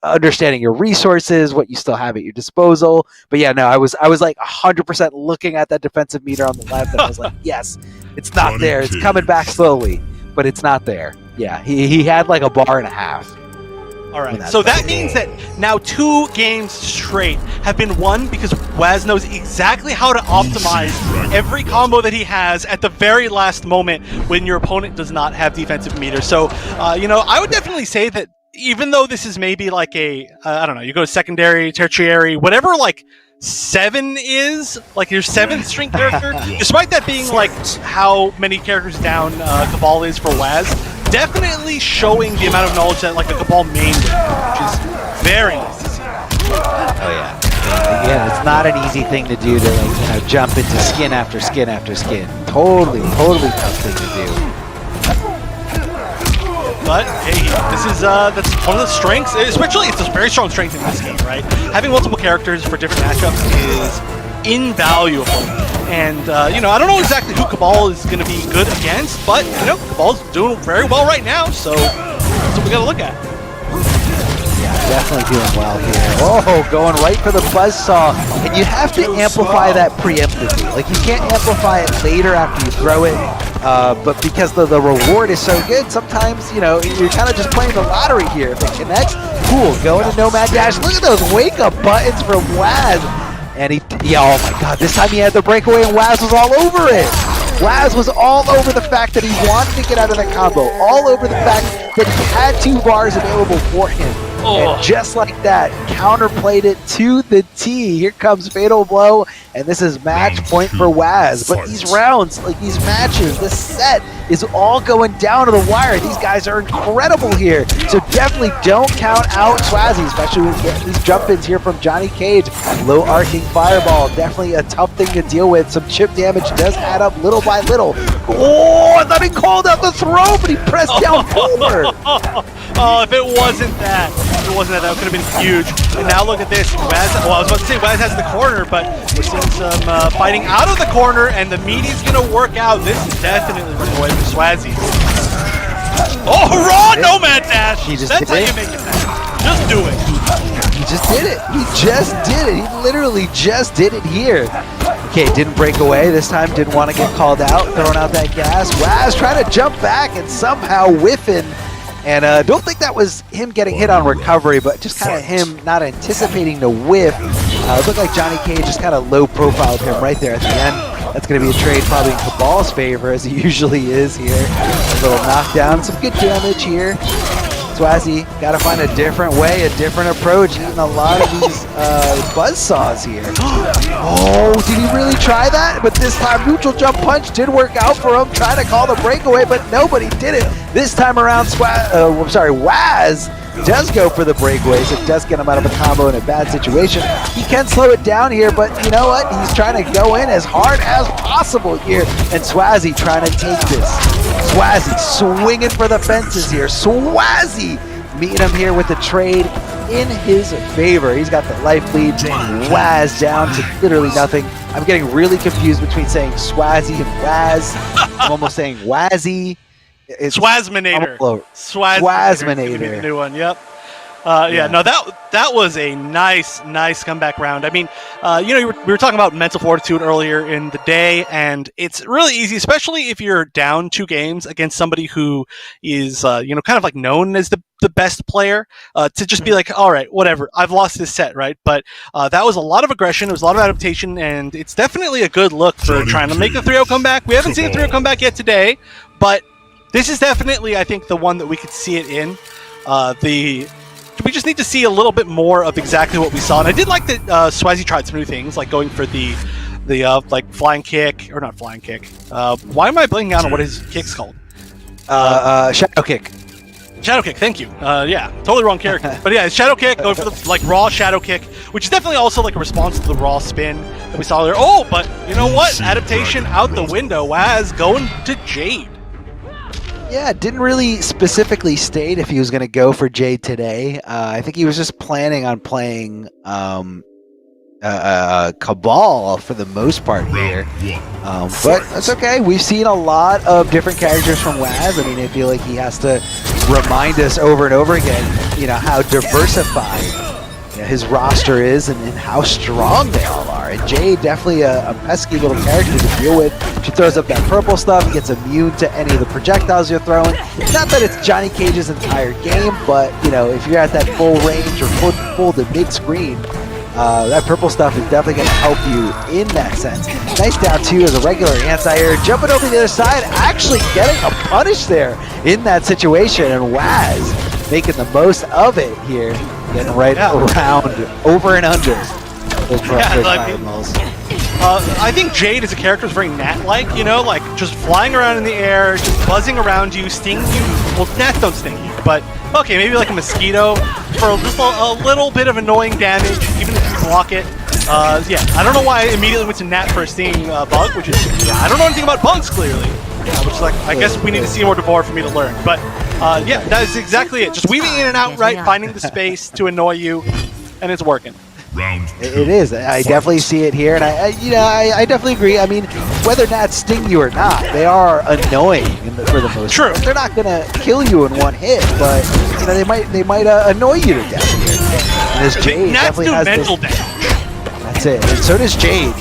understanding your resources, what you still have at your disposal. But yeah, no, I was 100% looking at that defensive meter on the left, and I was like, yes, it's not there. It's coming back slowly, but it's not there. Yeah, he had a bar and a half. All right, so that means that now 2 games straight have been won because Waz knows exactly how to optimize every combo that he has at the very last moment when your opponent does not have defensive meter. So, I would definitely say that even though this is maybe I don't know, you go secondary, tertiary, whatever 7 is, your 7th string character, despite that being how many characters down Cabal is for Waz, definitely showing the amount of knowledge that a Cabal main with, which is very nice to see. Oh yeah. Again, it's not an easy thing to do to jump into skin after skin after skin. Totally tough thing to do. But hey, this is that's one of the strengths, especially it's a very strong strength in this game, right? Having multiple characters for different matchups is invaluable. And I don't know exactly who Cabal is going to be good against, but Cabal's doing very well right now, so that's what we got to look at. Yeah, definitely doing well here. Oh, going right for the buzzsaw, and you have to amplify that preemptively. You can't amplify it later after you throw it. But because the reward is so good, sometimes, you're kind of just playing the lottery here. If it connects, cool, go into Nomad Dash. Look at those wake-up buttons from Waz. And oh my god, this time he had the breakaway and Waz was all over it. Waz was all over the fact that he wanted to get out of the combo, all over the fact that he had 2 bars available for him. And just like that, counterplayed it to the T. Here comes Fatal Blow, and this is match point for Waz. But these rounds, like these matches, this set is all going down to the wire. These guys are incredible here. So definitely don't count out Swazzy, especially when you get these jump-ins here from Johnny Cage. Low arcing fireball, definitely a tough thing to deal with. Some chip damage does add up little by little. Oh, I thought he called out the throw, but he pressed down forward. Oh, if it wasn't that, that could have been huge. And now look at this. Waz, well, I was about to say Waz has the corner, but we're seeing some fighting out of the corner, and the media's going to work out. This is definitely running away from Swazzy. Oh, raw nomad dash! That's how you make it back. Just do it. He just did it. He just did it. He literally just did it here. Okay, didn't break away. This time didn't want to get called out, throwing out that gas. Waz trying to jump back and somehow whiffing. And don't think that was him getting hit on recovery, but just kind of him not anticipating the whiff. It looked like Johnny Cage just kind of low profiled him right there at the end. That's going to be a trade probably in Cabal's favor, as he usually is here. A little knockdown, some good damage here. Swazzy, got to find a different way, a different approach, eating a lot of these buzzsaws here. Oh, did he really try that? But this time, neutral jump punch did work out for him, trying to call the breakaway, but nobody did it. This time around, Waz does go for the breakaways. It does get him out of a combo in a bad situation. He can slow it down here, but you know what? He's trying to go in as hard as possible here, and Swazzy trying to take this. Swazzy swinging for the fences here. Swazzy meeting him here with the trade in his favor. He's got the life lead. Waz down to literally nothing. I'm getting really confused between saying Swazzy and Waz. I'm almost saying Wazzy. Swazminator. Swazminator. New one. Yep. No, that was a nice comeback round. I mean, we were talking about mental fortitude earlier in the day, and it's really easy, especially if you're down 2 games against somebody who is, kind of like known as the best player, to just be like, all right, whatever, I've lost this set, right? But that was a lot of aggression, it was a lot of adaptation, and it's definitely a good look for trying to make the 3-0 comeback. We haven't seen a 3-0 comeback yet today, but this is definitely, I think, the one that we could see it in. We just need to see a little bit more of exactly what we saw. And I did like that Swazzy tried some new things, like going for the flying kick, or not flying kick. Why am I blanking out on what his kick's called? Shadow kick. Shadow kick, thank you. Yeah, totally wrong character. But yeah, shadow kick, going for the raw shadow kick, which is definitely also like a response to the raw spin that we saw there. Oh, but you know what? Adaptation out the window. Waz going to Jade. Yeah, didn't really specifically state if he was going to go for Jade today. I think he was just planning on playing Cabal for the most part here. But that's okay. We've seen a lot of different characters from Waz. I mean, I feel like he has to remind us over and over again, how diversified his roster is and how strong they all are. And Jade, definitely a pesky little character to deal with. She throws up that purple stuff, gets immune to any of the projectiles you're throwing. Not that it's Johnny Cage's entire game, but if you're at that full range or full to mid-screen, that purple stuff is definitely going to help you in that sense. Nice down 2 as a regular anti-air, jumping over the other side, actually getting a punish there in that situation, and Waz making the most of it here, getting right around, over and under those fireballs. I think Jade as a character is very Nat-like, like just flying around in the air, just buzzing around you, stinging you. Well, Nats don't sting you, but okay, maybe like a mosquito for just a little bit of annoying damage, even if you block it. I don't know why I immediately went to Nat for a stinging bug, which is, I don't know anything about bugs, clearly. Which is like, I guess we need to see more Devar for me to learn. But that is exactly it. Just weaving in and out, right, finding the space to annoy you, and it's working. It is. I definitely see it here, and I definitely agree. I mean, whether Nats sting you or not, they are annoying for the most part. They're not gonna kill you in one hit, but they might annoy you to death here. And this Jade Nats definitely do has mental this. damage. That's it. And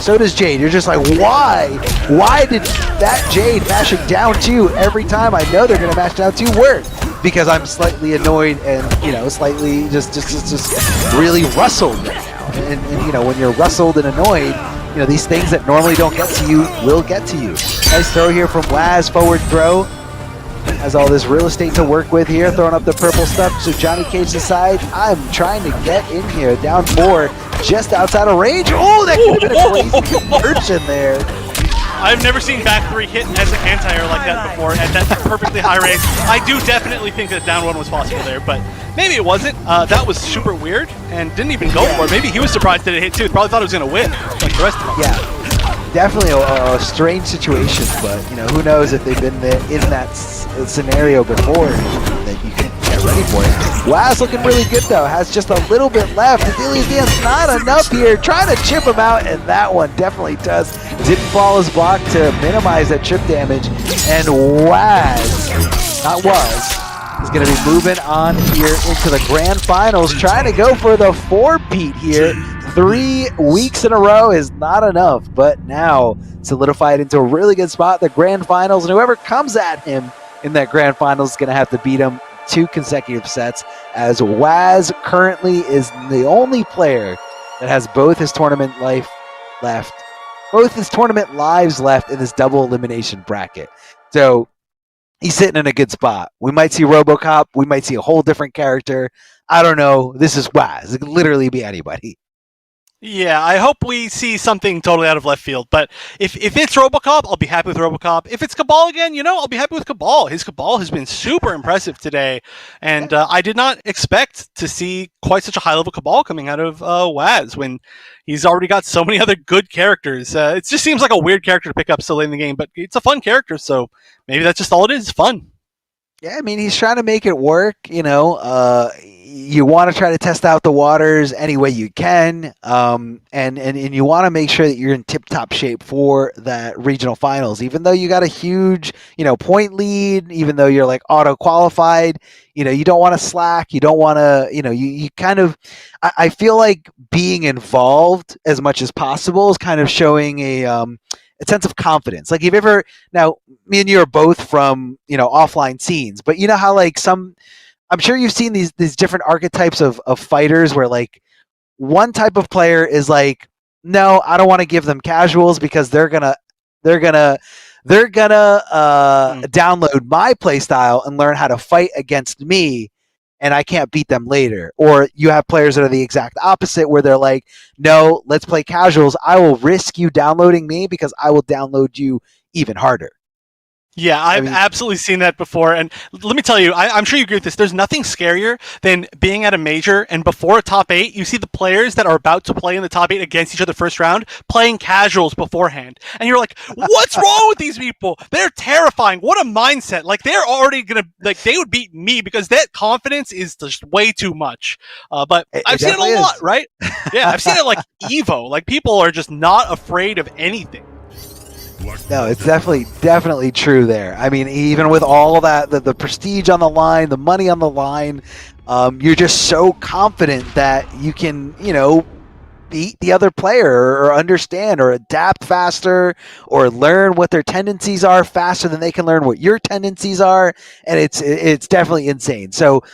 so does Jade. You're just like, why? Why did that Jade mashing down 2 every time I know they're gonna mash down 2 work? Because I'm slightly annoyed and slightly just really rustled right now. And when you're rustled and annoyed, these things that normally don't get to you will get to you. Nice throw here from Waz, forward throw. Has all this real estate to work with here, throwing up the purple stuff. So Johnny Cage decides, I'm trying to get in here. Down 4, just outside of range. Oh, that could have been a crazy conversion there. I've never seen back 3 hit as an anti-air like that before at that perfectly high range. I do definitely think that down 1 was possible there, but maybe it wasn't. That was super weird and didn't even go for it. Maybe he was surprised that it hit too. Probably thought it was going to win like the rest of them. Yeah. Definitely a strange situation, but who knows if they've been in that scenario before that you can get ready for it. Waz looking really good though, has just a little bit left. Adelia's dance not enough here, trying to chip him out, and that one definitely does. Didn't fall his block to minimize that chip damage, and Waz, not Was, is going to be moving on here into the grand finals, trying to go for the 4-peat here. 3 weeks in a row is not enough, but now solidified into a really good spot, the grand finals, and whoever comes at him in that grand finals is going to have to beat him 2 consecutive sets, as Waz currently is the only player that has both his tournament life left, both his tournament lives left in this double elimination bracket. So he's sitting in a good spot. We might see RoboCop, we might see a whole different character. I don't know. This is Waz. It could literally be anybody. Yeah, I hope we see something totally out of left field. But if it's RoboCop, I'll be happy with RoboCop. If it's Cabal again, I'll be happy with Cabal. His Cabal has been super impressive today, and I did not expect to see quite such a high-level Cabal coming out of Waz when he's already got so many other good characters. It just seems like a weird character to pick up so late in the game, but it's a fun character, so maybe that's just all it is, fun. Yeah, I mean, he's trying to make it work, you want to try to test out the waters any way you can, and you want to make sure that you're in tip-top shape for that regional finals. Even though you got a huge, point lead, even though you're like auto-qualified, you don't want to slack. You don't want to, you kind of, I feel like being involved as much as possible is kind of showing a sense of confidence. Like, if you ever, now, me and you are both from, offline scenes, but you know how like I'm sure you've seen these different archetypes of fighters where like one type of player is like, no, I don't want to give them casuals because they're gonna download my playstyle and learn how to fight against me, and I can't beat them later. Or you have players that are the exact opposite where they're like, no, let's play casuals. I will risk you downloading me because I will download you even harder. Yeah, I've absolutely seen that before, and let me tell you, I'm sure you agree with this. There's nothing scarier than being at a major, and before a top 8, you see the players that are about to play in the top 8 against each other first round playing casuals beforehand, and you're like, what's wrong with these people? They're terrifying. What a mindset. Like, they're already gonna, like, they would beat me because that confidence is just way too much. But I've seen it a lot, right? Yeah, I've seen it like Evo. Like, people are just not afraid of anything. No, it's definitely true there. I mean, even with all that, the prestige on the line, the money on the line, you're just so confident that you can, beat the other player or understand or adapt faster or learn what their tendencies are faster than they can learn what your tendencies are. And it's definitely insane. So,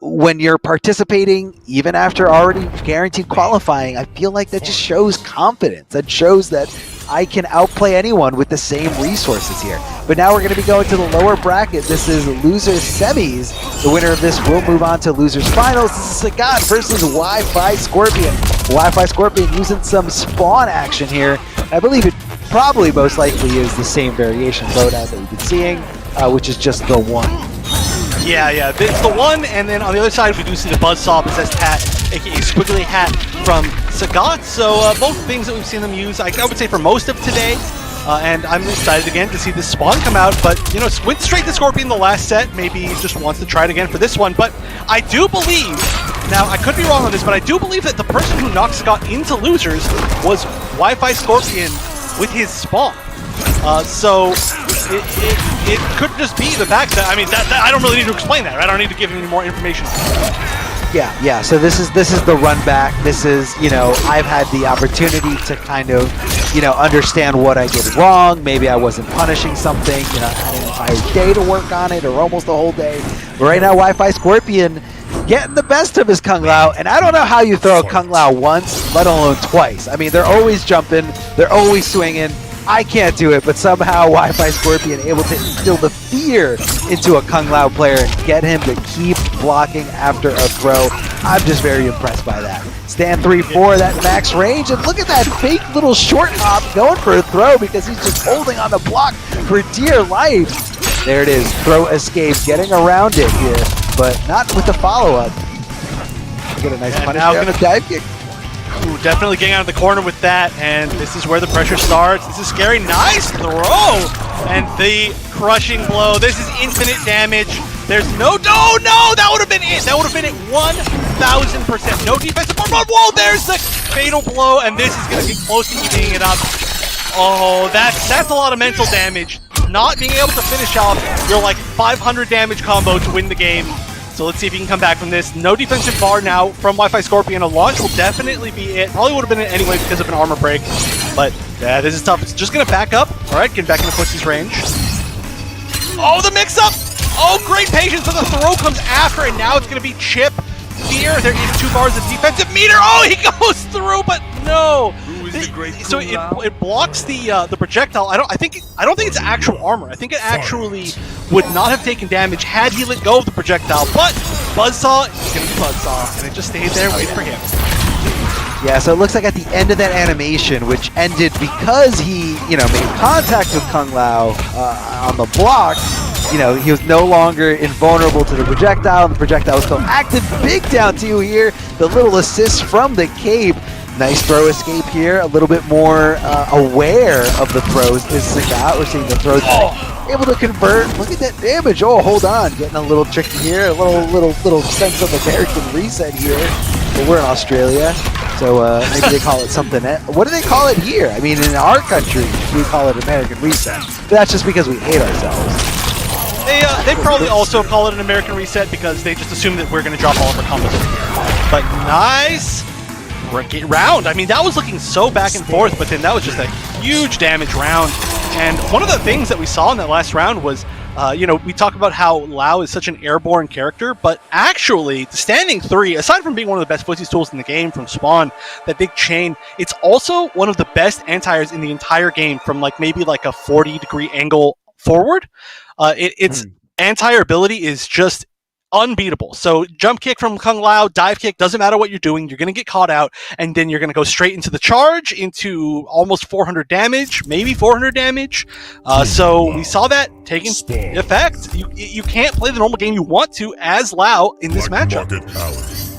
when you're participating, even after already guaranteed qualifying, I feel like that just shows confidence. That shows that I can outplay anyone with the same resources here. But now we're going to be going to the lower bracket. This is losers semis. The winner of this will move on to losers finals. This is Sagat versus Wi-Fi Scorpion. Wi-Fi Scorpion using some spawn action here. I believe it probably most likely is the same variation loadout that we've been seeing, which is just the one. Yeah, it's the one, and then on the other side we do see the Buzzsaw possessed hat, aka Squiggly Hat from Sagat. So both things that we've seen them use, I would say for most of today. And I'm excited again to see this spawn come out, but went straight to Scorpion the last set. Maybe he just wants to try it again for this one. But I do believe, now I could be wrong on this, but I do believe that the person who knocked Sagat into losers was Wi-Fi Scorpion with his spawn. So it could just be the fact that, I mean, that I don't really need to explain that, right? I don't need to give any more information. Yeah. So this is the run back. This is, I've had the opportunity to kind of, understand what I did wrong. Maybe I wasn't punishing something. I had an entire day to work on it, or almost a whole day. But right now, Wi-Fi Scorpion, getting the best of his Kung Lao, and I don't know how you throw a Kung Lao once, let alone twice. I mean, they're always jumping, they're always swinging. I can't do it, but somehow Wi-Fi Scorpion able to instill the fear into a Kung Lao player and get him to keep blocking after a throw. I'm just very impressed by that. Stand 3-4, that max range, and look at that fake little short hop going for a throw because he's just holding on the block for dear life. There it is, throw escape, getting around it here, but not with the follow-up. Get a nice punish there on the dive kick. Ooh, definitely getting out of the corner with that, and this is where the pressure starts. This is scary. Nice throw! And the crushing blow. This is infinite damage. There's no... Oh, no! That would have been it! That would have been it 1,000%. No defensive... Whoa! There's the fatal blow, and this is going to be close to eating it up. Oh, that's a lot of mental damage. Not being able to finish off your, like, 500 damage combo to win the game. So let's see if he can come back from this. No defensive bar now from Wi-Fi Scorpion. A launch will definitely be it. Probably would have been it anyway because of an armor break. But yeah, this is tough. It's just going to back up. All right, get back into Pussy's range. Oh, the mix-up! Oh, great patience. So the throw comes after, and now it's going to be chip here. There is 2 bars of defensive meter. Oh, he goes through, but no. So it blocks the projectile. I don't think it's actual armor. I think it actually would not have taken damage had he let go of the projectile. But Buzzsaw is gonna be Buzzsaw, and it just stayed there waiting for him. Yeah, so it looks like at the end of that animation, which ended because he, made contact with Kung Lao on the block. He was no longer invulnerable to the projectile. The projectile was still active. Big down 2 here. The little assist from the cape. Nice throw escape here. A little bit more aware of the throws is Sagat. We're seeing the throws able to convert. Look at that damage. Oh, hold on. Getting a little tricky here. A little sense of American reset here. But we're in Australia, so maybe they call it something. What do they call it here? I mean, in our country, we call it American reset. But that's just because we hate ourselves. They probably also call it an American reset because they just assume that we're going to drop all of our combos over here. But nice round. I mean, that was looking so back and forth, but then that was just a huge damage round. And one of the things that we saw in that last round was, we talk about how Lao is such an airborne character, but actually, the standing 3, aside from being one of the best footsies tools in the game from Spawn, that big chain, it's also one of the best anti-airs in the entire game from maybe a 40-degree angle forward. Its anti-air ability is just unbeatable. So jump kick from Kung Lao, dive kick, doesn't matter what you're doing, you're going to get caught out, and then you're going to go straight into the charge, into almost 400 damage, maybe 400 damage. So we saw that taking effect. You can't play the normal game you want to as Lao in this matchup.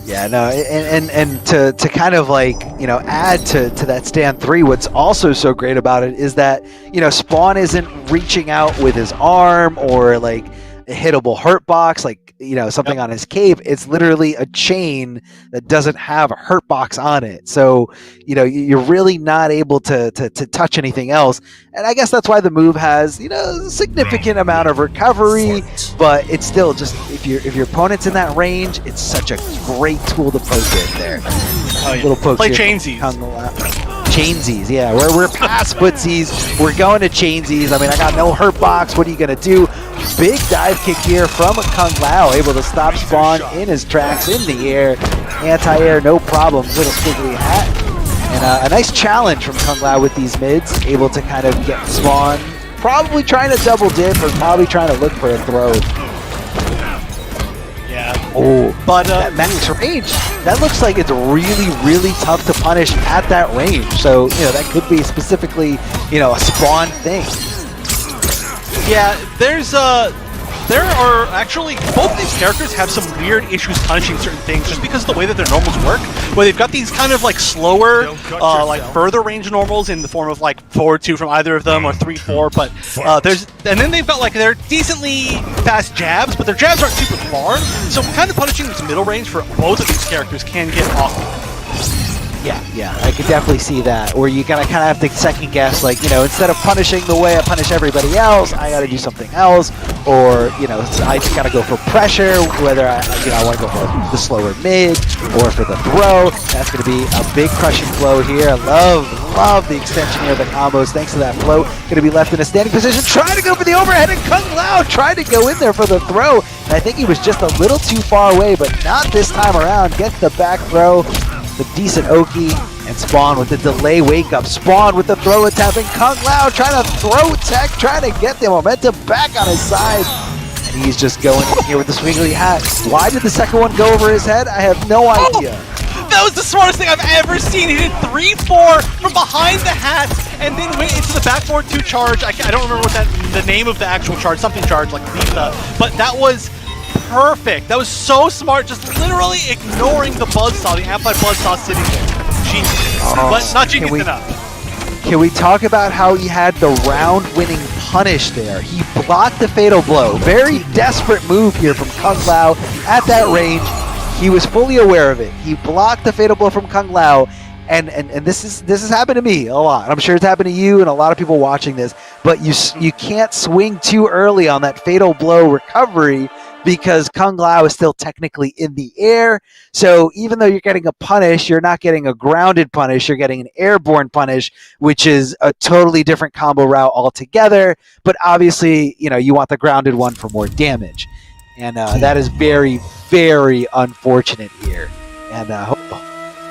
Yeah, no, and to kind of add to that stand 3, what's also so great about it is that, Spawn isn't reaching out with his arm or a hittable hurt box, something on his cape. It's literally a chain that doesn't have a hurt box on it. So, you're really not able to touch anything else. And I guess that's why the move has, a significant amount of recovery, but it's still just, if your opponent's in that range, it's such a great tool to poke in there. Little pokes play here. chainsies. Chainsies, yeah. We're past footsies. We're going to chainsies. I mean, I got no hurt box. What are you going to do? Big dive kick here from Kung Lao, able to stop Spawn in his tracks in the air. Anti-air, no problem. Little squiggly hat. And a nice challenge from Kung Lao with these mids, able to kind of get Spawn. Probably trying to double dip or probably trying to look for a throw. Yeah. Oh, but that max range, that looks like it's really, really tough to punish at that range. So, that could be specifically, a Spawn thing. Yeah, there are actually, both of these characters have some weird issues punishing certain things just because of the way that their normals work, where they've got these kind of slower, further range normals in the form of forward 2 from either of them or 3-4, but and then they've got their decently fast jabs, but their jabs aren't super far, so kind of punishing this middle range for both of these characters can get awkward. Yeah, I could definitely see that. Or you gotta kind of have to second guess, like, you know, instead of punishing the way I punish everybody else, I gotta do something else. Or, you know, I just gotta go for pressure, whether I want to go for the slower mid or for the throw. That's gonna be a big crushing blow here. I love the extension here of the combos. Thanks to that flow, gonna be left in a standing position. Trying to go for the overhead, and Kung Lao tried to go in there for the throw. And I think he was just a little too far away, but not this time around. Gets the back throw. The decent Oki, and Spawn with the delay wake up. Spawn with the throw attack, and Kung Lao trying to throw tech, trying to get the momentum back on his side. And he's just going in here with the swiggly hat. Why did the second one go over his head? I have no idea. That was the smartest thing I've ever seen. He did 3-4 from behind the hat and then went into the backboard 2 charge. I don't remember what the name of the actual charge, something charge like Lisa, but that was perfect. That was so smart, just literally ignoring the buzzsaw, the amplified buzzsaw sitting there. Genius. But not genius enough. Can we talk about how he had the round-winning punish there? He blocked the fatal blow. Very desperate move here from Kung Lao at that range. He was fully aware of it. He blocked the fatal blow from Kung Lao, and this has happened to me a lot. I'm sure it's happened to you and a lot of people watching this. But you can't swing too early on that fatal blow recovery, because Kung Lao is still technically in the air. So even though you're getting a punish, you're not getting a grounded punish, you're getting an airborne punish, which is a totally different combo route altogether. But obviously, you know, you want the grounded one for more damage. And that is very, very unfortunate here. And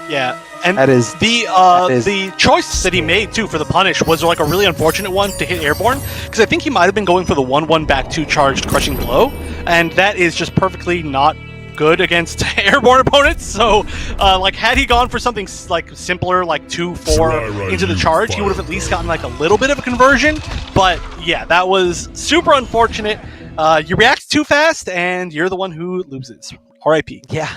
yeah. And that is the choice that he made too for the punish was like a really unfortunate one to hit airborne, because I think he might have been going for the 1-1 back 2 charged crushing blow, and that is just perfectly not good against airborne opponents. So like had he gone for something like simpler, like 2-4 into the charge, he would have at least gotten like a little bit of a conversion. But yeah, that was super unfortunate. You react too fast and you're the one who loses. R.I.P. Yeah.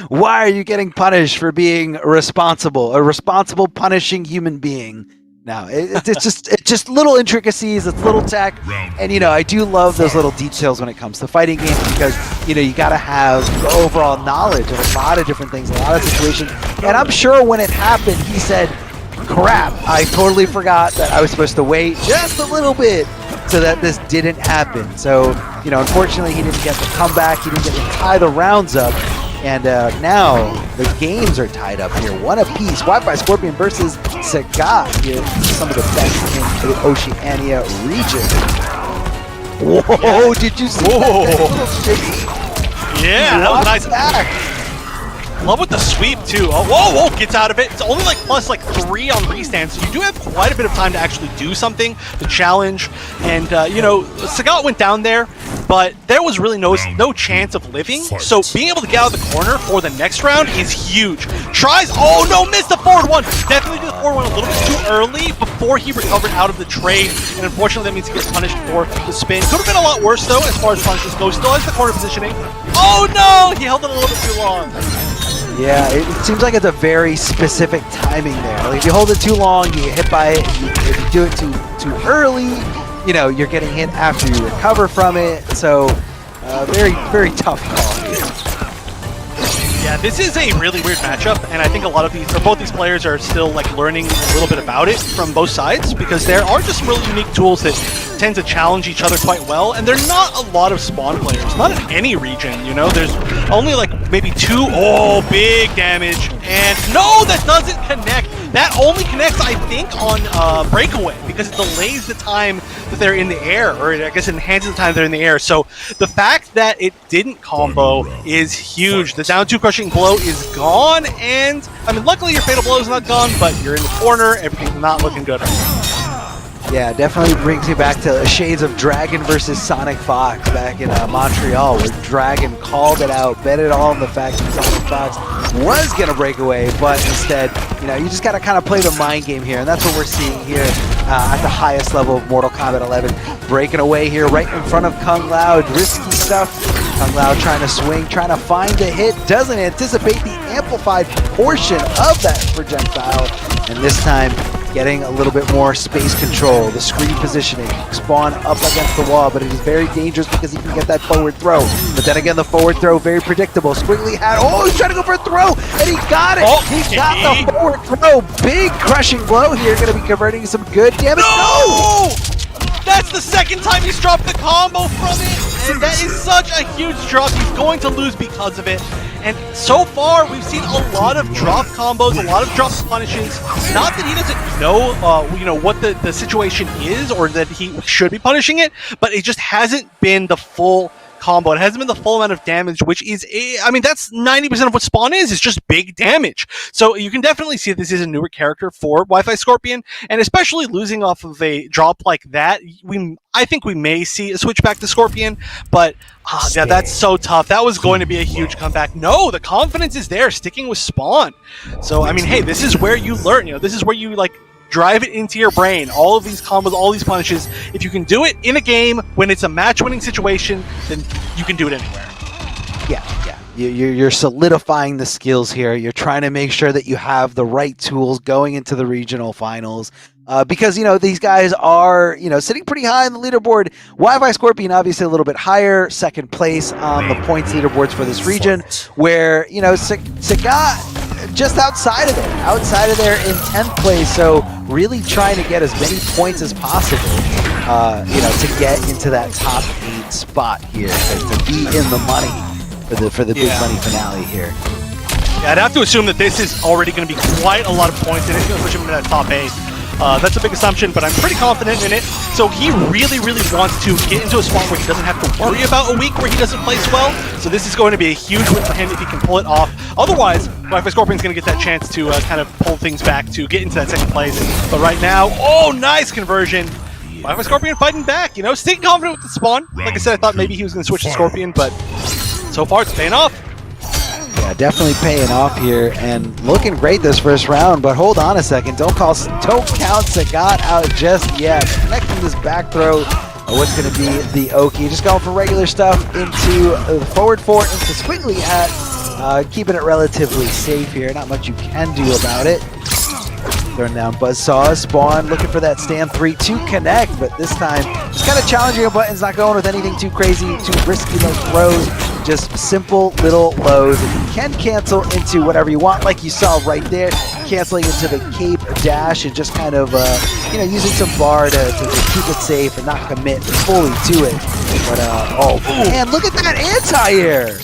Why are you getting punished for being responsible? A responsible punishing human being. No, it's just little intricacies, it's little tech, and you know, I do love those little details when it comes to fighting games, because you know, you gotta have the overall knowledge of a lot of different things, a lot of situations. And I'm sure when it happened, he said, crap, I totally forgot that I was supposed to wait just a little bit so that this didn't happen. So, you know, unfortunately, he didn't get the comeback. He didn't get to tie the rounds up. And now the games are tied up here. One apiece. Wi-Fi Scorpion versus Sagat here. Some of the best in the Oceania region. Whoa, yeah. Did you see that? Yeah, that was nice. Back. Love with the sweep too. Oh, whoa, gets out of it. It's only like plus like 3 on restand, so you do have quite a bit of time to actually do something, to challenge. And you know, Sagat went down there, but there was really no chance of living. So being able to get out of the corner for the next round is huge. Tries, oh no, missed the forward one. Definitely did the forward one a little bit too early before he recovered out of the trade. And unfortunately, that means he gets punished for the spin. Could have been a lot worse though, as far as punishes go. Still has the corner positioning. Oh no, he held it a little bit too long. Yeah, it seems like it's a very specific timing there. Like if you hold it too long, you get hit by it. If you do it too early, you know, you're getting hit after you recover from it. So, very, very tough call here. Yeah, this is a really weird matchup, and I think a lot of these, or both these players are still like learning a little bit about it from both sides, because there are just really unique tools that tend to challenge each other quite well, and there are not a lot of Spawn players, not in any region, you know, there's only like maybe 2, oh, big damage, and no, that doesn't connect. That only connects, I think, on breakaway, because it delays the time that they're in the air, or I guess it enhances the time they're in the air. So the fact that it didn't combo is huge. The down 2 crushing blow is gone, and I mean, luckily your fatal blow is not gone, but you're in the corner. Everything's not looking good right now. Yeah, definitely brings me back to shades of Dragon versus Sonic Fox back in Montreal, where Dragon called it out, bet it all on the fact that Sonic Fox was going to break away, but instead, you know, you just got to kind of play the mind game here, and that's what we're seeing here at the highest level of Mortal Kombat 11. Breaking away here right in front of Kung Lao, risky stuff. Kung Lao trying to swing, trying to find the hit, doesn't anticipate the amplified portion of that projectile, and this time, getting a little bit more space control, the screen positioning, Spawn up against the wall, but it is very dangerous because he can get that forward throw. The but then again, the forward throw, very predictable. Squiggly had, oh, he's trying to go for a throw, and he got it! He got the forward throw! Big crushing blow here, gonna be converting some good damage. No! That's the second time he's dropped the combo from it, and that is such a huge drop. He's going to lose because of it. And so far, we've seen a lot of drop combos, a lot of drop punishes. Not that he doesn't know, what the situation is, or that he should be punishing it, but it just hasn't been the full combo. It hasn't been the full amount of damage, which is, I mean, that's 90% of what Spawn is just big damage. So you can definitely see that this is a newer character for Wi-Fi Scorpion, and especially losing off of a drop like that, I think we may see a switch back to Scorpion, but yeah, that's so tough. That was going to be a huge comeback. No, the confidence is there, sticking with Spawn. So, I mean, hey, this is where you learn, this is where you, drive it into your brain. All of these combos, all these punishes. If you can do it in a game when it's a match-winning situation, then you can do it anywhere. Yeah. You're solidifying the skills here. You're trying to make sure that you have the right tools going into the regional finals. Because, these guys are, sitting pretty high on the leaderboard. Wi-Fi Scorpion obviously a little bit higher, second place on the points leaderboards for this region, where, Sagat just outside of there in 10th place. So really trying to get as many points as possible, to get into that top 8 spot here, to be in the money for the big money finale here. Yeah, I'd have to assume that this is already going to be quite a lot of points, and it's going to push him into that top 8. That's a big assumption, but I'm pretty confident in it. So he really, really wants to get into a spot where he doesn't have to worry about a week where he doesn't place well. So this is going to be a huge win for him if he can pull it off. Otherwise, Wi-Fi Scorpion's going to get that chance to kind of pull things back to get into that second place. But right now, oh, nice conversion. Wi-Fi Scorpion fighting back, staying confident with the spawn. Like I said, I thought maybe he was going to switch to Scorpion, but so far it's paying off. Yeah, definitely paying off here and looking great this first round, but hold on a second. Don't count Sagat out just yet. Connecting this back throw, what's going to be the Oki. Just going for regular stuff into the forward four, into Squiggly at keeping it relatively safe here. Not much you can do about it. Throwing down Buzzsaw. Spawn looking for that stand 3 to connect, but this time it's kind of challenging. A button's not going with anything too crazy, too risky like throws. Just simple little lows. And you can cancel into whatever you want, like you saw right there, canceling into the cape dash and just kind of using some bar to keep it safe and not commit fully to it. But oh man, look at that anti-air!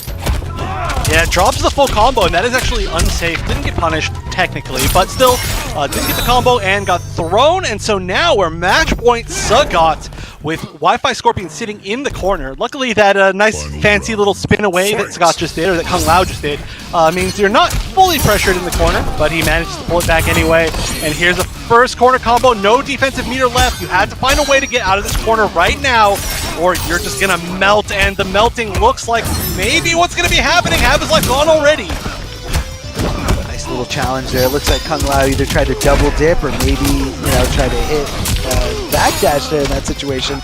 Yeah, it drops the full combo, and that is actually unsafe. Didn't get punished, technically, but still did get the combo and got thrown. And so now we're match point Sagat with Wi-Fi Scorpion sitting in the corner. Luckily, that nice fancy little spin away that Sagat just did, or that Kung Lao just did, means you're not fully pressured in the corner, but he managed to pull it back anyway. And here's a first corner combo, no defensive meter left. You had to find a way to get out of this corner right now, or you're just gonna melt, and the melting looks like maybe what's gonna be happening. Have his life gone already. Nice little challenge there. Looks like Kung Lao either tried to double dip or maybe, try to hit backdash there in that situation.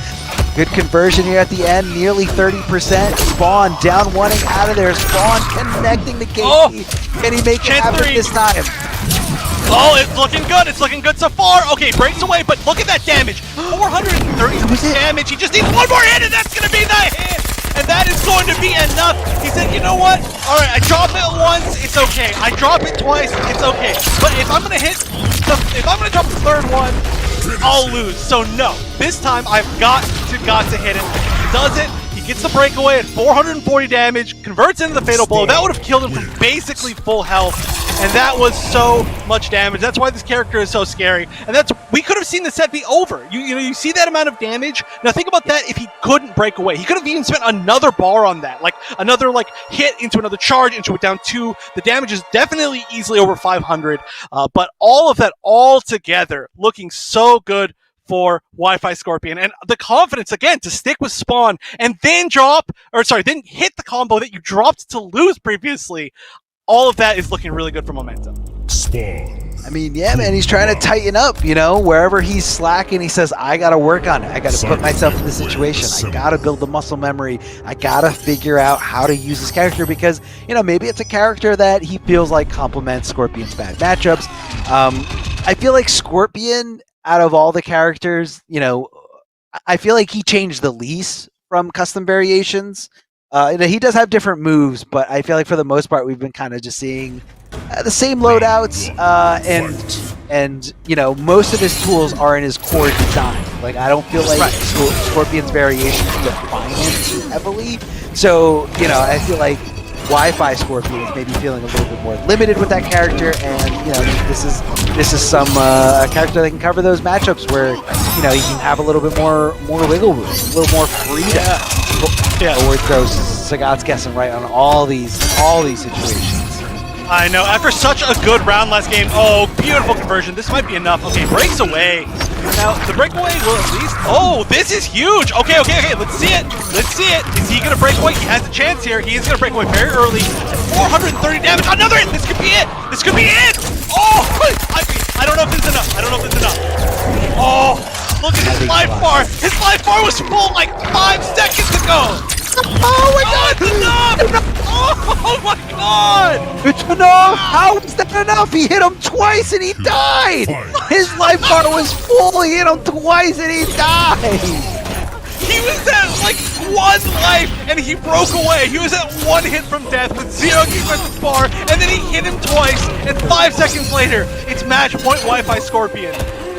Good conversion here at the end, nearly 30%. Spawn down wanting out of there. Spawn connecting the KP. Oh, can he make it happen this time? Oh, it's looking good. It's looking good so far. Okay, breaks away, but look at that damage. 430 damage. He just needs one more hit, and that's going to be the hit. And that is going to be enough. He said, you know what? All right, I drop it once, it's okay. I drop it twice, it's okay. But if I'm going to drop the third one, I'll lose. So no, this time I've got to hit it. He does it. He gets the breakaway at 440 damage, converts into the fatal blow. That would have killed him from basically full health. And that was so much damage. That's why this character is so scary. And we could have seen the set be over. You see that amount of damage. Now think about that if he couldn't break away. He could have even spent another bar on that. Like another hit into another charge into it down 2. The damage is definitely easily over 500. But all of that all together looking so good for Wi-Fi Scorpion, and the confidence again to stick with Spawn and then then hit the combo that you dropped to lose previously. All of that is looking really good for momentum. I mean, yeah, man, he's trying to tighten up, wherever he's slacking, he says, I got to work on it. I got to put myself in this situation. I got to build the muscle memory. I got to figure out how to use this character because, maybe it's a character that he feels like complements Scorpion's bad matchups. I feel like Scorpion, out of all the characters, I feel like he changed the least from custom variations. He does have different moves, but I feel like for the most part we've been kind of just seeing the same loadouts, and most of his tools are in his core design. Like I don't feel like Scorpion's variations define him too heavily. So I feel like Wi-Fi Scorpion is maybe feeling a little bit more limited with that character, and this is some character that can cover those matchups where he can have a little bit more wiggle room, a little more freedom. Forward throws. Sagat's guessing right on all these situations. I know. After such a good round last game, oh, beautiful conversion. This might be enough. Okay, breaks away. Now, the breakaway will at least... Oh, this is huge. Okay. Let's see it. Is he going to break away? He has a chance here. He is going to break away very early. 430 damage. Another hit. This could be it. Oh, I don't know if this is enough. Oh, look at his life bar. His life bar was full like 5 seconds ago. Oh my god! It's enough! Oh my god! It's enough! How is that enough? He hit him twice and he died! His life bar was full, he hit him twice and he died! He was at like 1 life and he broke away. He was at 1 hit from death with 0 defensive bar, and then he hit him twice, and 5 seconds later, it's match point Wi-Fi Scorpion.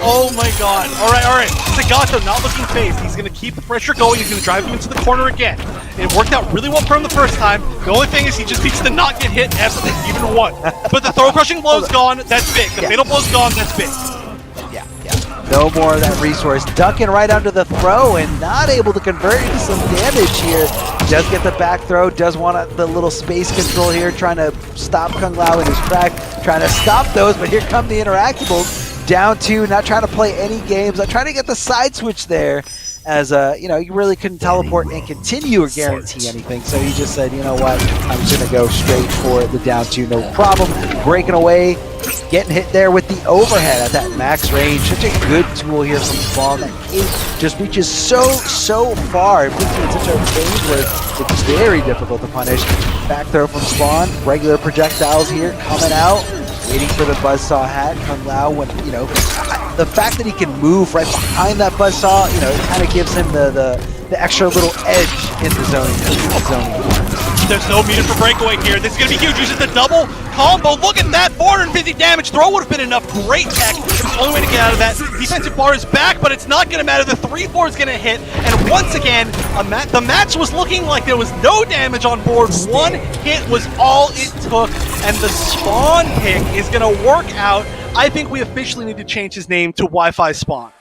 Oh my god. Alright. Sagato not looking phased. He's going to keep the pressure going. He's going to drive him into the corner again. It worked out really well for him the first time. The only thing is he just needs to not get hit even once. But the throw crushing blow's gone. That's big. The fatal blow's gone. That's big. Yeah. No more of that resource. Ducking right under the throw and not able to convert into some damage here. Does get the back throw. Does want the little space control here. Trying to stop Kung Lao in his track. Trying to stop those. But here come the interactables. Down 2, not trying to play any games, not trying to get the side switch there, as you really couldn't teleport and continue or guarantee anything. So he just said, you know what, I'm just gonna go straight for the down 2, no problem. Breaking away, getting hit there with the overhead at that max range. Such a good tool here from Spawn. That cape just reaches so far. It puts you in such a range where it's very difficult to punish. Back throw from Spawn, regular projectiles here coming out. Waiting for the buzzsaw hat, Kung Lao, when, the fact that he can move right behind that buzzsaw, it kind of gives him the extra little edge in the zoning. There's no meter for breakaway here. This is going to be huge. Uses the double combo. Look at that. 450 damage. Throw would have been enough. Great tech. It was the only way to get out of that. Defensive bar is back, but it's not going to matter. The 3-4 is going to hit. And once again, the match was looking like there was no damage on board. 1 hit was all it took. And the Spawn pick is going to work out. I think we officially need to change his name to Wi-Fi Spawn.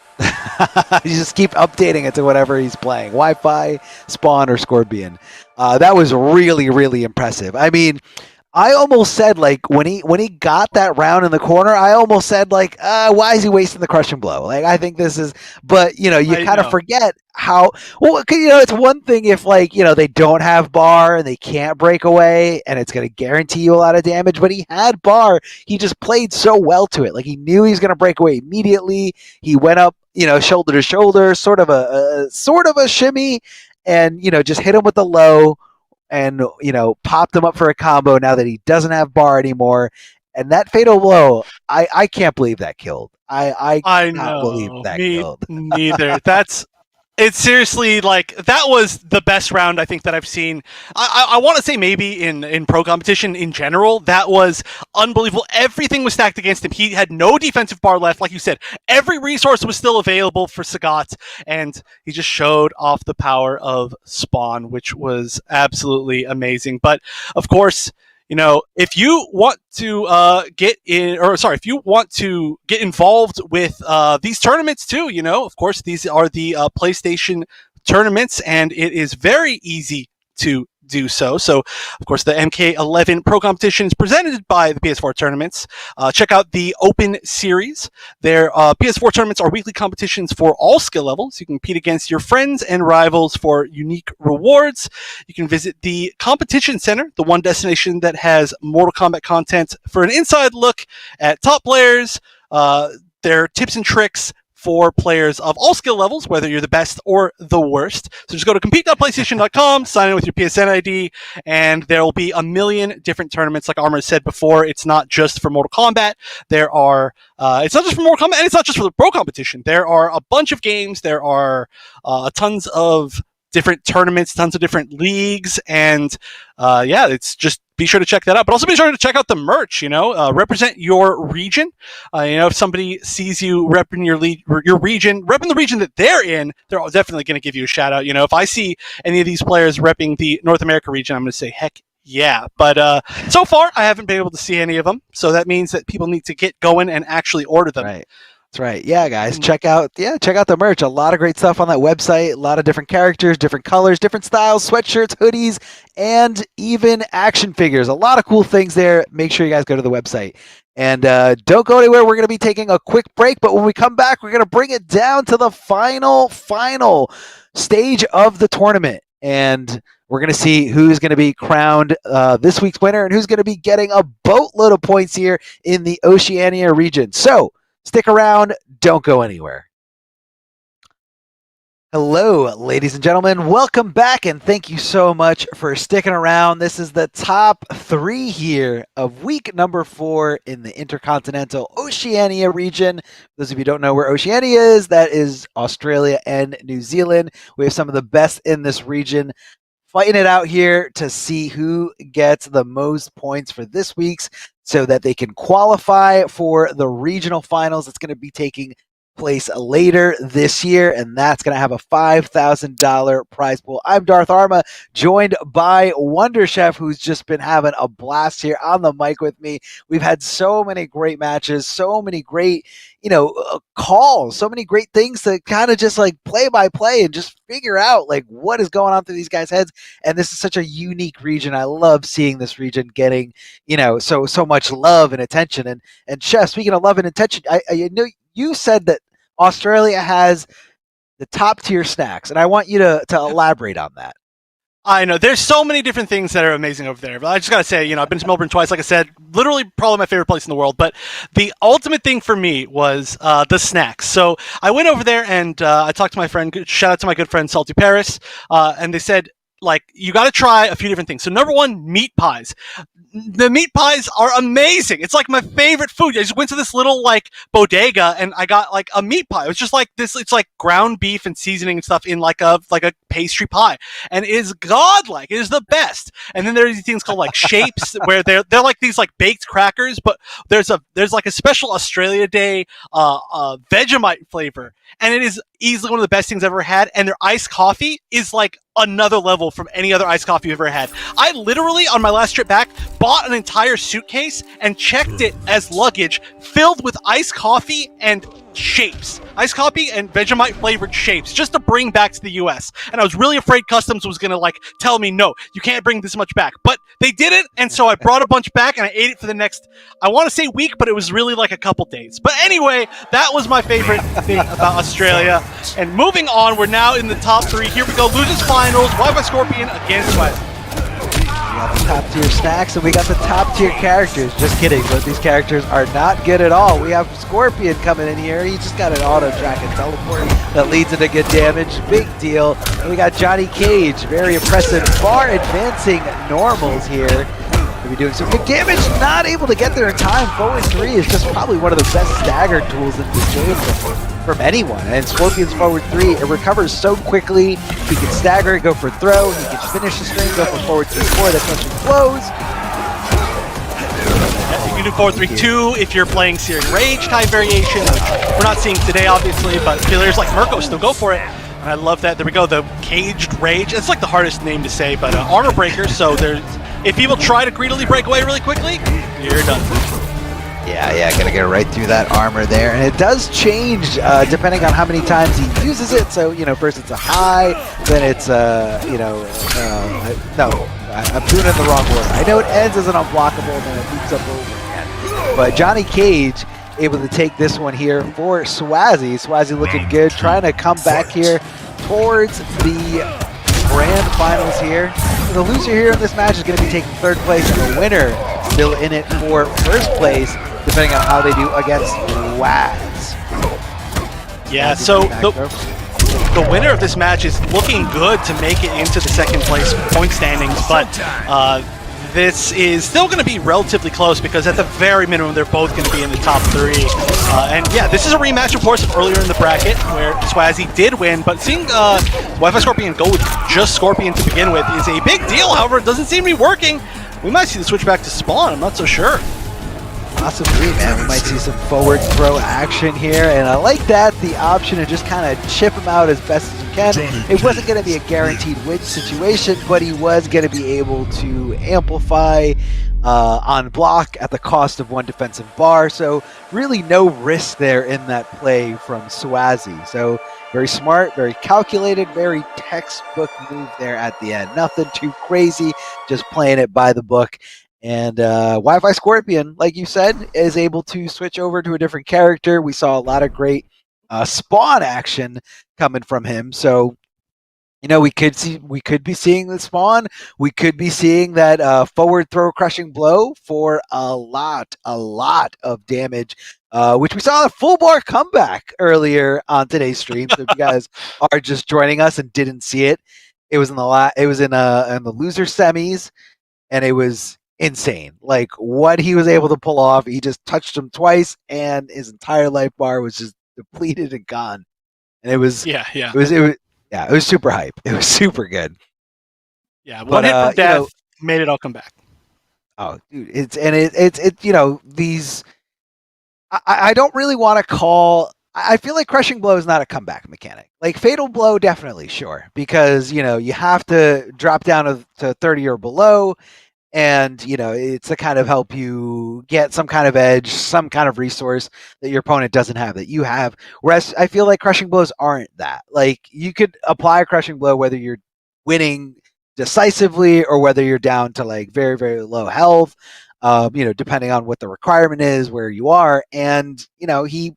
You just keep updating it to whatever he's playing. Wi-Fi, Spawn, or Scorpion. That was really impressive. I mean, I almost said, like, when he got that round in the corner, I almost said, like, why is he wasting the crushing blow? Like, I think this is, but, you kind of forget how, well, it's one thing if, like, they don't have bar and they can't break away and it's going to guarantee you a lot of damage, but he had bar. He just played so well to it. Like, he knew he was going to break away immediately. He went up, shoulder to shoulder, sort of a shimmy, and, just hit him with the low. And, popped him up for a combo now that he doesn't have bar anymore. And that fatal blow, I can't believe that killed. I cannot believe that killed. Neither. It's seriously, like, that was the best round I think that I've seen. I want to say maybe in pro competition in general. That was unbelievable. Everything was stacked against him. He had no defensive bar left. Like you said, every resource was still available for Sagat, and he just showed off the power of Spawn, which was absolutely amazing. But, of course, if you want to if you want to get involved with these tournaments too, of course, these are the PlayStation tournaments, and it is very easy to do so. So, of course, the MK11 Pro Competition is presented by the PS4 tournaments. Check out the Open Series. Their PS4 tournaments are weekly competitions for all skill levels. You can compete against your friends and rivals for unique rewards. You can visit the Competition Center, the one destination that has Mortal Kombat content, for an inside look at top players, their tips and tricks for players of all skill levels, whether you're the best or the worst. So just go to compete.playstation.com, sign in with your PSN ID, and there will be a million different tournaments. Like Armor said before, it's not just for Mortal Kombat. It's not just for Mortal Kombat, and it's not just for the pro competition. There are a bunch of games. There are tons of different tournaments, tons of different leagues, and yeah, it's just be sure to check that out. But also be sure to check out the merch. Represent your region. If somebody sees you repping your region, repping the region that they're in, they're definitely going to give you a shout out. If I see any of these players repping the North America region, I'm going to say heck yeah. But so far, I haven't been able to see any of them, so that means that people need to get going and actually order them. Right. That's right. Yeah, guys, check out the merch. A lot of great stuff on that website. A lot of different characters, different colors, different styles, sweatshirts, hoodies, and even action figures. A lot of cool things there. Make sure you guys go to the website. And don't go anywhere. We're going to be taking a quick break, but when we come back, we're going to bring it down to the final stage of the tournament. And we're going to see who's going to be crowned this week's winner and who's going to be getting a boatload of points here in the Oceania region. So stick around. Don't go anywhere. Hello, ladies and gentlemen. Welcome back, and thank you so much for sticking around. This is the top 3 here of week number 4 in the Intercontinental Oceania region. For those of you who don't know where Oceania is, that is Australia and New Zealand. We have some of the best in this region fighting it out here to see who gets the most points for this week's so that they can qualify for the regional finals. It's going to be taking place later this year, and that's going to have a $5,000 prize pool. I'm Darth Arma, joined by Wonder Chef, who's just been having a blast here on the mic with me. We've had so many great matches, so many great calls, so many great things to kind of just like play by play and just figure out like what is going on through these guys' heads. And this is such a unique region. I love seeing this region getting so much love and attention. And Chef, speaking of love and attention, I know you said that Australia has the top tier snacks, and I want you to elaborate on that. I know there's so many different things that are amazing over there, but I just gotta say, I've been to Melbourne twice. Like I said, literally probably my favorite place in the world. But the ultimate thing for me was the snacks. So I went over there and I talked to my friend. Shout out to my good friend Salty Paris, and they said, you got to try a few different things. So number 1, meat pies. The meat pies are amazing. It's like my favorite food. I just went to this little bodega and I got a meat pie. It was just like this. It's like ground beef and seasoning and stuff in like a pastry pie, and it is godlike. It is the best. And then there are these things called shapes where they're like these baked crackers, but there's a special Australia Day Vegemite flavor, and it is easily one of the best things I've ever had. And their iced coffee is another level from any other iced coffee you've ever had. I literally, on my last trip back, bought an entire suitcase and checked it as luggage filled with iced coffee and shapes. Iced coffee and Vegemite flavored shapes just to bring back to the US. And I was really afraid customs was gonna tell me, no, you can't bring this much back. But they did it, and so I brought a bunch back and I ate it for the next, I want to say week, but it was really a couple days. But anyway, that was my favorite thing about Australia. And moving on, we're now in the top 3. Here we go, losers finals, Wi-Fi Scorpion against Sweat. We got the top tier snacks and we got the top tier characters. Just kidding, but these characters are not good at all. We have Scorpion coming in here. He just got an auto track and teleport that leads into good damage. Big deal. And we got Johnny Cage, very impressive, far advancing normals here. We'll be doing some good damage. Not able to get there in time. Forward 3 is just probably one of the best stagger tools in this game from anyone. And Scorpion's forward 3, it recovers so quickly. He can stagger, go for throw. He can finish the string, go for forward 3-4. That's much flows. Yeah, you can do forward 3-2 if you're playing Searing Rage type variation, which we're not seeing today, obviously, but players like Mirko still go for it. And I love that. There we go, the Caged Rage. It's the hardest name to say, but armor breaker. So if people try to greedily break away really quickly, you're done. Yeah, gonna get right through that armor there. And it does change depending on how many times he uses it. So, first it's a high, then it's, no, I'm doing it in the wrong order. I know it ends as an unblockable, and then it loops up over again. But Johnny Cage able to take this one here for Swazi. Swazi looking good, trying to come back here towards the grand finals here. The loser here in this match is going to be taking 3rd place, and the winner still in it for 1st place, depending on how they do against Waz. Yeah, so the winner of this match is looking good to make it into the 2nd place point standings, but this is still going to be relatively close because at the very minimum, they're both going to be in the top 3. And yeah, this is a rematch, of course, of earlier in the bracket where Swazzy did win, but seeing Wi-Fi Scorpion go with just Scorpion to begin with is a big deal. However, it doesn't seem to be working. We might see the switch back to Spawn. I'm not so sure. Possibly, man. We might see some forward throw action here, and I like that, the option to just kind of chip him out as best as you can. It wasn't going to be a guaranteed win situation, but he was going to be able to amplify on block at the cost of 1 defensive bar, so really no risk there in that play from Swazzy. So very smart, very calculated, very textbook move there at the end. Nothing too crazy, just playing it by the book. And Wi-Fi Scorpion, like you said, is able to switch over to a different character. We saw a lot of great spawn action coming from him. So, you know, we could be seeing the spawn. We could be seeing that forward throw crushing blow for a lot of damage, which we saw a full bar comeback earlier on today's stream. So if you guys are just joining us and didn't see it, it was in the loser semis, and it was insane. Like what he was able to pull off. He just touched him twice and his entire life bar was just depleted and gone. And it was it was super hype. It was super good. Yeah, one hit from death made it all come back. Oh, dude, it's you know, these I don't really want to call. I feel like crushing blow is not a comeback mechanic. Like fatal blow, definitely, sure, because you know you have to drop down to 30 or below. And, you know, it's to kind of help you get some kind of edge, some kind of resource that your opponent doesn't have that you have. Whereas I feel like crushing blows aren't that. Like, you could apply a crushing blow whether you're winning decisively or whether you're down to, like, very, very low health, you know, depending on what the requirement is, where you are. And, you know, he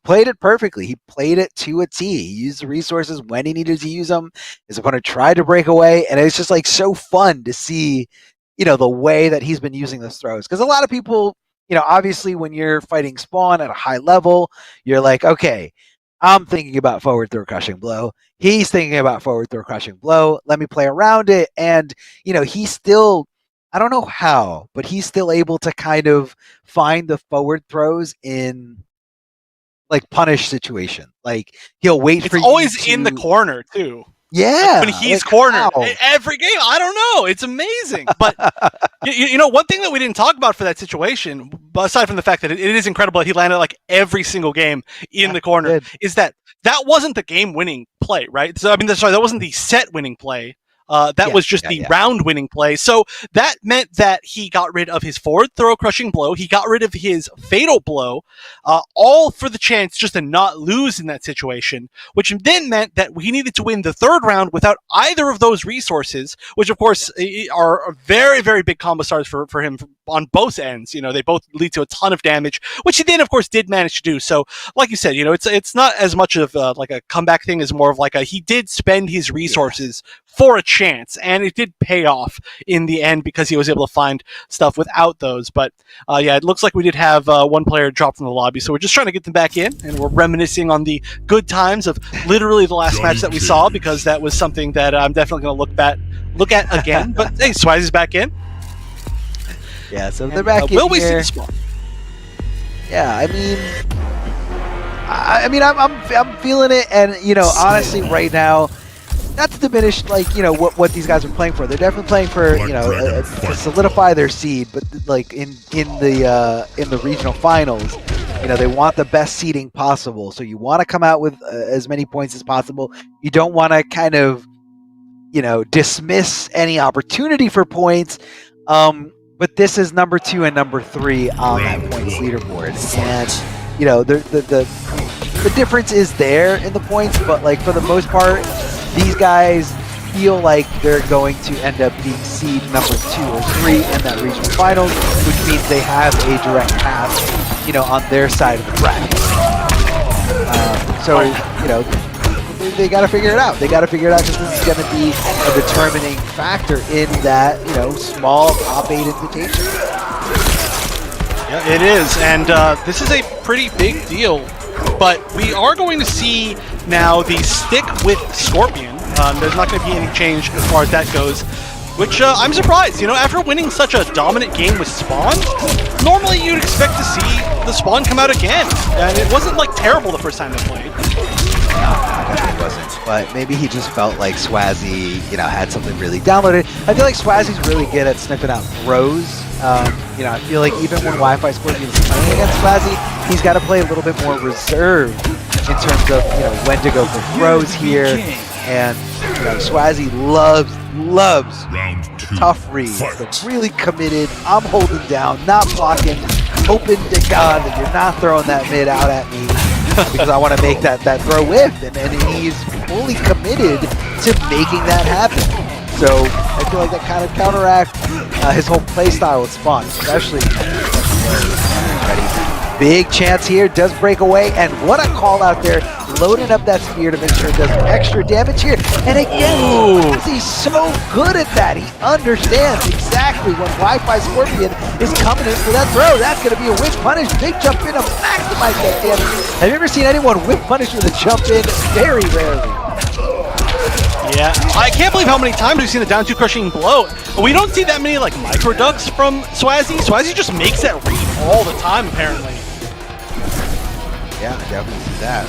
played it perfectly. He played it to a T. He used the resources when he needed to use them. His opponent tried to break away. And it's just, like, so fun to see, you know, the way that he's been using those throws. Because a lot of people, you know, obviously when you're fighting Spawn at a high level, you're like, okay, I'm thinking about forward throw crushing blow. He's thinking about forward throw crushing blow. Let me play around it. And, you know, he's still, I don't know how, but he's still able to kind of find the forward throws in like punish situation. Like he'll wait for you. It's always in the corner too. Yeah, like when he's cornered every game. I don't know. It's amazing. But you know, one thing that we didn't talk about for that situation, aside from the fact that it is incredible that he landed like every single game in the corner, is that wasn't the game-winning play, right? So I mean, that wasn't the set-winning play. That was just the round-winning play. So that meant that he got rid of his forward throw crushing blow. He got rid of his fatal blow, all for the chance just to not lose in that situation, which then meant that he needed to win the third round without either of those resources, which, of course, are very, very big combo stars for him on both ends. You know, they both lead to a ton of damage, which he then, of course, did manage to do. So, like you said, you know, it's not as much of like a comeback thing as more of like he did spend his resources for a chance, and it did pay off in the end because he was able to find stuff without those. But yeah, it looks like we did have one player drop from the lobby, so we're just trying to get them back in, and we're reminiscing on the good times of literally the last match that we saw, because that was something that I'm definitely going to look at again. But hey, Swazzy's back in. Yeah, so they're back in will we here. See the spawn? Yeah, I mean, I'm feeling it, and you know, honestly, right now, not to diminish, like, you know, what these guys are playing for. They're definitely playing for, you know, to solidify their seed. But like in the regional finals, you know, they want the best seeding possible. So you want to come out with as many points as possible. You don't want to kind of, you know, dismiss any opportunity for points. But this is number 2 and number 3 on that points leaderboard, and you know, the difference is there in the points. But like for the most part, these guys feel like they're going to end up being seed number 2 or 3 in that regional finals, which means they have a direct path, you know, on their side of the bracket. So, you know, they got to figure it out. They got to figure it out, because this is going to be a determining factor in that, you know, small top 8 invitation. Yeah, it is, and this is a pretty big deal. But we are going to see now the stick with Scorpion. There's not going to be any change as far as that goes. which I'm surprised. You know, after winning such a dominant game with Spawn, normally you'd expect to see the Spawn come out again, and it wasn't like terrible the first time they played. It wasn't, but maybe he just felt like Swazzy, you know, had something really downloaded. I feel like Swazzy's really good at sniffing out throws. You know, I feel like even when Wi-Fi Scorpion is playing against Swazzy, he's got to play a little bit more reserved in terms of, you know, when to go for throws here. And, you know, Swazzy loves tough reads. The really committed, I'm holding down, not blocking, hoping to God that you're not throwing that mid out at me because I want to make that throw whiff. And he's fully committed to making that happen. So I feel like that kind of counteracts his whole play style with Spawn, especially. Big chance here, does break away, and what a call out there, loading up that spear to make sure it does extra damage here. And again, he's so good at that. He understands exactly when Wi-Fi Scorpion is coming in for that throw. That's going to be a whiff punish. Big jump in to maximize that damage. Have you ever seen anyone whiff punish with a jump in? Very rarely. Yeah, I can't believe how many times we've seen the down 2 crushing blow. We don't see that many like micro ducks from Swazzy. Swazzy just makes that read all the time, apparently. Yeah, definitely see that.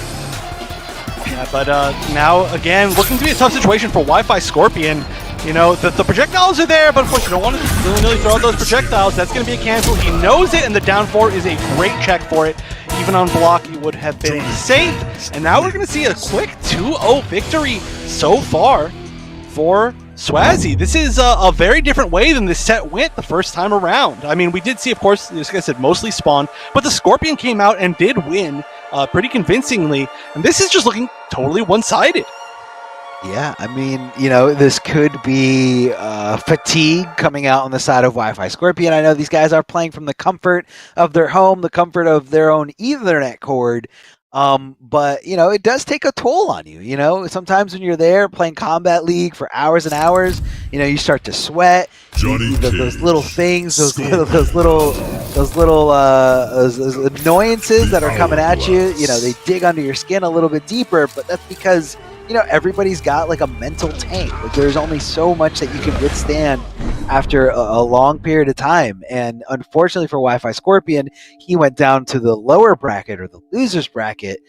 Yeah, but now again, looking to be a tough situation for Wi-Fi Scorpion. You know, the projectiles are there, but of course you don't want to willy-nilly throw out those projectiles. That's going to be a cancel. He knows it, and the down 4 is a great check for it. Even on block, he would have been safe. And now we're going to see a quick 2-0 victory so far for Swazzy. This is a very different way than this set went the first time around. I mean, we did see, of course, like I said, mostly Spawn, but the Scorpion came out and did win pretty convincingly. And this is just looking totally one-sided. Yeah, I mean, you know, this could be fatigue coming out on the side of Wi-Fi Scorpion. I know these guys are playing from the comfort of their home, the comfort of their own Ethernet cord. But, you know, it does take a toll on you. You know, sometimes when you're there playing Kombat League for hours and hours, you know, you start to sweat. Those little things, those little annoyances that are coming at you, you know, they dig under your skin a little bit deeper, but that's because, you know, everybody's got like a mental tank. Like, there's only so much that you can withstand after a long period of time. And unfortunately for Wi-Fi Scorpion, he went down to the lower bracket or the losers bracket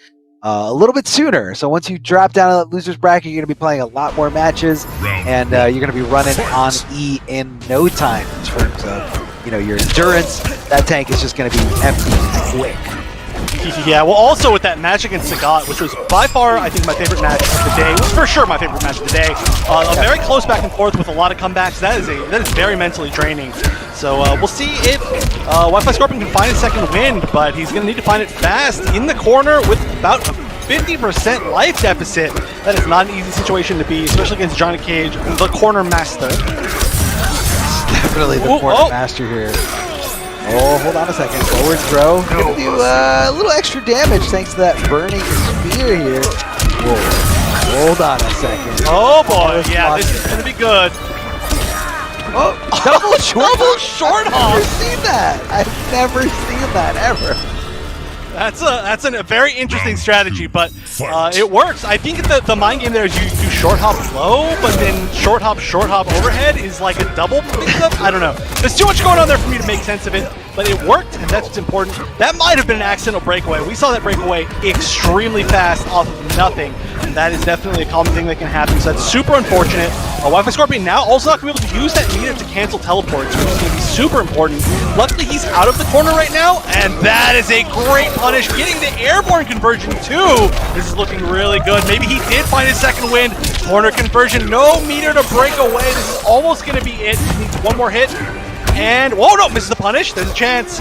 a little bit sooner. So once you drop down to that losers bracket, you're going to be playing a lot more matches, and you're going to be running on E in no time in terms of, you know, your endurance. That tank is just going to be empty quick. Yeah, well, also with that match against Sagat, which was by far, I think, my favorite match of the day. It was for sure my favorite match of the day. A very close back and forth with a lot of comebacks. That is very mentally draining. So we'll see if Wi-Fi Scorpion can find a second win, but he's going to need to find it fast in the corner with about a 50% life deficit. That is not an easy situation to be, especially against Johnny Cage, the corner master. Definitely the corner master here. Oh, hold on a second. Forward throw. Gonna do a little extra damage thanks to that burning spear here. Whoa. Hold on a second. Oh boy, yeah, this is gonna be good. Oh, double short hop. I've never seen that. I've never seen that ever. That's a very interesting strategy, but it works. I think the mind game there is you do short hop low, but then short hop overhead is like a double mix-up. I don't know. There's too much going on there for me to make sense of it, but it worked, and that's what's important. That might have been an accidental breakaway. We saw that breakaway extremely fast off of nothing, and that is definitely a common thing that can happen, so that's super unfortunate. Wi-Fi Scorpion now also not going to be able to use that meter to cancel teleports, which is going to be super important. Luckily, he's out of the corner right now, and that is a great punish, getting the airborne conversion too. This is looking really good. Maybe he did find his second win. Corner conversion, no meter to break away. This is almost going to be it. He needs one more hit. And, whoa, no, misses the punish. There's a chance.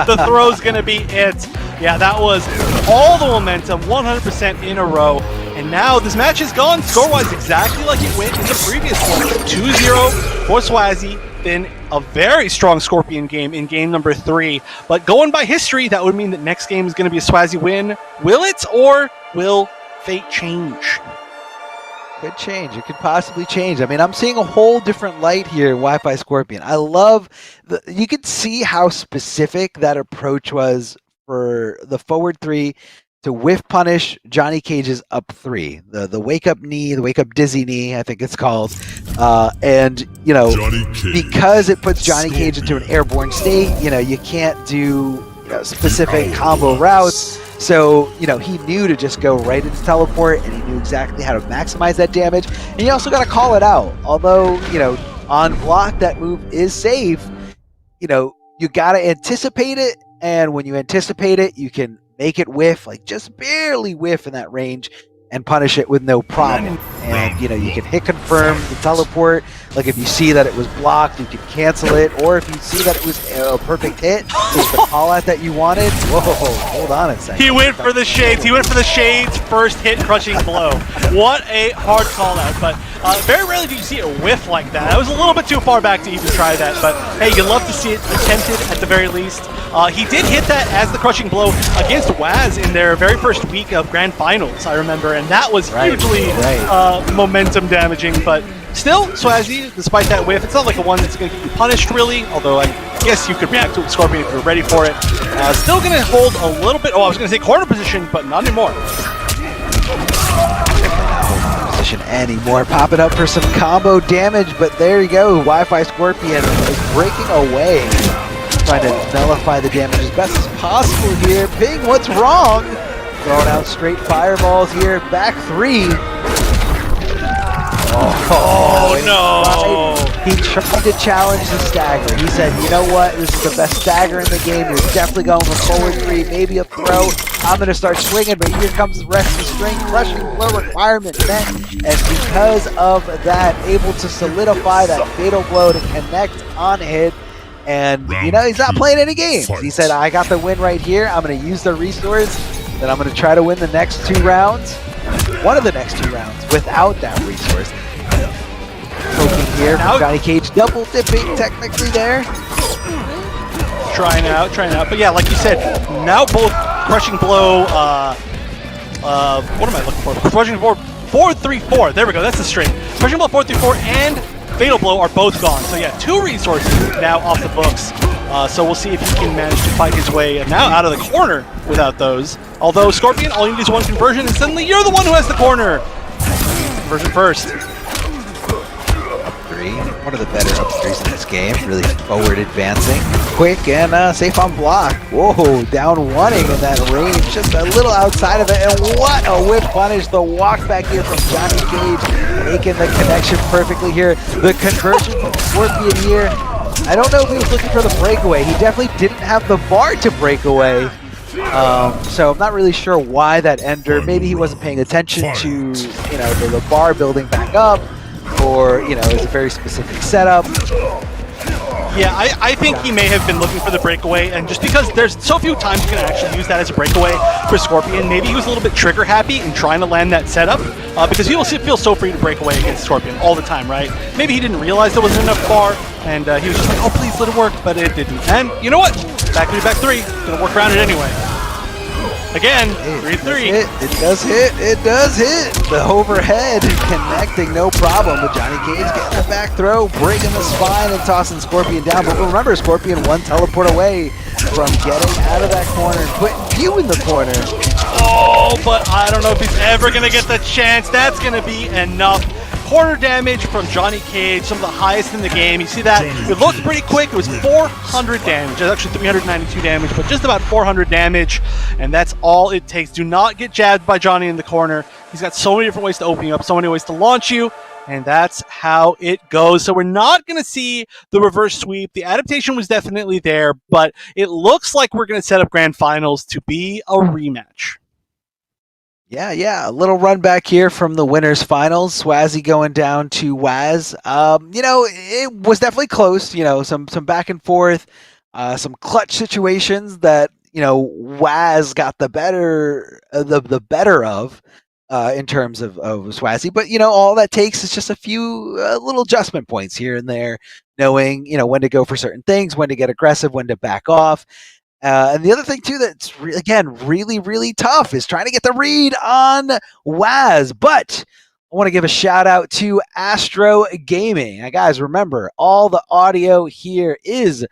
The throw's going to be it. Yeah, that was all the momentum, 100% in a row. And now this match is gone score-wise exactly like it went in the previous one. 2-0 for Swazzy. Then a very strong Scorpion game in game number 3. But going by history, that would mean that next game is going to be a Swazzy win. Will it, or will fate change? Could change. It could possibly change. I mean, I'm seeing a whole different light here in Wi-Fi Scorpion. I love you could see how specific that approach was for the forward 3 to whiff punish Johnny Cage's up 3, the wake up knee, the wake up dizzy knee, I think it's called, and because it puts Johnny Cage into an airborne state, you can't do specific combo routes. So, he knew to just go right into teleport, and he knew exactly how to maximize that damage. And you also got to call it out. Although, on block, that move is safe, you got to anticipate it. And when you anticipate it, you can make it whiff, like just barely whiff in that range, and punish it with no problem. And, you can hit confirm the teleport. Like if you see that it was blocked, you can cancel it. Or if you see that it was a perfect hit, just the call out that you wanted. Whoa, hold on a second. He went for the shades. He went for the shades first hit crushing blow. What a hard call out. But very rarely do you see it whiff like that. I was a little bit too far back to even try that. But hey, you love to see it attempted at the very least. He did hit that as the crushing blow against Waz in their very first week of Grand Finals, I remember. And that was hugely momentum damaging. But still, Swazi, despite that whiff, it's not like a one that's going to get you punished, really. Although I guess you could react to it with Scorpion if you're ready for it. Still going to hold a little bit. Oh, I was going to say corner position, but not anymore. Position anymore. Popping up for some combo damage, but there you go. Wi-Fi Scorpion is breaking away. Trying to nullify the damage as best as possible here. Ping, what's wrong? Throwing out straight fireballs here. Back 3. Oh no! He tried to challenge the stagger. He said, you know what? This is the best stagger in the game. You're definitely going for forward 3, maybe a throw. I'm going to start swinging, but here comes the rest of the string. Crushing blow requirement met. And because of that, able to solidify that fatal blow to connect on hit. And, he's not playing any games. He said, I got the win right here. I'm going to use the resource. Then I'm going to try to win the next 2 rounds. One of the next 2 rounds without that resource. Poking here from Johnny Cage. Double dipping technically there. Trying out. But yeah, like you said, now both crushing blow, what am I looking for? Crushing blow 4-3-4. There we go. That's the string. Crushing blow 4-3-4 and fatal blow are both gone. So yeah, 2 resources now off the books. So we'll see if he can manage to fight his way now out of the corner without those. Although Scorpion, all you need is 1 conversion, and suddenly you're the one who has the corner. Conversion first. Up 3. One of the better up 3s in this game. Really forward advancing. Quick and safe on block. Whoa, down 1ing in that range. Just a little outside of it. And what a whip punish. The walk back here from Johnny Cage. Making the connection perfectly here. The conversion from Scorpion here. I don't know if he was looking for the breakaway. He definitely didn't have the bar to break away. So I'm not really sure why that ender. Maybe he wasn't paying attention to, the bar building back up, or, it was a very specific setup. Yeah, I think he may have been looking for the breakaway, and just because there's so few times you can actually use that as a breakaway for Scorpion, maybe he was a little bit trigger happy in trying to land that setup, because he will feel so free to break away against Scorpion all the time, right? Maybe he didn't realize there wasn't enough bar, and he was just like, oh, please let it work, but it didn't. And you know what? Back 3, gonna work around it anyway. Again, 3-3. It does hit. The overhead connecting, no problem. With Johnny Cage getting the back throw, breaking the spine and tossing Scorpion down. But remember, Scorpion 1 teleport away from getting out of that corner and putting you in the corner. Oh, but I don't know if he's ever going to get the chance. That's going to be enough. Corner damage from Johnny Cage, some of the highest in the game. You see that? It looked pretty quick. It was 400 damage. It's actually 392 damage, but just about 400 damage, and that's all it takes. Do not get jabbed by Johnny in the corner. He's got so many different ways to open you up, so many ways to launch you, and that's how it goes. So we're not going to see the reverse sweep. The adaptation was definitely there, but it looks like we're going to set up Grand Finals to be a rematch. Yeah, a little run back here from the winners finals. Swazi going down to Waz. It was definitely close. Some back and forth, some clutch situations that Waz got the better of in terms of Swazi. But all that takes is just a few little adjustment points here and there, knowing when to go for certain things, when to get aggressive, when to back off. And the other thing, too, that's, really, really tough is trying to get the read on Waz. But I want to give a shout-out to Astro Gaming. Now, guys, remember, all the audio here is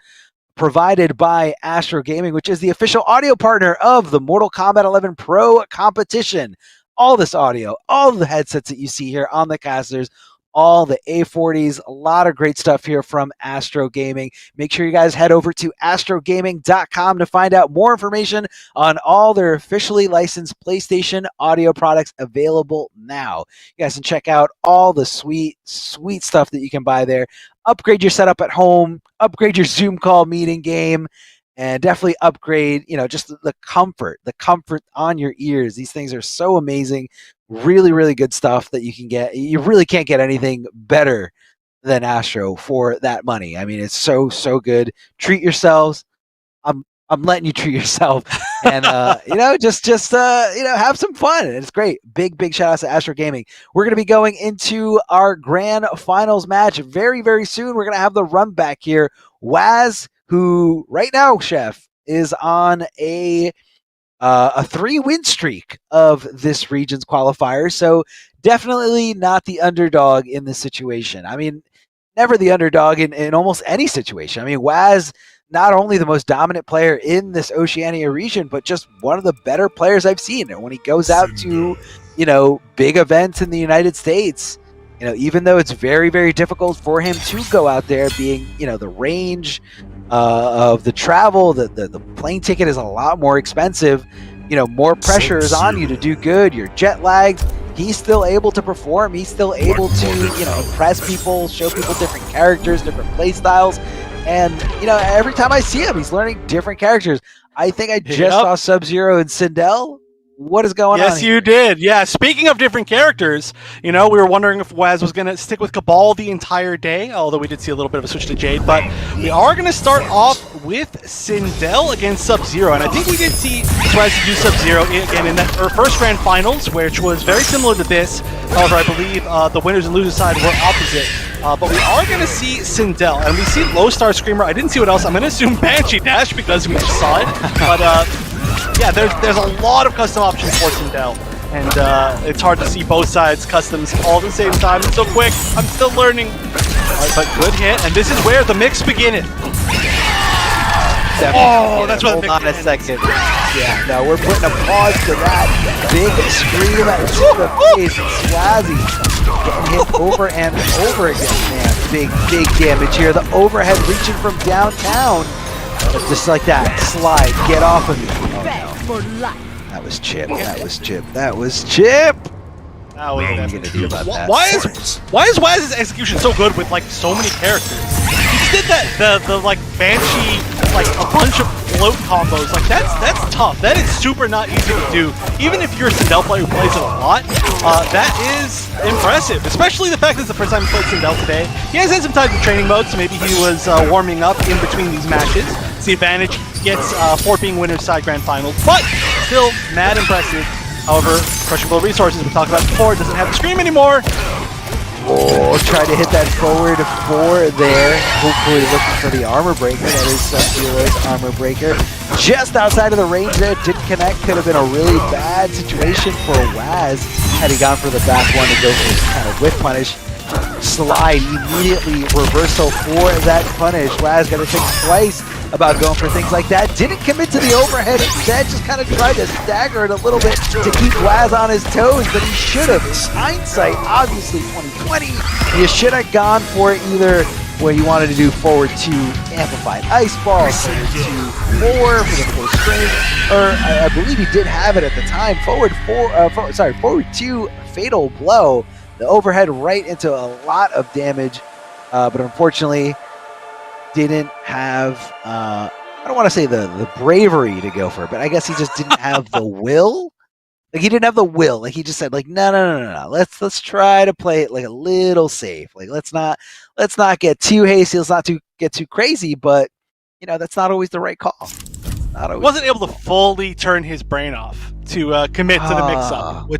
provided by Astro Gaming, which is the official audio partner of the Mortal Kombat 11 Pro competition. All this audio, all the headsets that you see here on the casters, all the A40s, a lot of great stuff here from Astro Gaming. Make sure you guys head over to astrogaming.com to find out more information on all their officially licensed PlayStation audio products available now. You guys can check out all the sweet stuff that you can buy there. Upgrade your setup at home, upgrade your Zoom call meeting game, and definitely upgrade, just the comfort on your ears. These things are so amazing. Really, really good stuff that you can get. You really can't get anything better than Astro for that money. I mean, it's so good. Treat yourselves. I'm letting you treat yourself, and just have some fun. It's great. Big shout outs to Astro Gaming. We're gonna be going into our grand finals match very, very soon. We're gonna have the run back here. Waz, who right now, Chef, is on a 3-win streak of this region's qualifier. So definitely not the underdog in this situation. I mean, never the underdog in almost any situation. I mean, Waz, not only the most dominant player in this Oceania region, but just one of the better players I've seen. And when he goes out to, big events in the United States, even though it's very, very difficult for him to go out there, being, the range of the travel, the plane ticket is a lot more expensive. More pressure is on you to do good. You're jet lagged. He's still able to perform. He's still able to, impress people, show people different characters, different play styles. And, every time I see him, he's learning different characters. I think I just saw Sub-Zero and Sindel. What is going on? Yes, you did. Yeah. Speaking of different characters, we were wondering if Waz was going to stick with Cabal the entire day, although we did see a little bit of a switch to Jade. But we are going to start off with Sindel against Sub-Zero. And I think we did see Waz do Sub-Zero again in that first grand finals, which was very similar to this. However, I believe the winners and losers side were opposite. But we are going to see Sindel, and we see Low Star Screamer. I didn't see what else. I'm going to assume Banshee Dash because we just saw it. But yeah, there's a lot of custom options for Sindel, and it's hard to see both sides customs all at the same time. It's so quick. I'm still learning. But good hit, and this is where the mix beginneth. Oh, that's what the mix Hold on a second. Yeah, no, we're putting a pause to that. Big scream at the face. Swazzy getting hit over and over again. Man, big damage here. The overhead reaching from downtown. Just like that. Slide. Get off of me. Oh, no. That was Chip. That was Chip. What are you gonna do about that? Why is Waz's execution so good with like so many characters? He just did that the like Banshee, like a bunch of float combos. Like that's tough. That is super not easy to do. Even if you're a Sindel player who plays it a lot, that is impressive. Especially the fact that it's the first time he played Sindel today. He has had some time in training mode, so maybe he was warming up in between these matches. It's the advantage he gets for being winners side grand finals, but still mad impressive. However, crushable resources we talked about before doesn't have the scream anymore. Oh, try to hit that forward 4 there. Hopefully looking for the armor breaker. That is Sub-Zero's armor breaker. Just outside of the range there. Didn't connect. Could have been a really bad situation for Waz had he gone for the back one to go for his kind of whip punish. Slide immediately reversal for that punish. Waz got to think twice about going for things like that. Didn't commit to the overhead. Instead, just kind of tried to stagger it a little bit to keep Waz on his toes, but he should have. Hindsight, obviously 2020. You should have gone for it either where you wanted to do forward 2 amplified ice ball, forward 2 4 for the full string, or I believe he did have it at the time. Forward 2 fatal blow. The overhead right into a lot of damage, but unfortunately didn't have, I don't want to say the bravery to go for it, but I guess he just didn't have the will. Like he didn't have the will. Like he just said, like, no. Let's try to play it like a little safe. Like let's not get too hasty. Let's not get too crazy. But that's not always the right call. Wasn't able to fully turn his brain off to commit to the mix-up,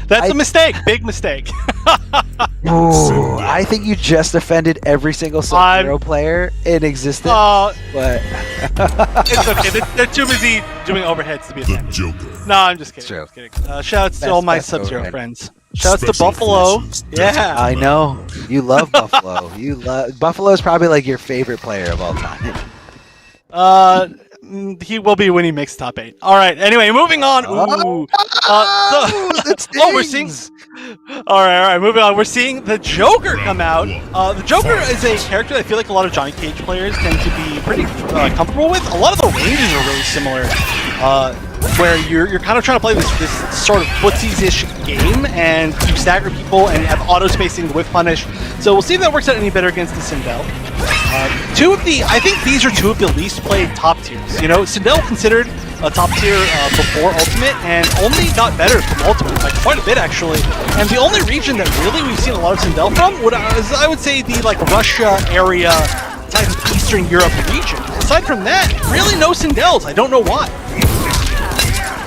that's a mistake, big mistake. Ooh, I think you just offended every single Sub-Zero player in existence. But it's okay. They're too busy doing overheads to be offended. No, I'm just kidding. True. Shouts to all my Sub-Zero friends. Shouts to Buffalo. Yeah, I know you love Buffalo. Buffalo is probably like your favorite player of all time. He will be when he makes top 8. All right. Anyway, moving on. Ooh. Oh, we're seeing. All right. Moving on. We're seeing the Joker come out. The Joker is a character that I feel like a lot of Johnny Cage players tend to be pretty comfortable with. A lot of the ranges are really similar, where you're kind of trying to play this sort of footsies-ish game, and you stagger people and you have auto spacing the whiff punish. So we'll see if that works out any better against the Sindel. I think these are two of the least played top tiers. You know, Sindel considered a top tier before Ultimate, and only got better from Ultimate, like quite a bit actually. And the only region that really we've seen a lot of Sindel from is, I would say, the like Russia area type of Eastern Europe region. Aside from that, really no Sindels. I don't know why.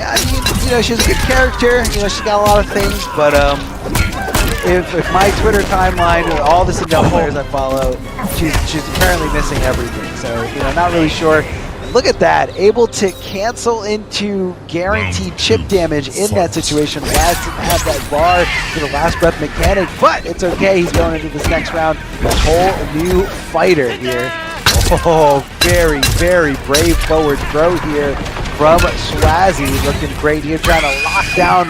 Yeah, I mean, you know, she's a good character. You know, she's got a lot of things, but if my Twitter timeline with all the Sindel players I follow, she's apparently missing everything. So, you know, not really sure. Look at that, able to cancel into guaranteed chip damage in that situation. Waz didn't have that bar for the last breath mechanic, but it's okay. He's going into this next round, a whole new fighter here. Oh, very, very brave forward throw here from Swazzy, looking great here, trying to lock down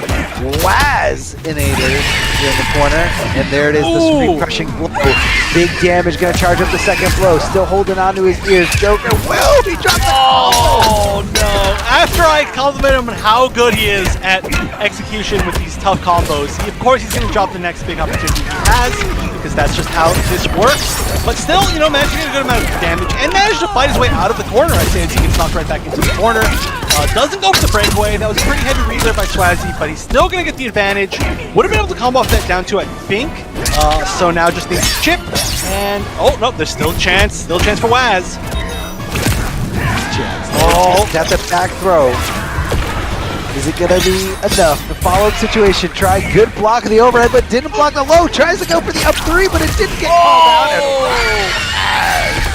Wazinator here in the corner. And there it is, the sweep crushing blow. Big damage, gonna charge up the second blow. Still holding on to his ears. Joker will be dropped. Oh no! After I compliment him on how good he is at execution with these tough combos, of course he's gonna drop the next big opportunity he has, because that's just how this works. But still, you know, managing a good amount of damage and managed to fight his way out of the corner. I'd say as he gets knocked right back into the corner. Doesn't go for the breakaway. That was a pretty heavy read there by Swazzy, but he's still going to get the advantage. Would have been able to combo off that down to, I think. So now just needs to chip. And, oh, no, there's still a chance. Still a chance for Waz. Oh, got the back throw. Is it going to be enough? The follow-up situation. Tried good block of the overhead, but didn't block the low. Tries to go for the up three, but it didn't get called out.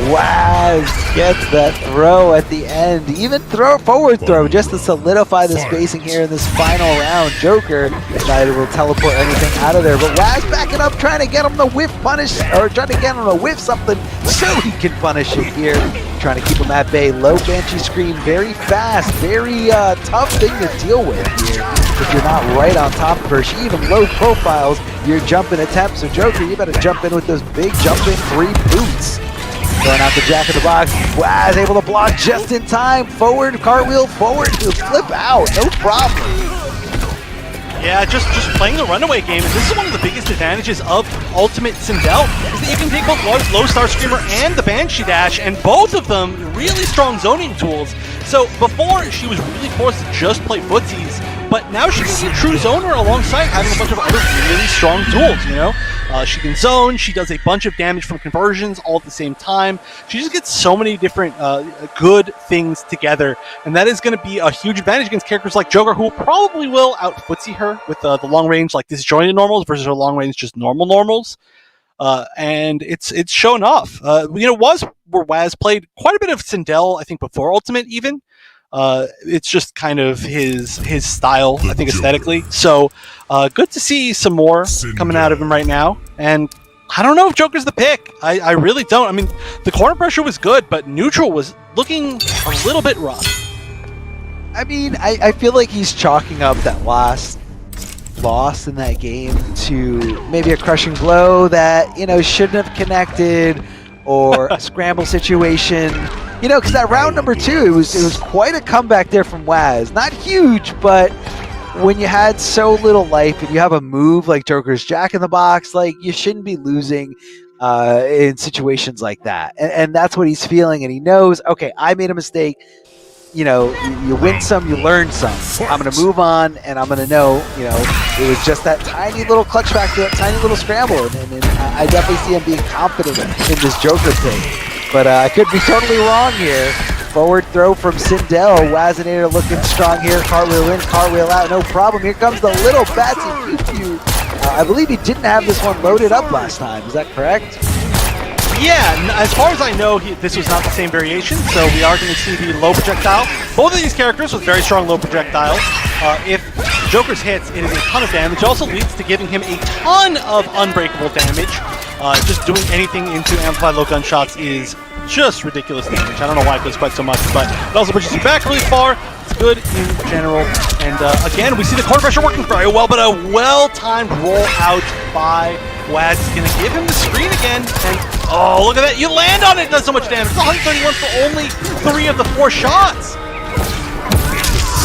Waz gets that throw at the end. Even forward throw just to solidify the spacing here in this final round. Joker not able to teleport anything out of there, but Waz backing up, trying to get him to whiff punish, or trying to get him to whiff something so he can punish it here. Trying to keep him at bay. Low Banshee screen, very fast, very tough thing to deal with here. If you're not right on top of her, she even low profiles your jumping attempts. So Joker, you better jump in with those big jumping 3 boots. Going out the jack of the box. Waz able to block just in time. Forward, cartwheel, forward, he'll flip out, no problem. Yeah, just playing the runaway game, and this is one of the biggest advantages of Ultimate Sindel, is that you can take both low Star Screamer and the Banshee Dash, and both of them really strong zoning tools. So before, she was really forced to just play footsies, but now she can be a true zoner alongside having a bunch of other really strong tools, you know? She can zone, she does a bunch of damage from conversions all at the same time. She just gets so many different good things together, and that is going to be a huge advantage against characters like Joker, who probably will out-footsie her with the long range, like disjointed normals versus her long range just normal normals. And it's shown off. You know, Waz played quite a bit of Sindel, I think, before Ultimate even. It's just kind of his style, I think, aesthetically. So good to see some more coming out of him right now. And I don't know if Joker's the pick. I really don't. I mean, the corner pressure was good, but neutral was looking a little bit rough. I mean, I feel like he's chalking up that last loss in that game to maybe a crushing blow that, you know, shouldn't have connected, or a scramble situation. You know, because that round number 2, it was quite a comeback there from Waz. Not huge, but when you had so little life and you have a move like Joker's Jack in the Box, like, you shouldn't be losing in situations like that. And that's what he's feeling, and he knows, okay, I made a mistake. You know, you win some, you learn some. I'm going to move on, and I'm going to know, you know, it was just that tiny little clutch factor, that tiny little scramble. And I definitely see him being confident in this Joker thing. But I could be totally wrong here. Forward throw from Sindel. Wazinator looking strong here. Cartwheel in, cartwheel out, no problem. Here comes the little Batsy Pew. I believe he didn't have this one loaded up last time. Is that correct? Yeah, as far as I know, this was not the same variation, so we are going to see the low projectile. Both of these characters with very strong low projectiles. If Joker's hits, it is a ton of damage. It also leads to giving him a ton of unbreakable damage. Just doing anything into amplified low gunshots is just ridiculous damage. I don't know why it goes quite so much, but it also pushes you back really far. It's good in general. And again, we see the corner pressure working very well, but a well-timed roll out by Waz is going to give him the screen again. And oh, look at that. You land on it. It does so much damage. It's 131 for only 3 of the 4 shots.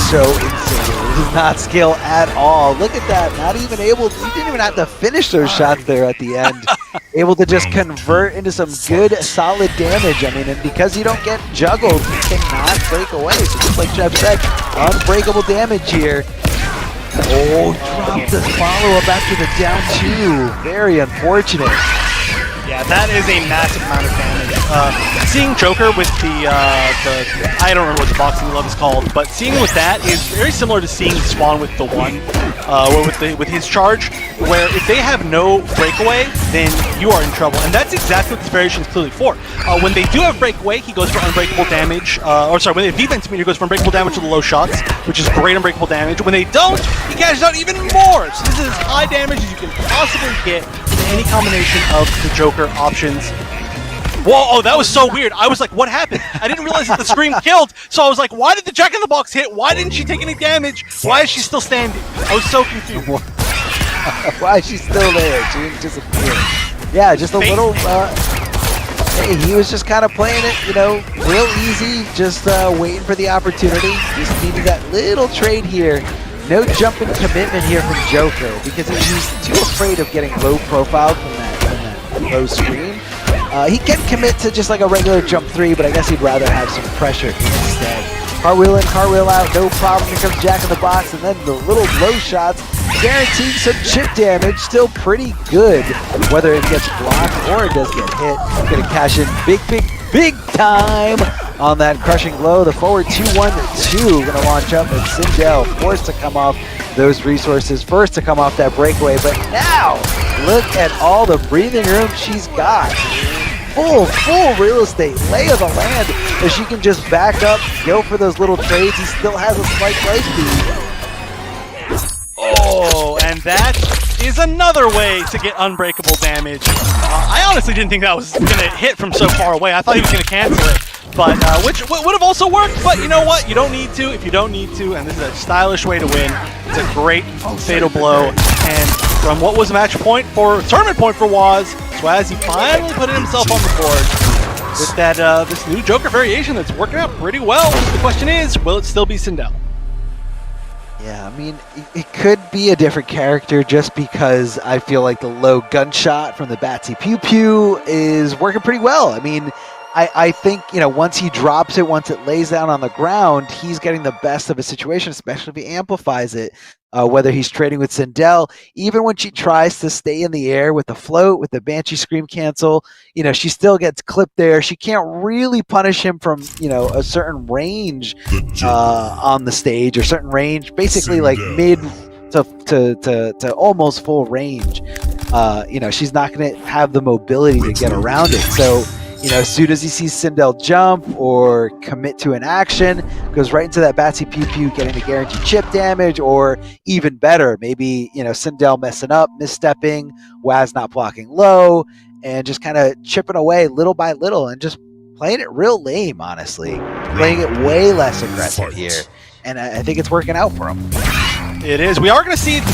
So insane. It does not scale at all. Look at that. Not even able, you didn't even have to finish those shots there at the end. Able to just convert into some good, solid damage. I mean, and because you don't get juggled, you cannot break away. So just like Jeff said, unbreakable damage here. Oh, dropped the follow-up after the down 2. Very unfortunate. Yeah, that is a massive amount of damage. Seeing Joker with the I don't remember what the boxing glove is called, but seeing with that is very similar to seeing Spawn with the 1, or with his charge, where if they have no breakaway, then you are in trouble, and that's exactly what this variation is clearly for. When they do have breakaway, he goes for unbreakable damage, or sorry, when they have defense meter, he goes for unbreakable damage to the low shots, which is great unbreakable damage. When they don't, he cashes out even more. So this is as high damage as you can possibly get with any combination of the Joker options. Whoa, oh, that was so weird. I was like, what happened? I didn't realize that the scream killed, so I was like, why did the Jack-in-the-Box hit? Why didn't she take any damage? Why is she still standing? I was so confused. Why is she still there? She didn't disappear. Yeah, just a little, hey, he was just kind of playing it, you know, real easy, just waiting for the opportunity. Just needed that little trade here. No jumping commitment here from Joker, because he's too afraid of getting low profile from that low screen. He can commit to just like a regular jump 3, but I guess he'd rather have some pressure instead. Cartwheel in, cartwheel out, no problem. Here comes Jack-in-the-Box, and then the little low shots, guaranteeing some chip damage. Still pretty good, whether it gets blocked or it does get hit. Gonna cash in big time on that crushing blow. The forward 2-1-2 gonna launch up, and Sindel forced to come off those resources, first to come off that breakaway, but now look at all the breathing room she's got. Full real estate, lay of the land, that she can just back up, go for those little trades. He still has a slight life speed. Oh, and that is another way to get unbreakable damage. I honestly didn't think that was going to hit from so far away. I thought he was going to cancel it, but which would have also worked. But you know what? You don't need to if you don't need to, and this is a stylish way to win. It's a great fatal blow, and from what was match point for tournament point for Waz, Swazzy finally put himself on the board with that this new Joker variation that's working out pretty well. The question is, will it still be Sindel? Yeah, I mean, it could be a different character just because I feel like the low gunshot from the Batsy Pew Pew is working pretty well. I mean, I think, you know, once he drops it, once it lays down on the ground, he's getting the best of a situation, especially if he amplifies it. Whether he's trading with Sindel, even when she tries to stay in the air with the float, with the Banshee Scream cancel, you know, she still gets clipped there. She can't really punish him from, you know, a certain range on the stage, or certain range, basically like mid to almost full range. You know, she's not going to have the mobility to get around it. So, you know, as soon as he sees Sindel jump or commit to an action, goes right into that Batsy Pew Pew, getting the guaranteed chip damage, or even better, maybe, you know, Sindel messing up, misstepping, Waz not blocking low, and just kind of chipping away little by little and just playing it real lame, honestly. Playing it way less aggressive here. And I think it's working out for him. It is. We are going to see the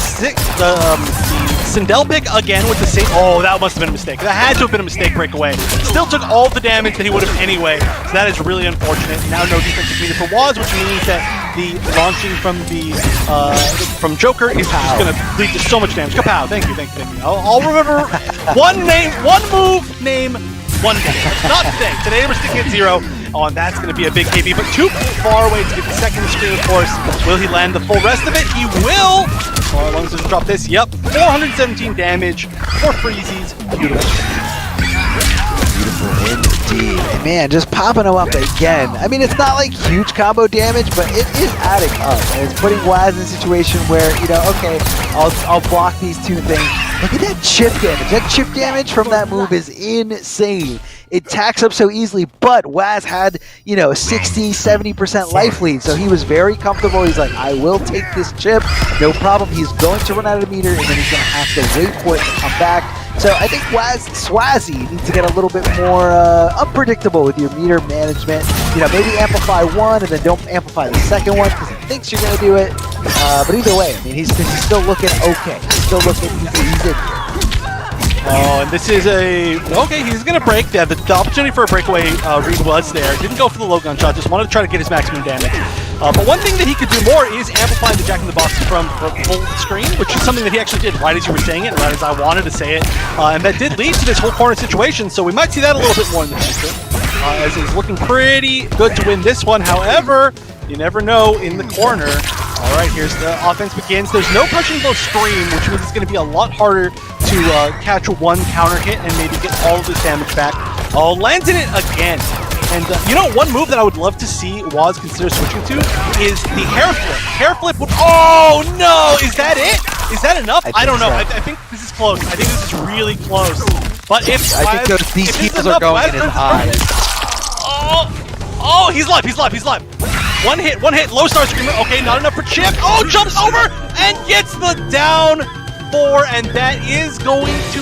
Sindel pick again with the same. Oh, that must have been a mistake. That had to have been a mistake breakaway. Still took all the damage that he would have anyway. So that is really unfortunate. Now no defensive meter for Waz, which means that the launching from the from Joker is just going to lead to so much damage. Kapow! Thank you. I'll remember one move, name, one thing. Not thing. Today we're sticking at 0. Oh, and that's going to be a big KB, but too far away to get the second screen, of course. Will he land the full rest of it? He will! Oh, as long as he doesn't drop this. Yep, 417 damage, 4 freezies. Beautiful. Beautiful indeed. And man, just popping him up again. I mean, it's not like huge combo damage, but it is adding up. And it's putting Waz in a situation where, you know, okay, I'll block these two things. Look at that chip damage. That chip damage from that move is insane. It tacks up so easily, but Waz had, you know, 60, 70% life lead, so he was very comfortable. He's like, I will take this chip, no problem. He's going to run out of meter, and then he's going to have to wait for it to come back. So I think Swazzy needs to get a little bit more unpredictable with your meter management. You know, maybe amplify one and then don't amplify the second one because he thinks you're going to do it. But either way, I mean, he's still looking okay. He's still looking, he's in here. Oh, and this is okay, he's going to break. Yeah, the opportunity for a breakaway read was there. Didn't go for the low gun shot, just wanted to try to get his maximum damage. But one thing that he could do more is amplify the Jack in the Box from full screen, which is something that he actually did right as you were saying it, right as I wanted to say it. And that did lead to this whole corner situation, so we might see that a little bit more in the future. As he's looking pretty good to win this one. However, you never know in the corner. All right, here's the offense begins. There's no punching below stream, which means it's going to be a lot harder to catch one counter hit and maybe get all of this damage back. Oh, lands in it again. And you know, one move that I would love to see Waz consider switching to is the hair flip. Hair flip would, oh no, is that it? Is that enough? I don't know. So. I think this is close. I think this is really close. But if I think these heels are going in his eyes. Oh, he's live, he's live, he's live. One hit, low star screamer. Okay, not enough for Chip. Oh, jumps over and gets the down 4, and that is going to